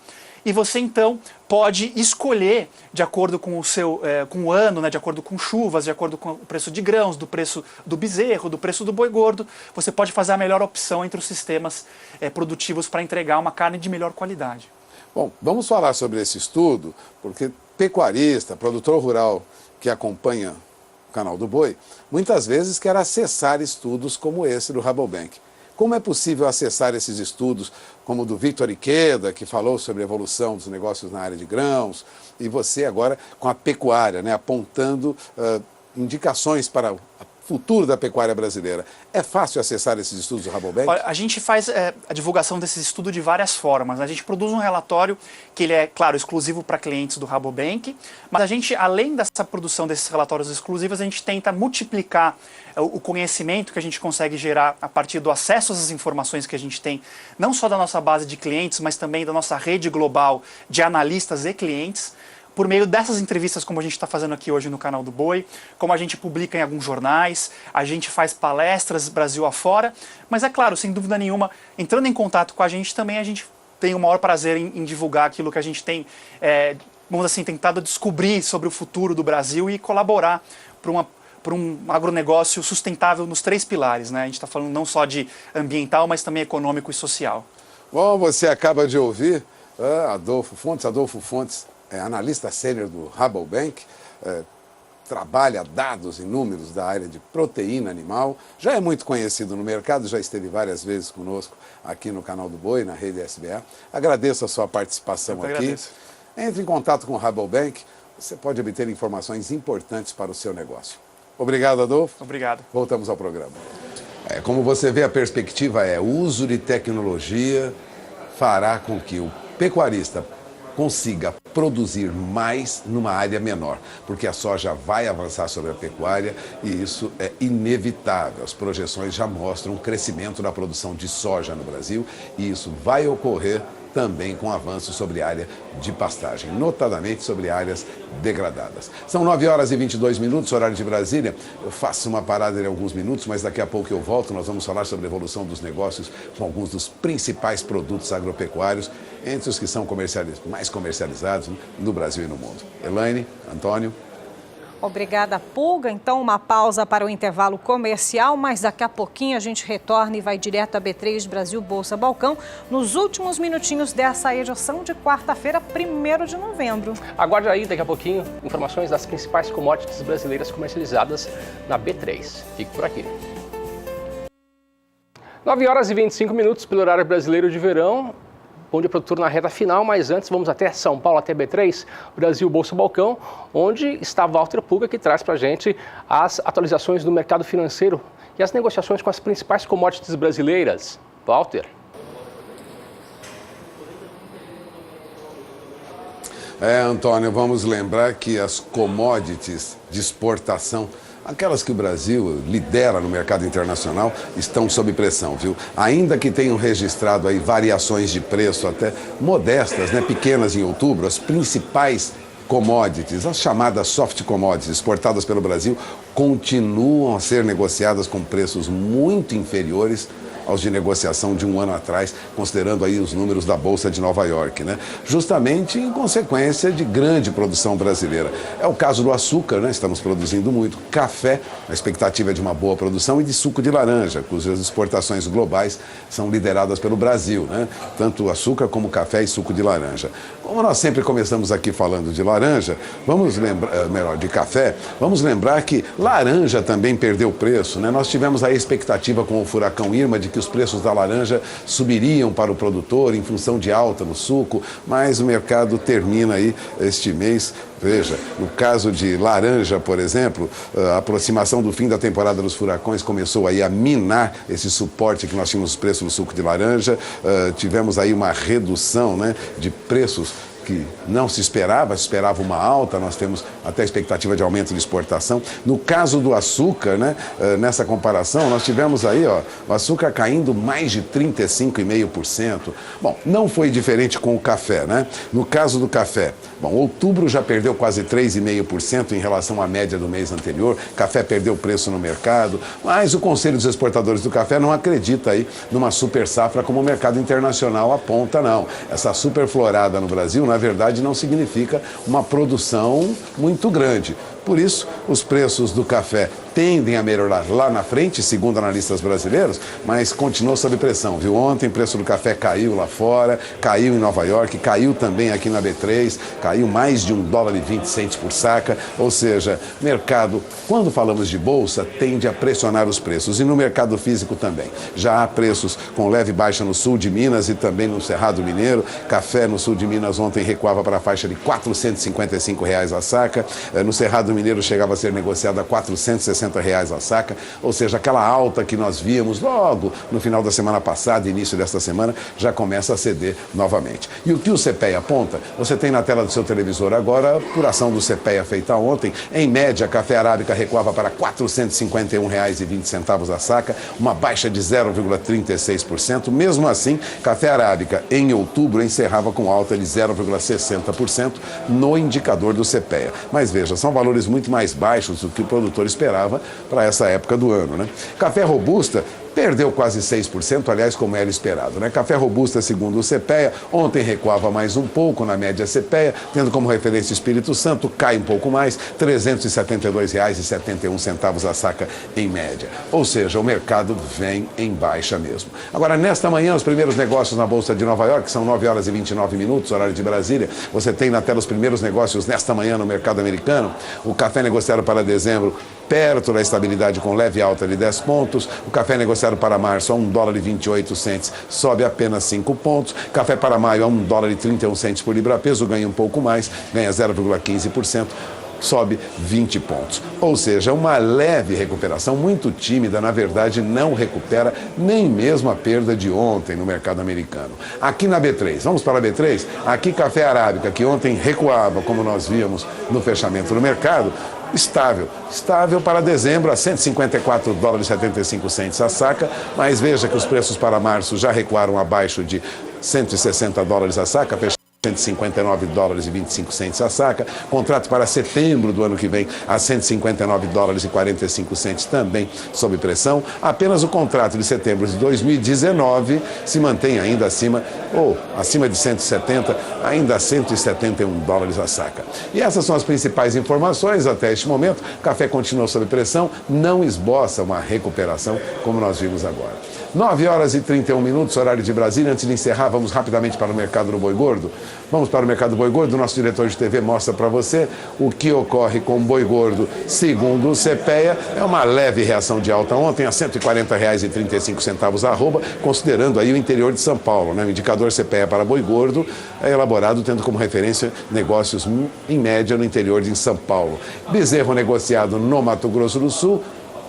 e você então pode escolher de acordo com o seu com o ano, né, de acordo com chuvas, de acordo com o preço de grãos, do preço do bezerro, do preço do boi gordo, você pode fazer a melhor opção entre os sistemas produtivos para entregar uma carne de melhor qualidade. Bom, vamos falar sobre esse estudo, porque pecuarista, produtor rural que acompanha o canal do Boi, muitas vezes quer acessar estudos como esse do Rabobank. Como é possível acessar esses estudos, como o do Victor Ikeda, que falou sobre a evolução dos negócios na área de grãos, e você agora com a pecuária, né, apontando indicações para o futuro da pecuária brasileira. É fácil acessar esses estudos do Rabobank? Olha, a gente faz a divulgação desses estudos de várias formas. A gente produz um relatório que ele é, claro, exclusivo para clientes do Rabobank, mas a gente, além dessa produção desses relatórios exclusivos, a gente tenta multiplicar o conhecimento que a gente consegue gerar a partir do acesso às informações que a gente tem, não só da nossa base de clientes, mas também da nossa rede global de analistas e clientes, por meio dessas entrevistas como a gente está fazendo aqui hoje no canal do Boi, como a gente publica em alguns jornais, a gente faz palestras Brasil afora, mas é claro, sem dúvida nenhuma, entrando em contato com a gente também, a gente tem o maior prazer em divulgar aquilo que a gente tem, vamos assim, tentado descobrir sobre o futuro do Brasil e colaborar para um agronegócio sustentável nos 3 pilares, né? A gente está falando não só de ambiental, mas também econômico e social. Bom, você acaba de ouvir Adolfo Fontes, analista sênior do Rabobank, trabalha dados e números da área de proteína animal, já é muito conhecido no mercado, já esteve várias vezes conosco aqui no canal do Boi, na rede SBA. Agradeço a sua participação aqui. Agradeço. Entre em contato com o Rabobank, você pode obter informações importantes para o seu negócio. Obrigado, Adolfo. Obrigado. Voltamos ao programa. Como você vê, a perspectiva o uso de tecnologia fará com que o pecuarista consiga produzir mais numa área menor, porque a soja vai avançar sobre a pecuária e isso é inevitável. As projeções já mostram um crescimento da produção de soja no Brasil e isso vai ocorrer também com avanço sobre área de pastagem, notadamente sobre áreas degradadas. São 9h22, horário de Brasília. Eu faço uma parada em alguns minutos, mas daqui a pouco eu volto. Nós vamos falar sobre a evolução dos negócios com alguns dos principais produtos agropecuários, entre os que são mais comercializados no Brasil e no mundo. Elaine, Antônio. Obrigada, Pulga. Então, uma pausa para o intervalo comercial, mas daqui a pouquinho a gente retorna e vai direto a B3 Brasil Bolsa Balcão, nos últimos minutinhos dessa edição de quarta-feira, 1º de novembro. Aguarde aí, daqui a pouquinho, informações das principais commodities brasileiras comercializadas na B3. Fique por aqui. 9h25 pelo horário brasileiro de verão. Bom dia, produtor, na reta final, mas antes vamos até São Paulo, até B3, Brasil Bolsa Balcão, onde está Walter Pulga, que traz para a gente as atualizações do mercado financeiro e as negociações com as principais commodities brasileiras. Walter. Antônio, vamos lembrar que as commodities de exportação, aquelas que o Brasil lidera no mercado internacional, estão sob pressão, viu? Ainda que tenham registrado aí variações de preço até modestas, né, pequenas em outubro, as principais commodities, as chamadas soft commodities exportadas pelo Brasil, continuam a ser negociadas com preços muito inferiores aos de negociação de um ano atrás, considerando aí os números da Bolsa de Nova York, né? Justamente em consequência de grande produção brasileira. É o caso do açúcar, né? Estamos produzindo muito, café, a expectativa é de uma boa produção, e de suco de laranja, cujas exportações globais são lideradas pelo Brasil, né? Tanto açúcar como café e suco de laranja. Como nós sempre começamos aqui falando de laranja, vamos lembrar, melhor, de café, vamos lembrar que laranja também perdeu preço, né? Nós tivemos a expectativa com o furacão Irma de que os preços da laranja subiriam para o produtor em função de alta no suco, mas o mercado termina aí este mês. Veja, no caso de laranja, por exemplo, a aproximação do fim da temporada dos furacões começou aí a minar esse suporte que nós tínhamos os preços do suco de laranja. Tivemos aí uma redução, né, de preços que não se esperava uma alta, nós temos até expectativa de aumento de exportação. No caso do açúcar, né, nessa comparação, nós tivemos aí, ó, o açúcar caindo mais de 35,5%. Bom, não foi diferente com o café, né? No caso do café, bom, outubro já perdeu quase 3,5% em relação à média do mês anterior, café perdeu preço no mercado, mas o Conselho dos Exportadores do Café não acredita aí numa super safra como o mercado internacional aponta, não. Essa super florada no Brasil, na verdade, não significa uma produção muito grande. Por isso, os preços do café tendem a melhorar lá na frente, segundo analistas brasileiros, mas continuou sob pressão, viu? Ontem o preço do café caiu lá fora, caiu em Nova York, caiu também aqui na B3, caiu mais de $1,20 por saca, ou seja, mercado, quando falamos de bolsa, tende a pressionar os preços, e no mercado físico também. Já há preços com leve baixa no sul de Minas e também no Cerrado Mineiro. Café no sul de Minas ontem recuava para a faixa de R$ 455 a saca, no Cerrado Mineiro chegava a ser negociado a R$ 460 a saca, ou seja, aquela alta que nós víamos logo no final da semana passada, início desta semana, já começa a ceder novamente. E o que o CPEA aponta? Você tem na tela do seu televisor agora a apuração do CPEA feita ontem. Em média, café arábica recuava para R$ 451,20 a saca, uma baixa de 0,36%. Mesmo assim, café arábica em outubro encerrava com alta de 0,60% no indicador do CPEA. Mas veja, são valores muito mais baixos do que o produtor esperava para essa época do ano, né? Café robusta perdeu quase 6%, aliás, como era esperado, né? Café robusta, segundo o CPEA, ontem recuava mais um pouco na média CPEA, tendo como referência Espírito Santo, cai um pouco mais, R$ 372,71 a saca em média. Ou seja, o mercado vem em baixa mesmo. Agora, nesta manhã, os primeiros negócios na Bolsa de Nova York, são 9h29, horário de Brasília. Você tem na tela os primeiros negócios nesta manhã no mercado americano. O café negociado para dezembro perto da estabilidade com leve alta de 10 pontos. O café negociado para março a $1,28, sobe apenas 5 pontos. Café para maio a $1,31 por libra-peso, ganha um pouco mais, ganha 0,15%. Sobe 20 pontos. Ou seja, uma leve recuperação, muito tímida, na verdade não recupera nem mesmo a perda de ontem no mercado americano. Aqui na B3, vamos para a B3? Aqui café arábica, que ontem recuava, como nós víamos no fechamento do mercado, estável para dezembro a $154,75 a saca, mas veja que os preços para março já recuaram abaixo de $160 a saca, $159,25 a saca. Contrato para setembro do ano que vem a $159,45 também sob pressão. Apenas o contrato de setembro de 2019 se mantém ainda acima de 170, ainda a $171 a saca. E essas são as principais informações até este momento. O café continua sob pressão, não esboça uma recuperação como nós vimos agora. 9h31, horário de Brasília. Antes de encerrar, vamos rapidamente para o mercado do boi gordo. Vamos para o mercado do boi gordo. O nosso diretor de TV mostra para você o que ocorre com o boi gordo. Segundo o CPEA, é uma leve reação de alta ontem a R$ 140,35 a arroba, considerando aí o interior de São Paulo, né? O indicador CPEA para boi gordo é elaborado tendo como referência negócios em média no interior de São Paulo. Bezerro negociado no Mato Grosso do Sul.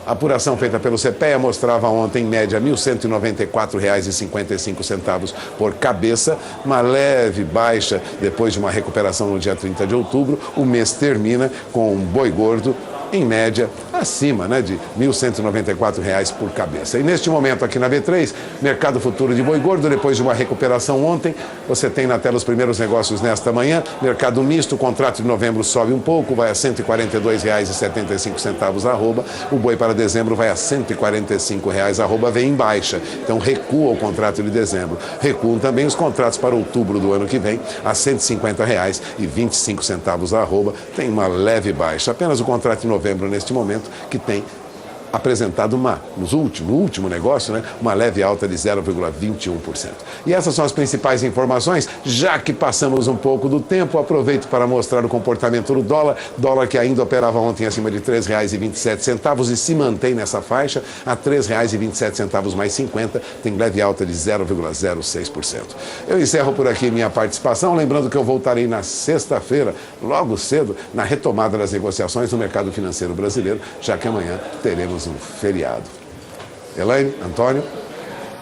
A apuração feita pelo CPEA mostrava ontem, em média, R$ 1.194,55 por cabeça, uma leve baixa depois de uma recuperação no dia 30 de outubro. O mês termina com um boi gordo, em média, a acima, né, de R$ 1.194 por cabeça. E neste momento aqui na B3, mercado futuro de boi gordo, depois de uma recuperação ontem, você tem na tela os primeiros negócios nesta manhã. Mercado misto, o contrato de novembro sobe um pouco, vai a R$ 142,75 arroba. O boi para dezembro vai a R$ 145 arroba, vem em baixa. Então recua o contrato de dezembro. Recuam também os contratos para outubro do ano que vem a R$ 150,25 arroba. Tem uma leve baixa. Apenas o contrato de novembro neste momento que tem apresentado no último negócio, né, uma leve alta de 0,21%. E essas são as principais informações. Já que passamos um pouco do tempo, aproveito para mostrar o comportamento do dólar que ainda operava ontem acima de R$ 3,27 e se mantém nessa faixa a R$ 3,27 mais 50, tem leve alta de 0,06%. Eu encerro por aqui minha participação, lembrando que eu voltarei na sexta-feira, logo cedo, na retomada das negociações no mercado financeiro brasileiro, já que amanhã teremos um feriado. Elaine, Antônio.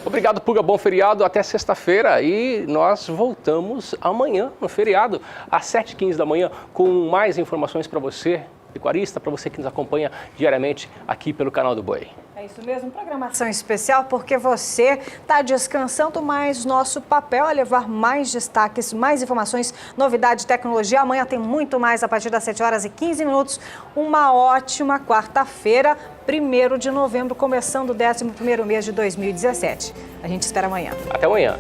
Obrigado, Puga. Bom feriado. Até sexta-feira e nós voltamos amanhã no feriado, às 7h15 da manhã, com mais informações para você, pecuarista, para você que nos acompanha diariamente aqui pelo canal do Boi. É isso mesmo, programação especial porque você está descansando, mas nosso papel é levar mais destaques, mais informações, novidade, tecnologia. Amanhã tem muito mais a partir das 7h15. Uma ótima quarta-feira, 1º de novembro, começando o 11º mês de 2017. A gente espera amanhã. Até amanhã.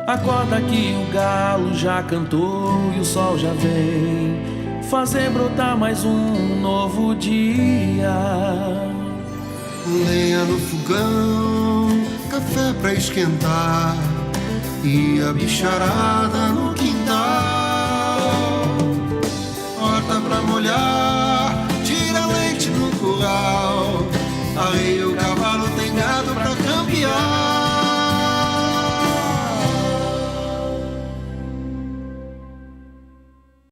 Acorda que o galo já cantou e o sol já vem fazer brotar mais um novo dia. Lenha no fogão, café pra esquentar e a bicharada no